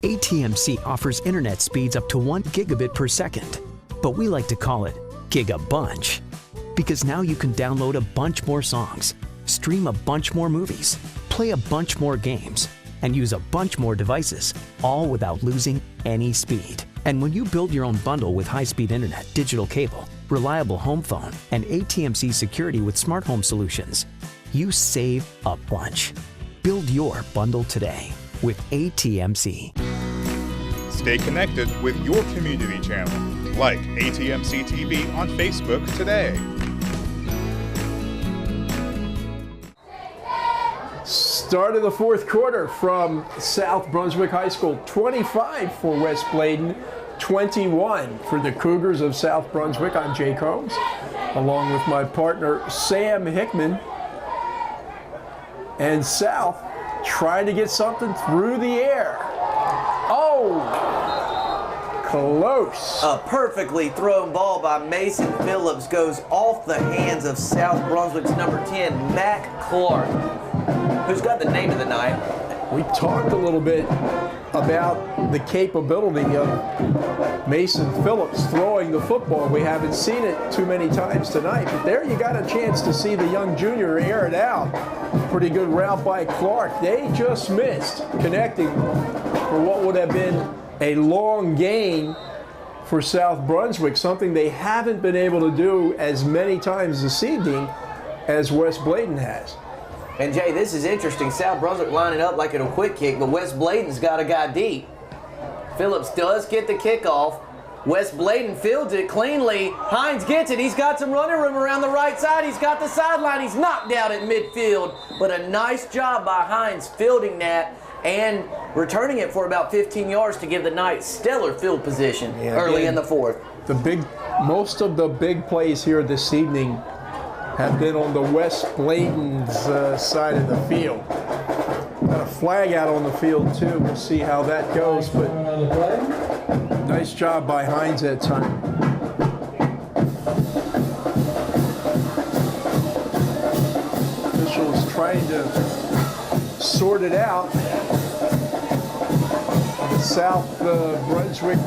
ATMC offers internet speeds up to 1 gigabit per second, but we like to call it Gigabunch. Because now you can download a bunch more songs, stream a bunch more movies, play a bunch more games, and use a bunch more devices, all without losing any speed. And when you build your own bundle with high-speed internet, digital cable, reliable home phone, and ATMC security with smart home solutions, you save a bunch. Build your bundle today with ATMC. Stay connected with your community channel. Like ATMC TV on Facebook today. Start of the fourth quarter from South Brunswick High School. 25 for West Bladen, 21 for the Cougars of South Brunswick. I'm Jake Holmes, along with my partner Sam Hickman. And South trying to get something through the air. Oh, close. A perfectly thrown ball by Mason Phillips goes off the hands of South Brunswick's number 10, Mac Clark, who's got the name of the night. We talked a little bit about the capability of Mason Phillips throwing the football. We haven't seen it too many times tonight, but there you got a chance to see the young junior air it out. Pretty good route by Clark. They just missed connecting for what would have been a long gain for South Brunswick, something they haven't been able to do as many times this evening as West Bladen has. And Jay, this is interesting. South Brunswick lining up like it'll quick kick, but West Bladen's got a guy deep. Phillips does get the kickoff. West Bladen fields it cleanly. Hines gets it. He's got some running room around the right side. He's got the sideline. He's knocked out at midfield. But a nice job by Hines fielding that and returning it for about 15 yards to give the Knights stellar field position early in the fourth. Most of the big plays here this evening have been on the West Bladen's side of the field. Got a flag out on the field too. We'll see how that goes, but nice job by Hines that time. Officials trying to sort it out. The South Brunswick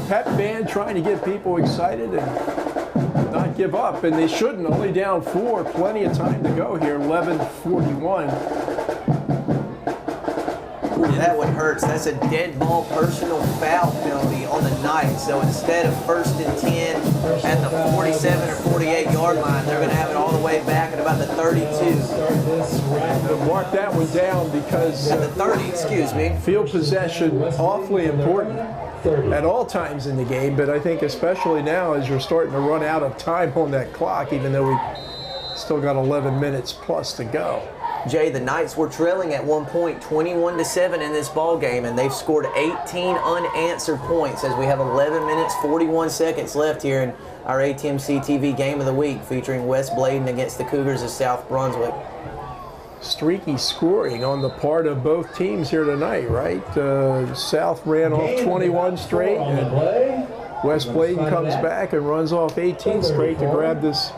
pep band trying to get people excited and not give up, and they shouldn't. Only down 4, plenty of time to go here. 11:41. Ooh, that one hurts. That's a dead ball personal foul penalty on the night. So instead of 1st and 10 at the 47 or 48 yard line, they're going to have it all the way back at about the 32. Mark that one down because at the 30, excuse me. Field possession awfully important at all times in the game, but I think especially now as you're starting to run out of time on that clock, even though we still got 11 minutes plus to go. Jay, the Knights were trailing at one point 21-7 in this ball game, and they've scored 18 unanswered points as we have 11 minutes 41 seconds left here in our ATMC TV Game of the Week featuring West Bladen against the Cougars of South Brunswick. Streaky scoring on the part of both teams here tonight, right? South ran off 21 straight, and West Bladen comes back and runs off 18 straight to grab this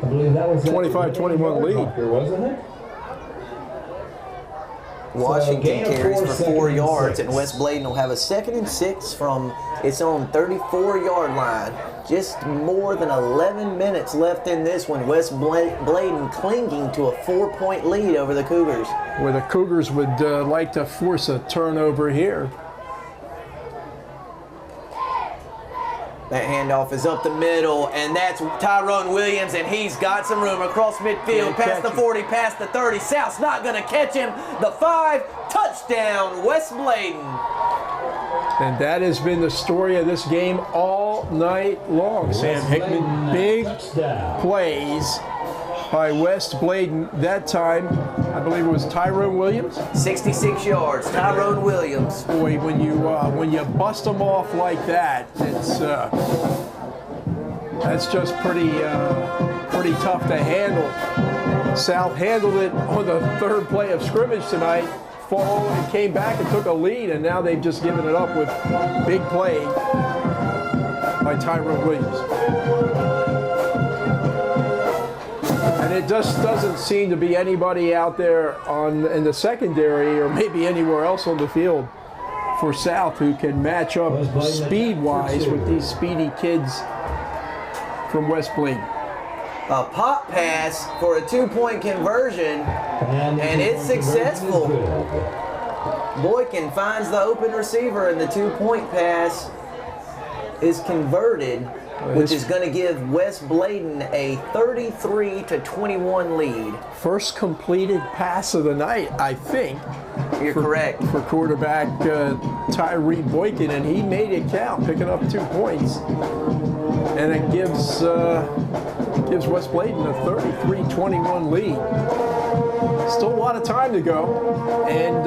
25-21 lead. Wasn't it? Washington carries for 4 yards, and West Bladen will have a 2nd and 6 from its own 34-yard line. Just more than 11 minutes left in this one. West Bladen clinging to a 4-point lead over the Cougars. Where the Cougars would like to force a turnover here. That handoff is up the middle, and that's Tyrone Williams, and he's got some room across midfield, past the 40, past the 30. South's not going to catch him. The 5, touchdown, West Bladen. And that has been the story of this game all night long. Sam Hickman, big plays by West Bladen. That time, I believe it was Tyrone Williams. 66 yards, Tyrone Williams. Boy, when you bust them off like that, it's that's just pretty tough to handle. South handled it on the 3rd play of scrimmage tonight. Fall and came back and took a lead, and now they've just given it up with big play by Tyrone Williams. And it just doesn't seem to be anybody out there in the secondary or maybe anywhere else on the field for South who can match up speed-wise with these speedy kids from West Bladen. A pop pass for a 2-point conversion, and it's successful. Boykin finds the open receiver, and the 2-point pass is converted, which is going to give West Bladen a 33-21 lead. First completed pass of the night, I think. You're correct. For quarterback Tyree Boykin, and he made it count, picking up 2 points. And it gives West Bladen a 33-21 lead. Still a lot of time to go, and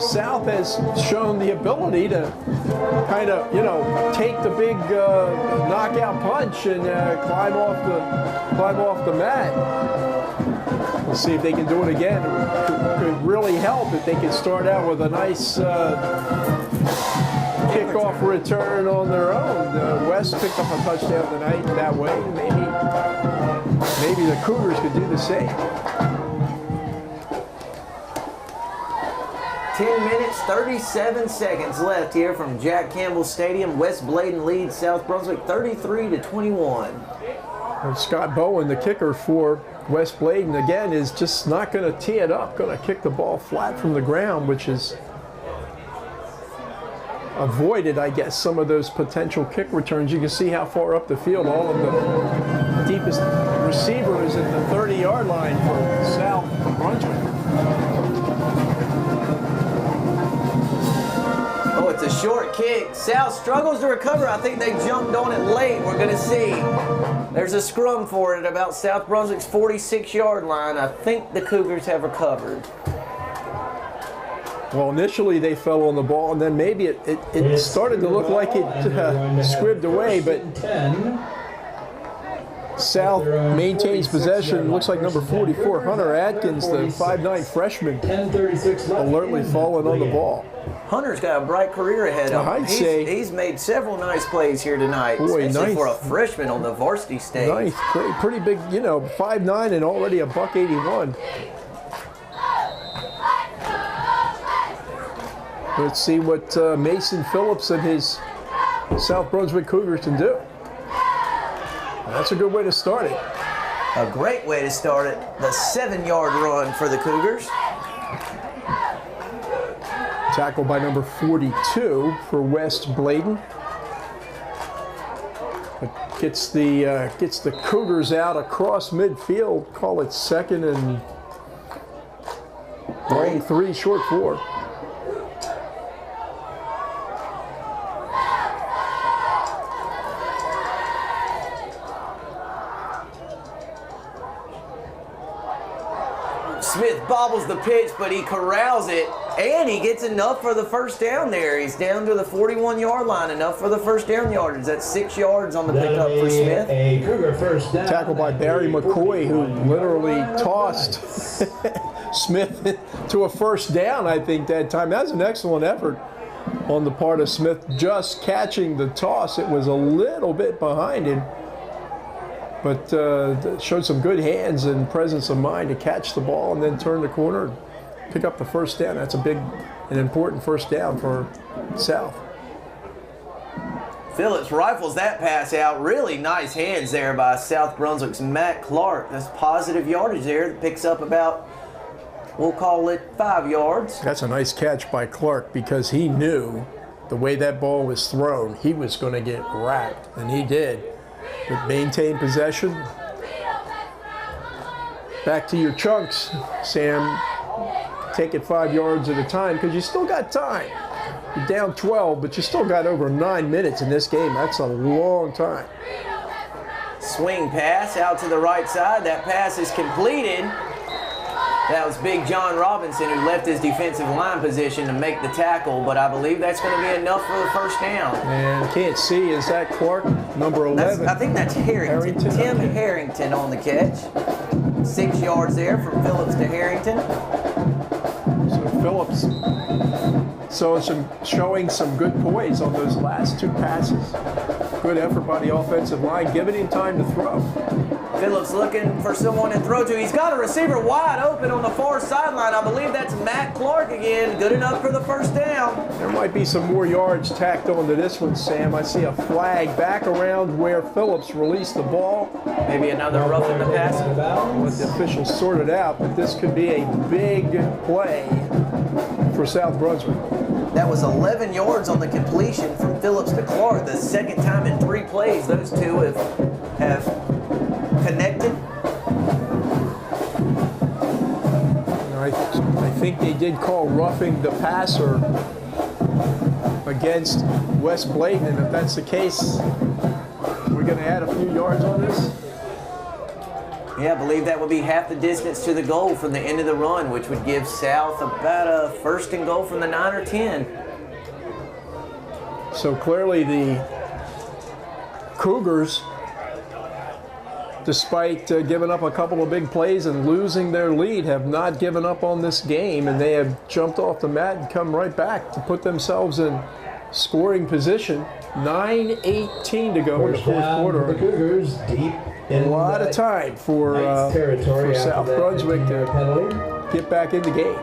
South has shown the ability to kind of, take the big knockout punch and climb off the mat. We'll see if they can do it again. It could really help if they could start out with a nice kickoff return on their own. West picked up a touchdown tonight that way. Maybe the Cougars could do the same. 10 minutes, 37 seconds left here from Jack Campbell Stadium. West Bladen leads South Brunswick 33-21. And Scott Bowen, the kicker for West Bladen, again, is just not going to tee it up, going to kick the ball flat from the ground, which is avoided, I guess, some of those potential kick returns. You can see how far up the field all of the deepest receiver is at the 30-yard line for South Brunswick. Oh, it's a short kick. South struggles to recover. I think they jumped on it late. We're going to see. There's a scrum for it at about South Brunswick's 46-yard line. I think the Cougars have recovered. Well, initially they fell on the ball, and then maybe it started to look like it squibbed away, but South maintains possession. Looks like number 44, Hunter Atkins, the 5'9" freshman, alertly falling on the ball. Hunter's got a bright career ahead of him. I'd say he's made several nice plays here tonight, especially for a freshman on the varsity stage. Nice, pretty big, 5'9" and already a $181. Let's see what Mason Phillips and his South Brunswick Cougars can do. That's a good way to start it. A great way to start it. The 7-yard run for the Cougars. Tackle by number 42 for West Bladen. It gets the Cougars out across midfield. Call it 2nd and long 3, short 4. Smith bobbles the pitch, but he corrals it, and he gets enough for the first down there. He's down to the 41-yard line, enough for the first down yardage. That's 6 yards on the pickup for Smith. A Cougar first down. Tackle by Barry McCoy, who literally tossed Smith to a first down, I think, that time. That was an excellent effort on the part of Smith, just catching the toss. It was a little bit behind him, but showed some good hands and presence of mind to catch the ball and then turn the corner and pick up the first down. That's an important first down for South. Phillips rifles that pass out. Really nice hands there by South Brunswick's Matt Clark. That's positive yardage there. That picks up about, we'll call it 5 yards. That's a nice catch by Clark, because he knew the way that ball was thrown, he was going to get wrapped, and he did. But maintain possession. Back to your chunks, Sam. Take it 5 yards at a time, because you still got time. You're down 12, but you still got over 9 minutes in this game. That's a long time. Swing pass out to the right side. That pass is completed. That was Big John Robinson, who left his defensive line position to make the tackle, but I believe that's going to be enough for the first down. And can't see, is that Clark, number 11? I think that's Harrington. Tim Harrington on the catch. 6 yards there from Phillips to Harrington. So Phillips showing some good poise on those last 2 passes. Good effort by the offensive line, giving him time to throw. Phillips looking for someone to throw to. He's got a receiver wide open on the far sideline. I believe that's Matt Clark again. Good enough for the first down. There might be some more yards tacked onto this one, Sam. I see a flag back around where Phillips released the ball. Maybe another roughing the pass. Let the officials sort it out, but this could be a big play for South Brunswick. That was 11 yards on the completion from Phillips to Clark. The second time in 3 plays those two have connected. I think they did call roughing the passer against West Bladen, and if that's the case, we're going to add a few yards on this. Yeah, I believe that would be half the distance to the goal from the end of the run, which would give South about a 1st and goal from the 9 or 10. So clearly the Cougars, despite giving up a couple of big plays and losing their lead, have not given up on this game, and they have jumped off the mat and come right back to put themselves in scoring position. 9:18 to go in the 4th quarter. The Cougars deep in a lot of time for South Brunswick to get back in the game.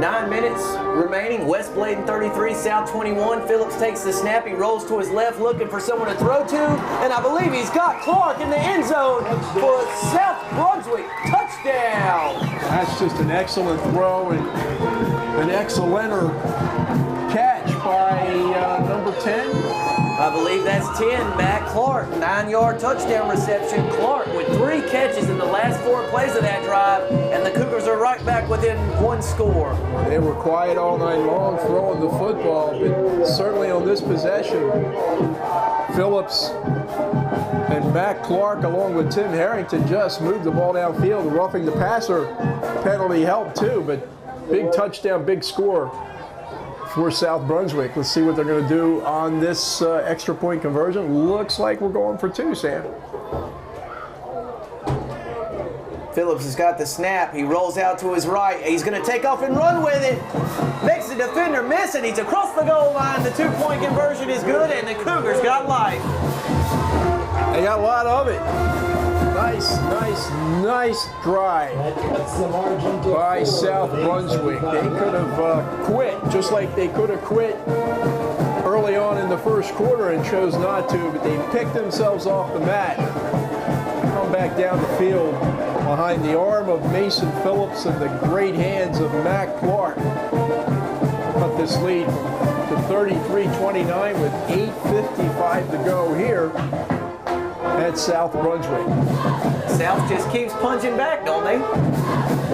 Nine minutes remaining. West Bladen 33, South 21. Phillips takes the snap. He rolls to his left looking for someone to throw to. And I believe he's got Clark in the end zone for South Brunswick. Touchdown. That's just an excellent throw and an excellenter catch by number 10. I believe that's 10, Matt Clark. 9-yard touchdown reception. Clark with 3 catches in the last 4 plays of that drive, and the Cougars are right back within 1 score. They were quiet all night long throwing the football, but certainly on this possession, Phillips and Matt Clark, along with Tim Harrington, just moved the ball downfield. The roughing the passer penalty helped too, but big touchdown, big score for South Brunswick. Let's see what they're going to do on this extra point conversion. Looks like we're going for 2, Sam. Phillips has got the snap. He rolls out to his right. He's going to take off and run with it. Makes the defender miss, and he's across the goal line. The 2-point conversion is good, and the Cougars got life. They got a lot of it. Nice drive by South Brunswick. They could have quit, just like they could have quit early on in the 1st quarter and chose not to, but they picked themselves off the mat, come back down the field behind the arm of Mason Phillips and the great hands of Matt Clark. Cut this lead to 33-29 with 8:55 to go here at South Brunswick. South just keeps punching back, don't they?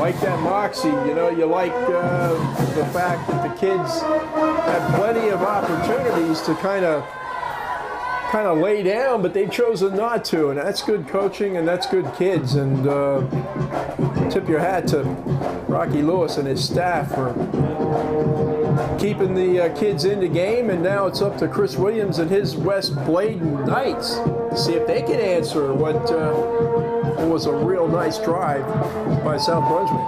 Like that moxie, you know, you like the fact that the kids have plenty of opportunities to kind of lay down, but they've chosen not to, and that's good coaching and that's good kids. And tip your hat to Rocky Lewis and his staff for keeping the kids in the game, and now it's up to Chris Williams and his West Bladen Knights to see if they can answer what was a real nice drive by South Brunswick.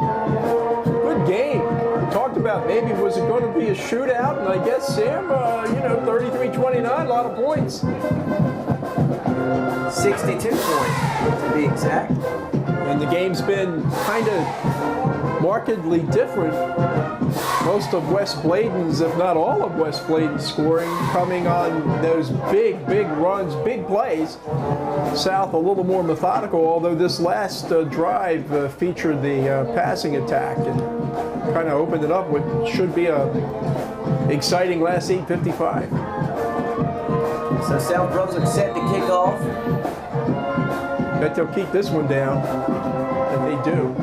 Good game. We talked about maybe was it going to be a shootout, and I guess, Sam, 33-29, a lot of points. 62 points, to be exact. And the game's been kind of markedly different. Most of West Bladen's, if not all of West Bladen's scoring, coming on those big runs, big plays. South a little more methodical, although this last drive featured the passing attack and kind of opened it up with should be a exciting last 8:55. So South Brunswick set to kick off. Bet they'll keep this one down, and they do.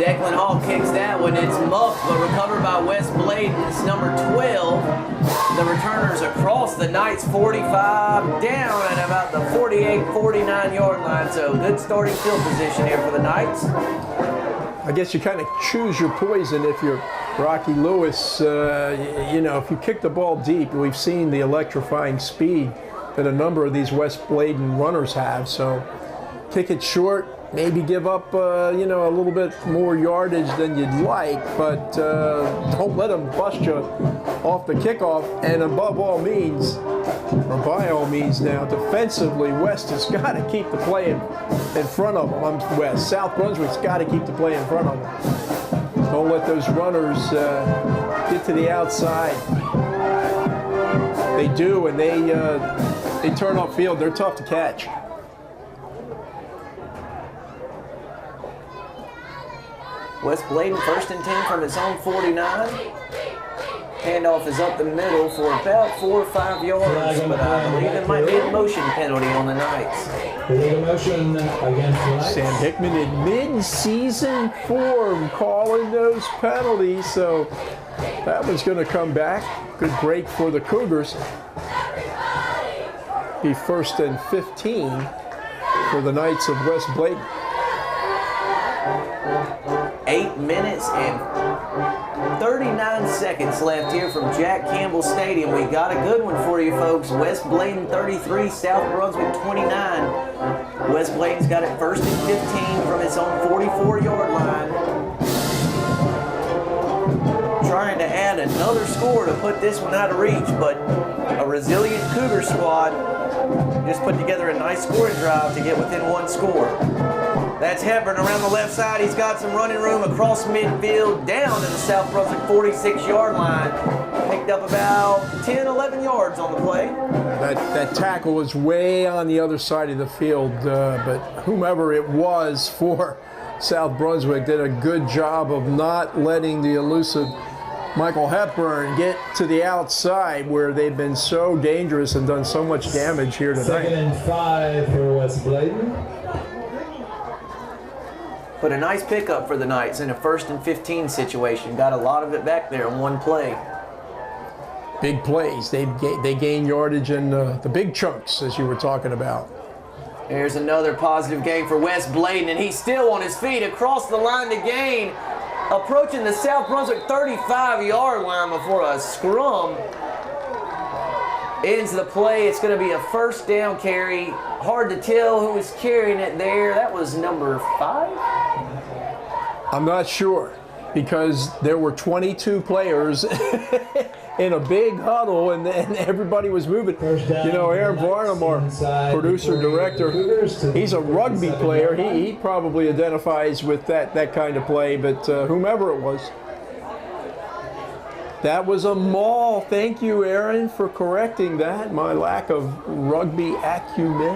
Declan Hall kicks that one. It's muffed, but recovered by West Bladen. It's number 12. The returners across the Knights 45, down at about the 48-49 yard line. So good starting field position here for the Knights. I guess you kind of choose your poison if you're Rocky Lewis. If you kick the ball deep, we've seen the electrifying speed that a number of these West Bladen runners have. So kick it short, maybe give up, a little bit more yardage than you'd like, but don't let them bust you off the kickoff. And above all means, or by all means now, defensively, West has got to keep the play in front of them. South Brunswick's got to keep the play in front of them. Don't let those runners get to the outside. They do, and they turn upfield. They're tough to catch. West Bladen 1st and 10 from its own 49. Handoff is up the middle for about 4 or 5 yards, but I believe there might be a motion penalty on the Knights. Illegal motion against the Knights. Sam Hickman in mid-season form calling those penalties, so that one's going to come back. Good break for the Cougars. Be 1st and 15 for the Knights of West Bladen. 8 minutes and 39 seconds left here from Jack Campbell Stadium. We got a good one for you folks. West Bladen 33, South Brunswick 29. West Bladen's got it 1st and 15 from its own 44-yard line. Trying to add another score to put this one out of reach, but a resilient Cougar squad just put together a nice scoring drive to get within one score. That's Hepburn around the left side. He's got some running room across midfield, down to the South Brunswick 46-yard line. Picked up about 10, 11 yards on the play. That tackle was way on the other side of the field, but whomever it was for South Brunswick did a good job of not letting the elusive Michael Hepburn get to the outside where they've been so dangerous and done so much damage here tonight. 2nd and 5 for West Bladen. But a nice pickup for the Knights in a 1st and 15 situation. Got a lot of it back there in one play. Big plays. They gain yardage in the big chunks, as you were talking about. There's another positive gain for West Bladen, and he's still on his feet across the line to gain. Approaching the South Brunswick 35-yard line before a scrum ends the play. It's going to be a 1st down carry. Hard to tell who was carrying it there. That was number 5? I'm not sure, because there were 22 players in a big huddle, and everybody was moving. Aaron Varnum, our producer-director, he's a rugby player. He probably identifies with that kind of play, but whomever it was. That was a maul. Thank you, Aaron, for correcting that. My lack of rugby acumen.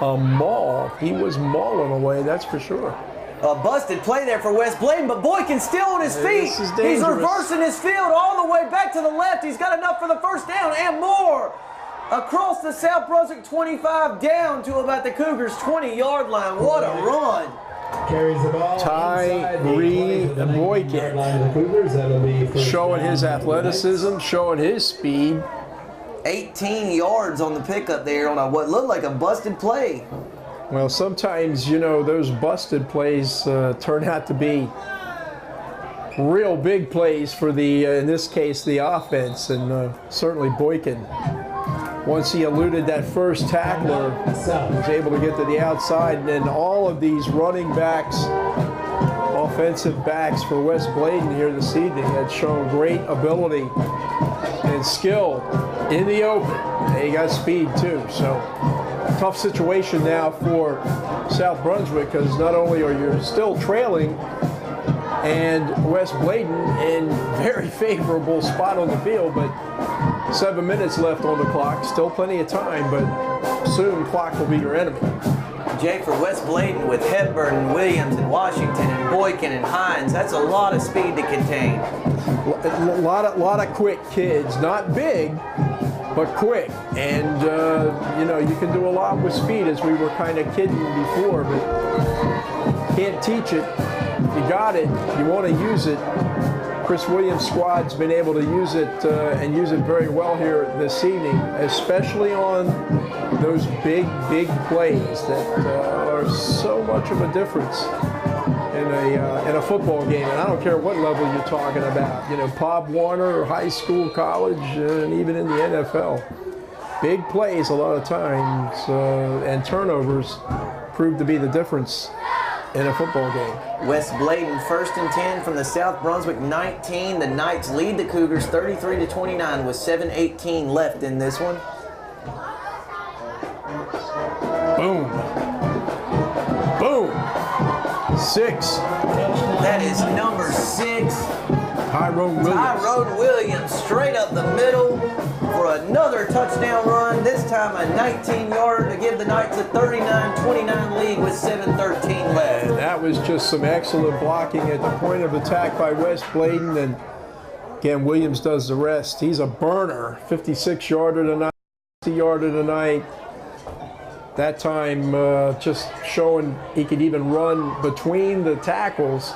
a maul. He was mauling away, that's for sure. A busted play there for West Bladen, but Boykin still on his feet. This is He's dangerous. reversing his field all the way back to the left. He's got enough for the first down and more. Across the South Brunswick 25 down to about the Cougars 20-yard line. What a run. Carries the ball. Tyree Boykin showing his athleticism, showing his speed. 18 yards on the pickup there on what looked like a busted play. Well, sometimes, you know, those busted plays turn out to be real big plays for the, in this case, the offense, and certainly Boykin. Once he eluded that first tackler, was able to get to the outside, and then all of these running backs, offensive backs for West Bladen here this evening had shown great ability and skill in the open. They got speed too, so tough situation now for South Brunswick, because not only are you still trailing, and West Bladen in very favorable spot on the field, but 7 minutes left on the clock, still plenty of time, but soon clock will be your enemy. Jay, for West Bladen with Hepburn and Williams and Washington and Boykin and Hines, that's a lot of speed to contain. A lot of quick kids, not big, but quick. And, you know, you can do a lot with speed, as we were kind of kidding before, but can't teach it. You got it, you want to use it. Chris Williams' squad's been able to use it and use it very well here this evening, especially on those big plays that are so much of a difference in a football game. And I don't care what level you're talking about, you know, Pop Warner or high school, college, and even in the NFL. Big plays a lot of times and turnovers prove to be the difference in a football game. West Bladen 1st and 10 from the South Brunswick 19. The Knights lead the Cougars 33-29 with 7:18 left in this one. Boom. Boom. 6. That is number 6. Tyrone Williams straight up the middle for another touchdown run. This time a 19-yarder to give the Knights a 39-29 lead with 7:13 left. And that was just some excellent blocking at the point of attack by West Bladen, and again, Williams does the rest. He's a burner, 56-yarder tonight, 60-yarder tonight. That time just showing he could even run between the tackles.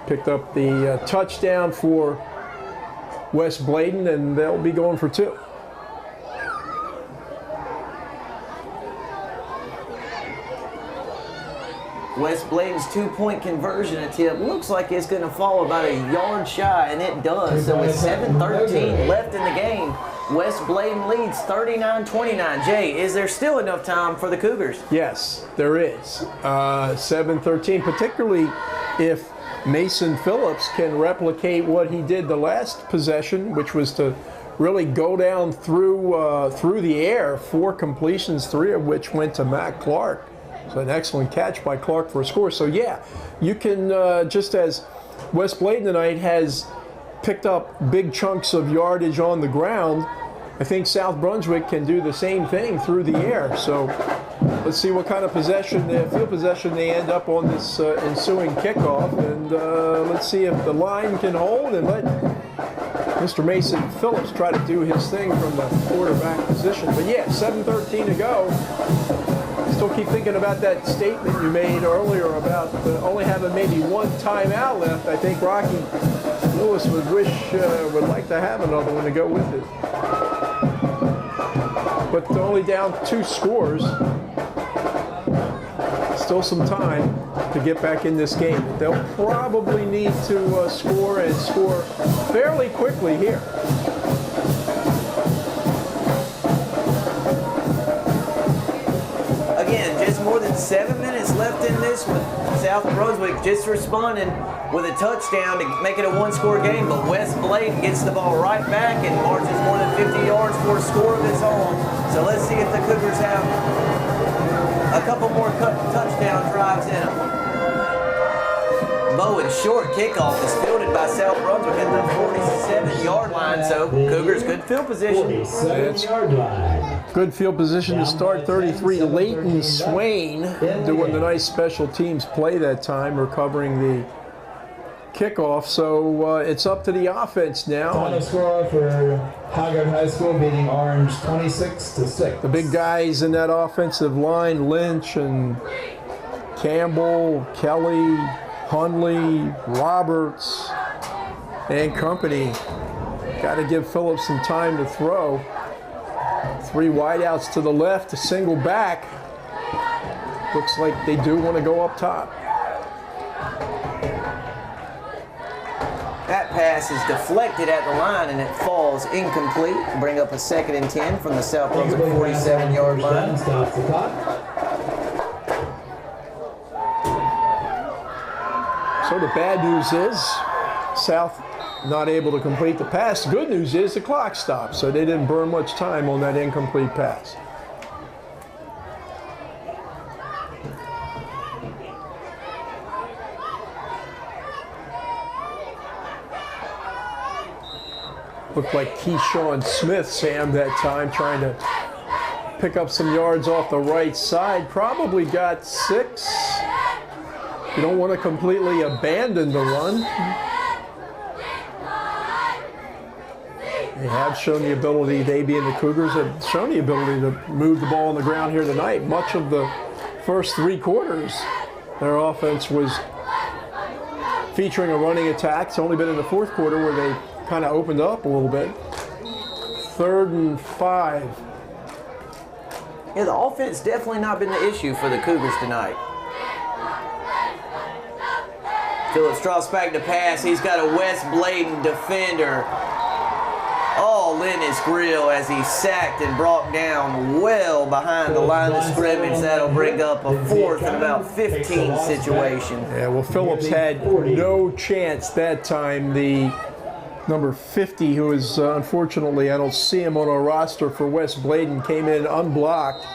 Picked up the touchdown for West Bladen, and they'll be going for 2. West Bladen's 2-point conversion attempt looks like it's going to fall about a yard shy, and it does. So with 7:13 left in the game, West Bladen leads 39-29. Jay, is there still enough time for the Cougars? Yes, there is. 7:13, particularly if Mason Phillips can replicate what he did the last possession, which was to really go down through the air. 4 completions, 3 of which went to Matt Clark. So an excellent catch by Clark for a score. So yeah, you can, just as West Bladen tonight has picked up big chunks of yardage on the ground, I think South Brunswick can do the same thing through the air. So let's see what kind of field possession they end up on this ensuing kickoff. And let's see if the line can hold and let Mr. Mason Phillips try to do his thing from the quarterback position. But yeah, 7:13 to go. Still keep thinking about that statement you made earlier about only having maybe 1 timeout left. I think Rocky Lewis would like to have another one to go with it. But they're only down 2 scores. Still some time to get back in this game. They'll probably need to score and score fairly quickly here. Again, just more than 7 minutes left in this with South Brunswick just responding with a touchdown to make it a 1-score game, but West Bladen gets the ball right back and marches more than 50 yards for a score of its own. So let's see if the Cougars have a couple more touchdown drives in them. Bowen's short kickoff is fielded by South Brunswick at the 47-yard line, so Cougars good field position. 47-yard line. Good field position to start. 33, Leighton Swain doing the nice special teams play that time, recovering the kickoff. So it's up to the offense now. Final score for Cougars High School beating Orange 26-6. The big guys in that offensive line, Lynch and Campbell, Kelly, Hunley, Roberts, and company. Got to give Phillips some time to throw. 3 wideouts to the left, a single back. Looks like they do want to go up top. That pass is deflected at the line and it falls incomplete. Bring up a 2nd and 10 from the South Brunswick 47-yard line. Stops the clock. So the bad news is South not able to complete the pass. The good news is the clock stopped, so they didn't burn much time on that incomplete pass. Looked like Keyshawn Smith, Sam, that time, trying to pick up some yards off the right side. Probably got 6. You don't want to completely abandon the run. They have shown the ability, they being the Cougars, have shown the ability to move the ball on the ground here tonight. Much of the first 3 quarters, their offense was featuring a running attack. It's only been in the 4th quarter where they kind of opened up a little bit. 3rd and 5. Yeah, the offense definitely not been the issue for the Cougars tonight. Phillips drops back to pass. He's got a Wes Bladen defender all in his grill as he's sacked and brought down well behind the line of scrimmage. That'll bring up a 4th and about 15 situation. Yeah, well, Phillips had no chance that time. The number 50, who is unfortunately, I don't see him on our roster for Wes Bladen, came in unblocked.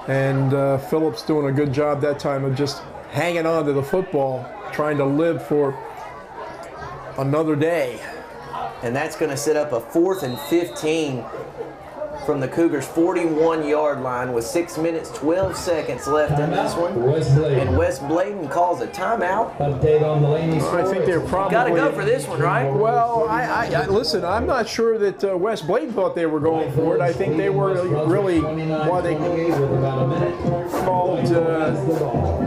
And Phillips doing a good job that time of just hanging on to the football, trying to live for another day. And that's going to set up a 4th and 15 from the Cougars' 41-yard line with 6 minutes, 12 seconds left in this one. And Wes Bladen calls a timeout. Update on the Laney score. I think they're probably got to go for this one, right? Well, I listen, I'm not sure that Wes Bladen thought they were going for it. I think they were really, while they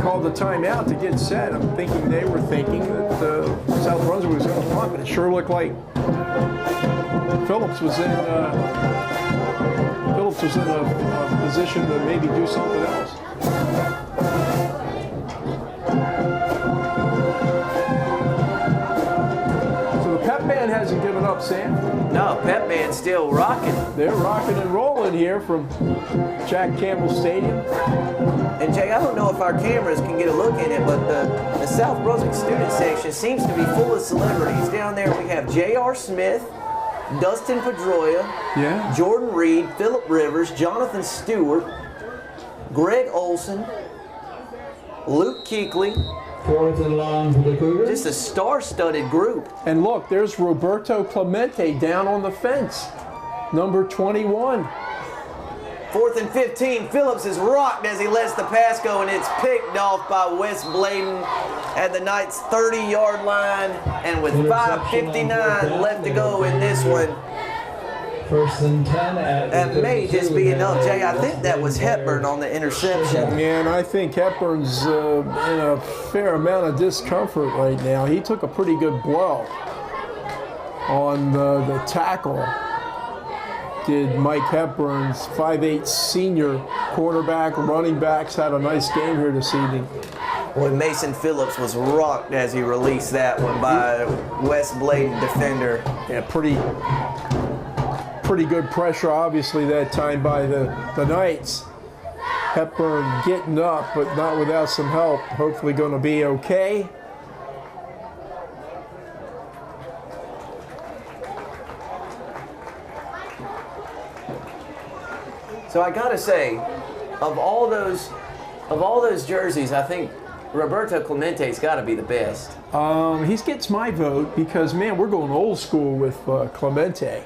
called the timeout to get set, I'm thinking they were thinking that South Brunswick was going to punt, but it sure looked like Phillips was in a position to maybe do something else. So the pep band hasn't given up, Sam. No, pep band's still rocking. They're rocking and rolling here from Jack Campbell Stadium. And Jay, I don't know if our cameras can get a look in it, but the South Brunswick student section seems to be full of celebrities. Down there we have J.R. Smith, Dustin Pedroia, Yeah. Jordan Reed, Phillip Rivers, Jonathan Stewart, Greg Olson, Luke Keekley. 4th and long for the Cougars. Just a star-studded group. And look, there's Roberto Clemente down on the fence, number 21. 4th and 15. Phillips is rocked as he lets the pass go, and it's picked off by Wes Bladen at the Knights' 30-yard line. And with 5:59 left to go in this one, 1st and 10 that may just be enough. Jay, I think that was Hepburn on the interception. Yeah, and I think Hepburn's in a fair amount of discomfort right now. He took a pretty good blow on the tackle. Did Mike Hepburn's 5'8" senior quarterback, running backs had a nice game here this evening. Well, Mason Phillips was rocked as he released that one by Wes Bladen defender. Yeah, pretty good pressure, obviously, that time by the Knights. Hepburn getting up, but not without some help. Hopefully going to be okay. So I gotta say, of all those jerseys, I think Roberto Clemente's got to be the best. He gets my vote because, man, we're going old school with Clemente.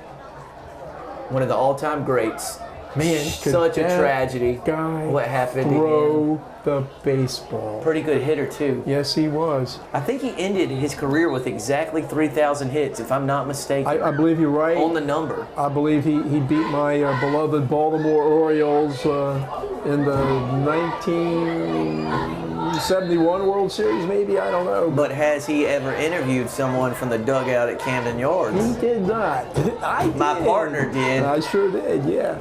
One of the all-time greats. Man, such a tragedy. Guy, what happened to him? throw the baseball. Pretty good hitter too. Yes, he was. I think he ended his career with exactly 3,000 hits, if I'm not mistaken. I believe you're right. On the number. I believe he beat my beloved Baltimore Orioles in the 1971 World Series, maybe, I don't know. But has he ever interviewed someone from the dugout at Camden Yards? He did not. I did. My partner did. I sure did, yeah.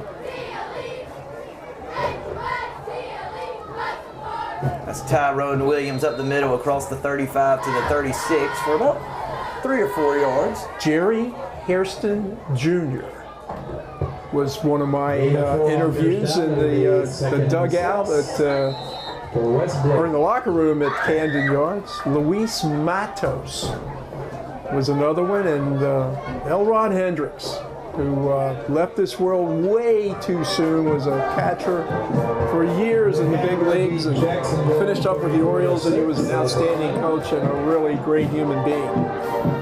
That's Tyrone Williams up the middle across the 35 to the 36 for about 3 or 4 yards. Jerry Hairston Jr. was one of my interviews in the dugout or in the locker room at Camden Yards. Luis Matos was another one, and Elrod Hendricks, who left this world way too soon, was a catcher for years in the big leagues and finished up with the Orioles, and he was an outstanding coach and a really great human being.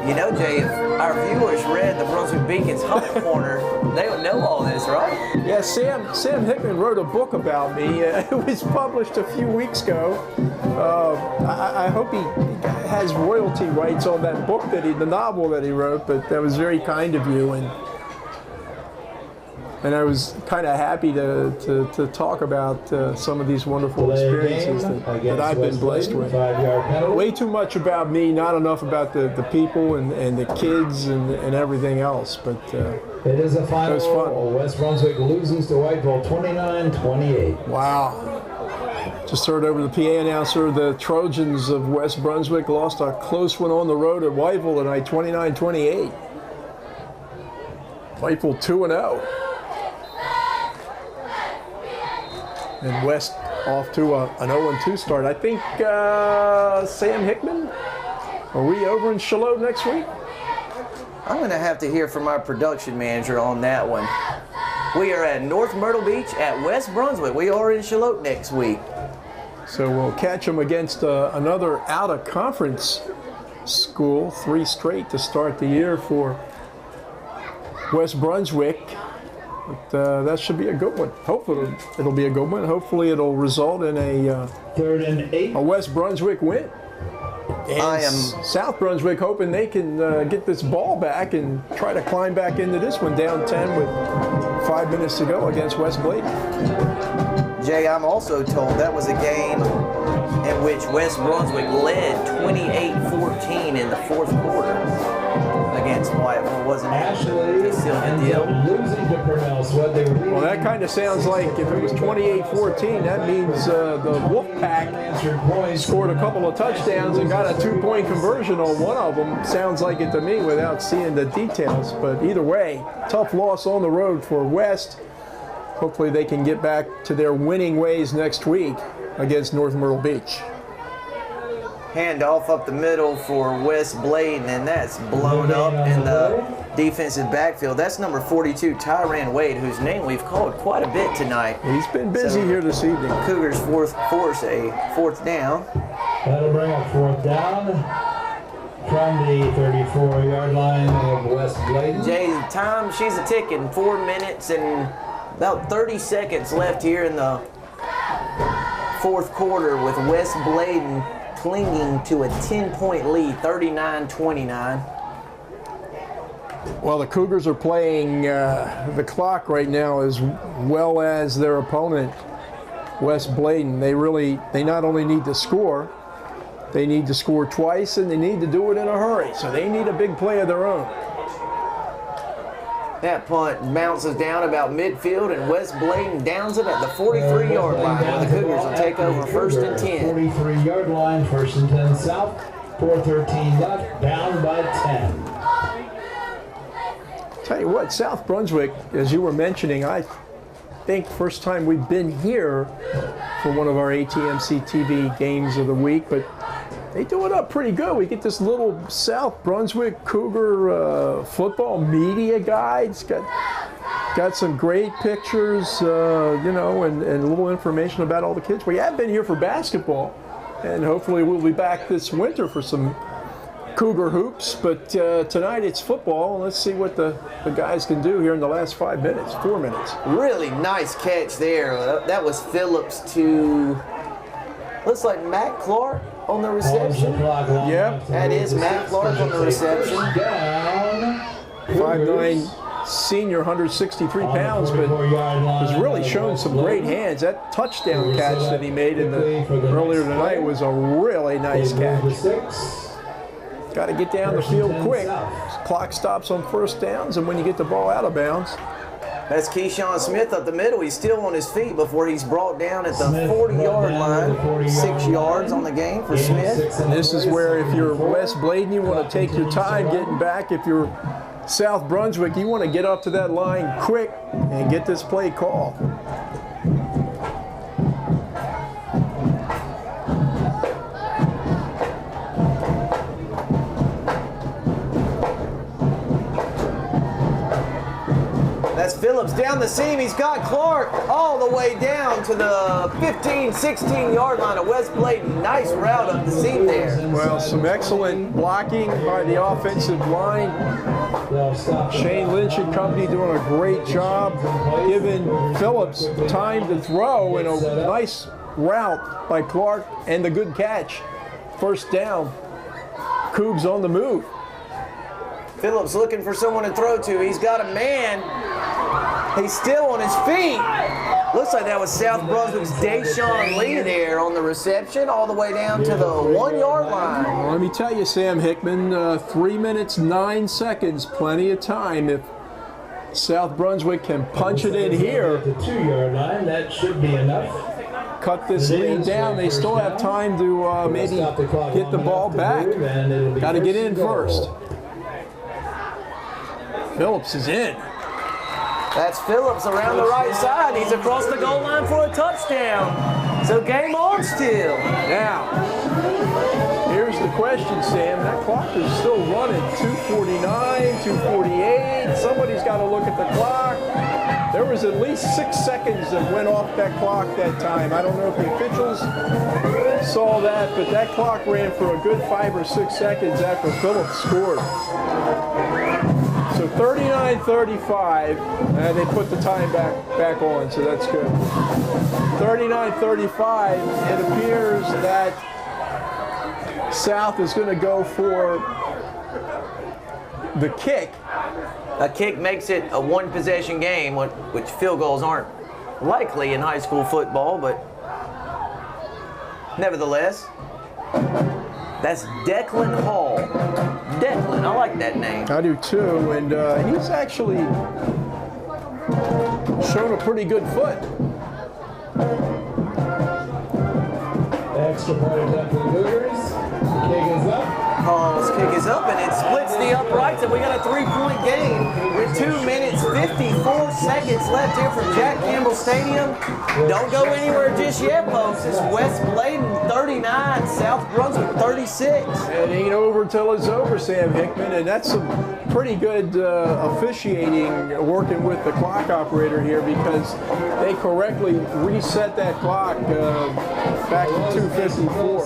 You know, Jay, if our viewers read the Brunswick Beacon's Hot Corner, they would know all this, right? Yeah, Sam Hickman wrote a book about me. It was published a few weeks ago. I hope he has royalty rights on that book, the novel that he wrote, but that was very kind of you. And I was kind of happy to talk about some of these wonderful experiences that I've been blessed with. Way too much about me, not enough about the people and the kids and everything else. But it is a final. It was fun. West Brunswick loses to Whiteville 29-28. Wow. Just heard over the PA announcer, the Trojans of West Brunswick lost a close one on the road at Whiteville tonight, 29-28. Whiteville 2-0. And West off to an 0-2 start. I think Sam Hickman, are we over in Charlotte next week? I'm going to have to hear from our production manager on that one. We are at North Myrtle Beach at West Brunswick. We are in Charlotte next week. So we'll catch them against another out-of-conference school, 3 straight to start the year for West Brunswick. But that should be a good one. Hopefully it'll be a good one. Hopefully it'll result in a 3rd and 8. A West Brunswick win. And I am South Brunswick hoping they can get this ball back and try to climb back into this one, down 10 with 5 minutes to go against West Bladen. Jay, I'm also told that was a game in which West Brunswick led 28-14 in the 4th quarter against Whiteville, wasn't it? To seal the deal. Losing to Purnell, so what they were leading. Well, that kind of sounds like if it was 28-14, that means the Wolfpack scored a couple of touchdowns and got a 2-point conversion on one of them. Sounds like it to me without seeing the details. But either way, tough loss on the road for West. Hopefully they can get back to their winning ways next week against North Myrtle Beach. Handoff up the middle for West Bladen, and that's blown up in the defensive backfield. That's number 42, Tyran Wade, whose name we've called quite a bit tonight. He's been busy here this evening. Cougars force a 4th down. That'll bring up 4th down from the 34-yard line of West Bladen. Jay, time, she's a ticking. 4 minutes and about 30 seconds left here in the 4th quarter with West Bladen clinging to a 10-point lead, 39-29. Well, the Cougars are playing the clock right now as well as their opponent, West Bladen. They not only need to score, they need to score twice, and they need to do it in a hurry. So they need a big play of their own. That punt bounces down about midfield, and West Bladen downs it at the 43-yard line, where the Cougars will take over 1st and 10. 43-yard line, 1st and 10 south, 4:13 left, down by 10. Tell you what, South Brunswick, as you were mentioning, I think first time we've been here for one of our ATMC TV games of the week, but they do it up pretty good. We get this little South Brunswick Cougar football media guide. It's got some great pictures, and a little information about all the kids. We have been here for basketball, And hopefully we'll be back this winter for some Cougar hoops. But tonight it's football. Let's see what the guys can do here in the last 5 minutes, 4 minutes. Really nice catch there. That was Phillips to, looks like Matt Clark on the reception. Yep. That is Matt Clark on the reception. 5'9" senior, 163 pounds, but has really shown some great hands. That touchdown catch that he made earlier tonight was a really nice catch. Got to get down the field quick. Clock stops on first downs, and when you get the ball out of bounds. That's Keyshawn Smith up the middle. He's still on his feet before he's brought down at the 40-yard line. 6 yards on the game for Smith. And this is where, if you're West Bladen, you want to take your time getting back. If you're South Brunswick, you want to get up to that line quick and get this play called. That's Phillips down the seam. He's got Clark all the way down to the 15, 16-yard line of West Bladen. Nice route up the seam there. Well, some excellent blocking by the offensive line. Shane Lynch and company doing a great job giving Phillips time to throw, and a nice route by Clark and the good catch. First down. Cougs on the move. Phillips looking for someone to throw to. He's got a man. He's still on his feet. Looks like that was South Brunswick's Deshaun Lee there on the reception, all the way down to the 1-yard line. Well, let me tell you, Sam Hickman, 3 minutes, 9 seconds, plenty of time. If South Brunswick can punch it in here, the 2-yard line, that should be enough. Cut this lead down, they still have time to maybe get the ball back. Got to get in first. Phillips is in. That's Phillips around the right side. He's across the goal line for a touchdown. So game on still. Now, here's the question, Sam. That clock is still running. 2:49, 2:48. Somebody's got to look at the clock. There was at least 6 seconds that went off that clock that time. I don't know if the officials saw that, but that clock ran for a good 5 or 6 seconds after Phillips scored. So 39-35, and they put the time back on, so that's good. 39-35, it appears that South is going to go for the kick. A kick makes it a one-possession game, which field goals aren't likely in high school football, but nevertheless, that's Declan Hall. Declan, I like that name. I do too, and he's actually shown a pretty good foot. Extra point attempt for the Cougars. Kick is up. Hall's kick is up, and it splits the uprights, and we got a 3-point game with 2 minutes, 54 seconds left here from Jack Campbell Stadium. Don't go anywhere just yet, folks. It's West Bladen 39, South Brunswick 36. It ain't over till it's over, Sam Hickman, and that's some pretty good officiating working with the clock operator here, because they correctly reset that clock back to 2:54.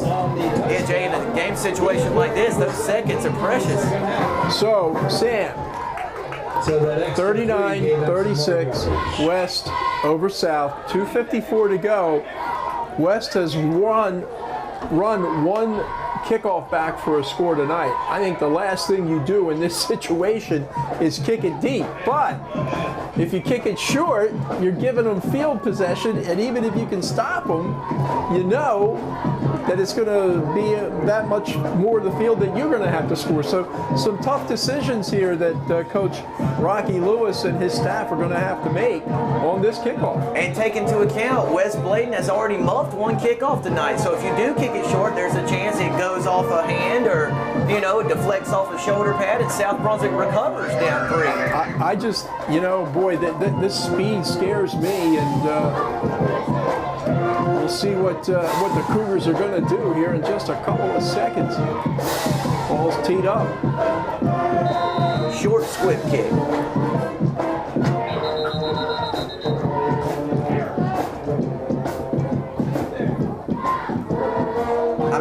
Yeah, Jay, in a game situation like this, those seconds are precious. So, Sam, 39-36, West over South, 2:54 to go. West has run one kickoff back for a score tonight. I think the last thing you do in this situation is kick it deep. But if you kick it short, you're giving them field possession, and even if you can stop them, you know that it's going to be that much more of the field that you're going to have to score. So some tough decisions here that Coach Rocky Lewis and his staff are going to have to make on this kickoff. And take into account, West Bladen has already muffed one kickoff tonight. So if you do kick it short, there's a chance it goes off a hand, or, you know, it deflects off a shoulder pad, and South Brunswick recovers down 3. I just, you know, boy, this speed scares me, and we'll see what the Cougars are going to do here in just a couple of seconds. Ball's teed up. Short squib kick.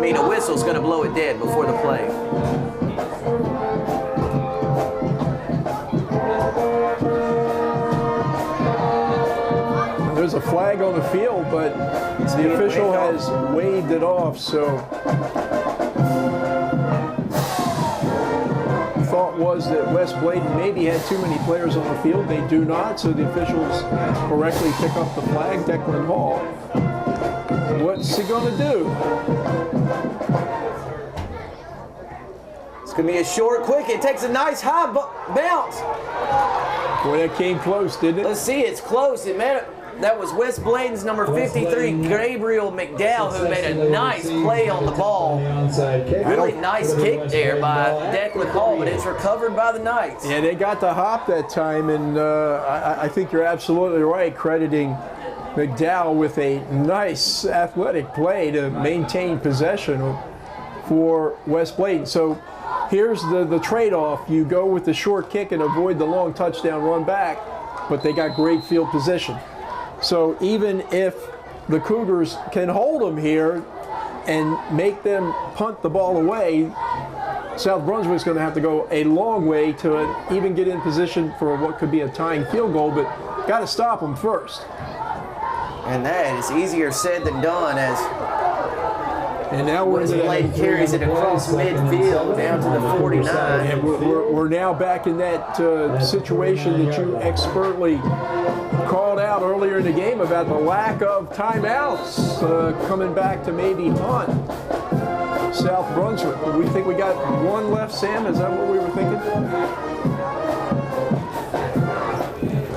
mean, a whistle's going to blow it dead before the play. There's a flag on the field, but the official has waved it off, so the thought was that West Bladen maybe had too many players on the field. They do not, so the officials correctly pick up the flag. Declan Hall. What's he going to do? It's going to be a short, quick. It takes a nice high bounce. Boy, that came close, didn't it? Let's see, it's close. That was West Bladen's number 53, Gabriel McDowell, who made a nice play on the ball. Really nice kick there by Declan Hall, but it's recovered by the Knights. Yeah, they got the hop that time, and I think you're absolutely right, crediting McDowell with a nice athletic play to maintain possession for West Bladen. So here's the trade-off. You go with the short kick and avoid the long touchdown run back, but they got great field position. So even if the Cougars can hold them here and make them punt the ball away, South Brunswick's going to have to go a long way to even get in position for what could be a tying field goal, but got to stop them first. And that is easier said than done, as and now West Bladen carries it across midfield down to the 49. And we're now back in that situation that you expertly called out earlier in the game about the lack of timeouts coming back to maybe haunt South Brunswick. We think we got one left, Sam? Is that what we were thinking?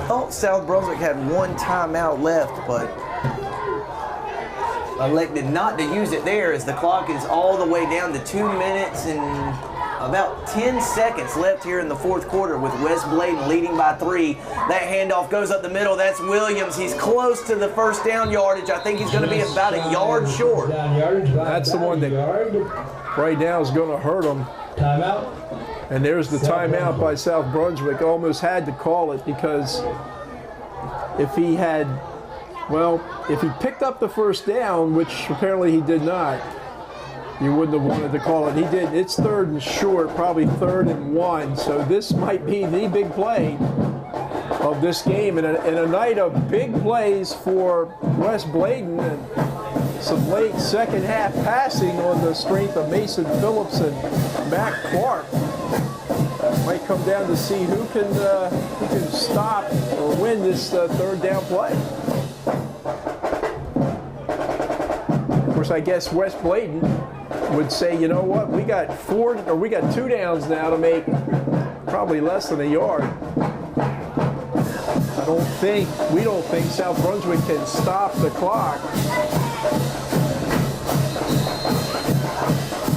Oh, South Brunswick had one timeout left, but elected not to use it there as the clock is all the way down to 2 minutes and about 10 seconds left here in the fourth quarter with West Bladen leading by 3. That handoff goes up the middle. That's Williams. He's close to the first down yardage. I think he's going to be about a yard short. That's the one that right now is going to hurt him. Timeout. And there's the timeout by South Brunswick. Almost had to call it because if he picked up the first down, which apparently he did not, you wouldn't have wanted to call it. He did. It's 3rd and short, probably 3rd and 1. So this might be the big play of this game. And a night of big plays for West Bladen and some late second half passing on the strength of Mason Phillips and Matt Clark. Might come down to see who can stop or win this 3rd down play. Of course, I guess West Bladen would say, you know what, we got 2 downs now to make probably less than a yard. We don't think South Brunswick can stop the clock.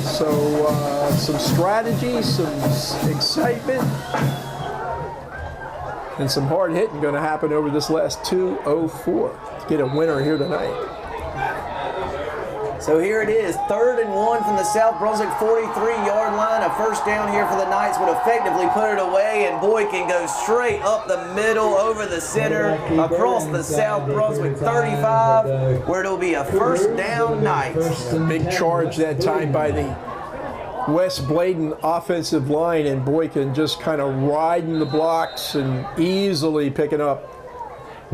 So some strategy, some excitement, and some hard hitting going to happen over this last 2:04 to get a winner here tonight. So here it is, 3rd and 1 from the South Brunswick 43-yard line. A first down here for the Knights would effectively put it away, and Boykin goes straight up the middle, over the center, across the South Brunswick 35, where it'll be a first down Knights. Big charge that time by the West Bladen offensive line, and Boykin just kind of riding the blocks and easily picking up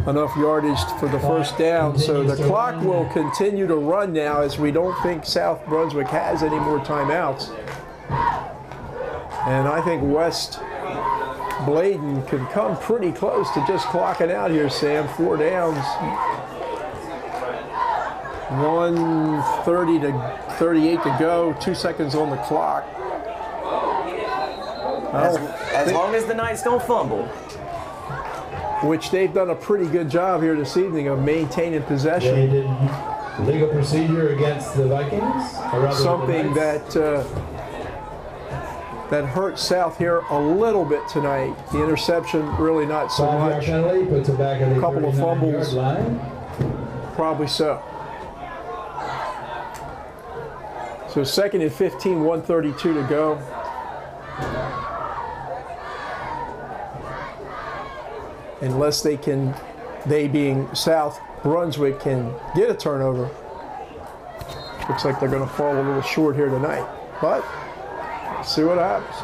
enough yardage for the first down. So the clock will continue to run now, as we don't think South Brunswick has any more timeouts. And I think West Bladen can come pretty close to just clocking out here, Sam. 4 downs. 1:30 to 38 to go. 2 seconds on the clock. As long as the Knights don't fumble. Which they've done a pretty good job here this evening of maintaining possession. They did legal procedure against the Vikings. Something that hurt South here a little bit tonight. The interception, really not so much. Penalty, puts it back at the a couple of fumbles, line. probably so. So 2nd and 15, 1:32 to go. Unless they being South Brunswick, can get a turnover. Looks like they're going to fall a little short here tonight. But let's see what happens.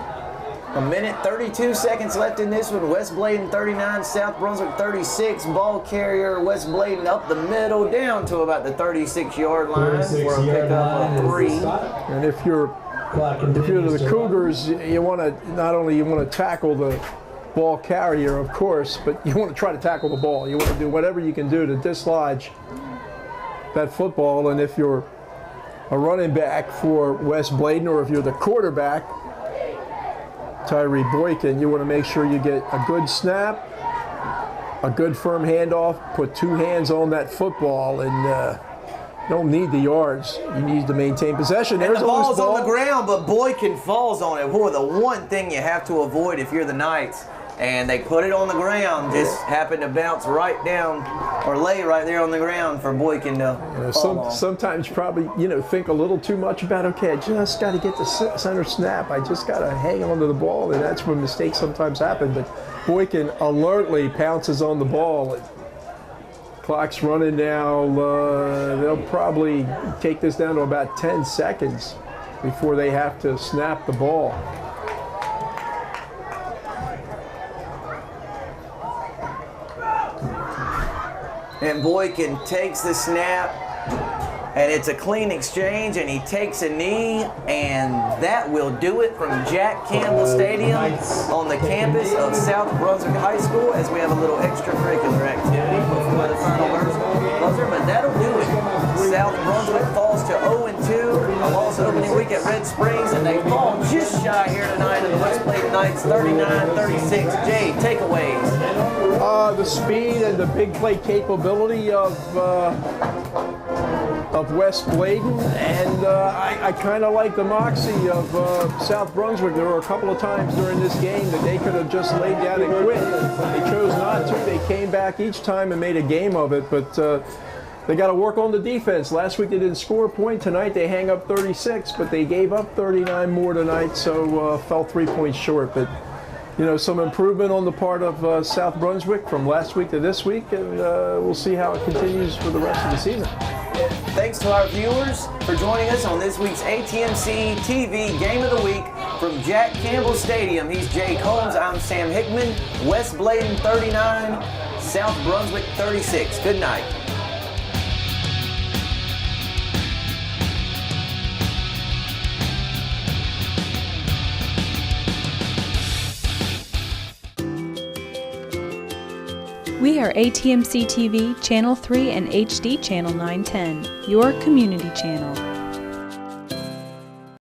A minute, 32 seconds left in this one. West Bladen 39, South Brunswick 36. Ball carrier, West Bladen up the middle, down to about the 36-yard line. We're going to pick up a 3. And if you're the Cougars, you want to not only tackle the ball carrier, of course, but you want to try to tackle the ball. You want to do whatever you can do to dislodge that football. And if you're a running back for West Bladen, or if you're the quarterback, Tyree Boykin, you want to make sure you get a good snap, a good firm handoff, put 2 hands on that football, and you don't need the yards. You need to maintain possession. And the ball's on the ground, but Boykin falls on it. Boy, the one thing you have to avoid if you're the Knights. And they put it on the ground, just happened to bounce right down, or lay right there on the ground for Boykin to fall on. Sometimes you probably, think a little too much about, okay, I just got to get the center snap. I just got to hang on to the ball, and that's when mistakes sometimes happen. But Boykin alertly pounces on the ball. Clock's running now. They'll probably take this down to about 10 seconds before they have to snap the ball. And Boykin takes the snap, and it's a clean exchange, and he takes a knee, and that will do it from Jack Campbell Stadium on the campus of South Brunswick High School, as we have a little extracurricular activity before the final buzzer, but that'll do it. South Brunswick falls to 0-2, a loss opening week at Red Springs, and they fall just shy here tonight of the West Bladen Knights, 39-36. Jay, takeaways. The speed and the big play capability of West Bladen, and I kind of like the moxie of South Brunswick. There were a couple of times during this game that they could have just laid down and quit. They chose not to. They came back each time and made a game of it, but they got to work on the defense. Last week they didn't score a point. Tonight they hang up 36, but they gave up 39 more tonight, so fell 3 points short. But some improvement on the part of South Brunswick from last week to this week, and we'll see how it continues for the rest of the season. Thanks to our viewers for joining us on this week's ATMC TV Game of the Week from Jack Campbell Stadium. He's Jake Holmes. I'm Sam Hickman. West Bladen 39, South Brunswick 36. Good night. We are ATMC TV, Channel 3 and HD Channel 910, your community channel.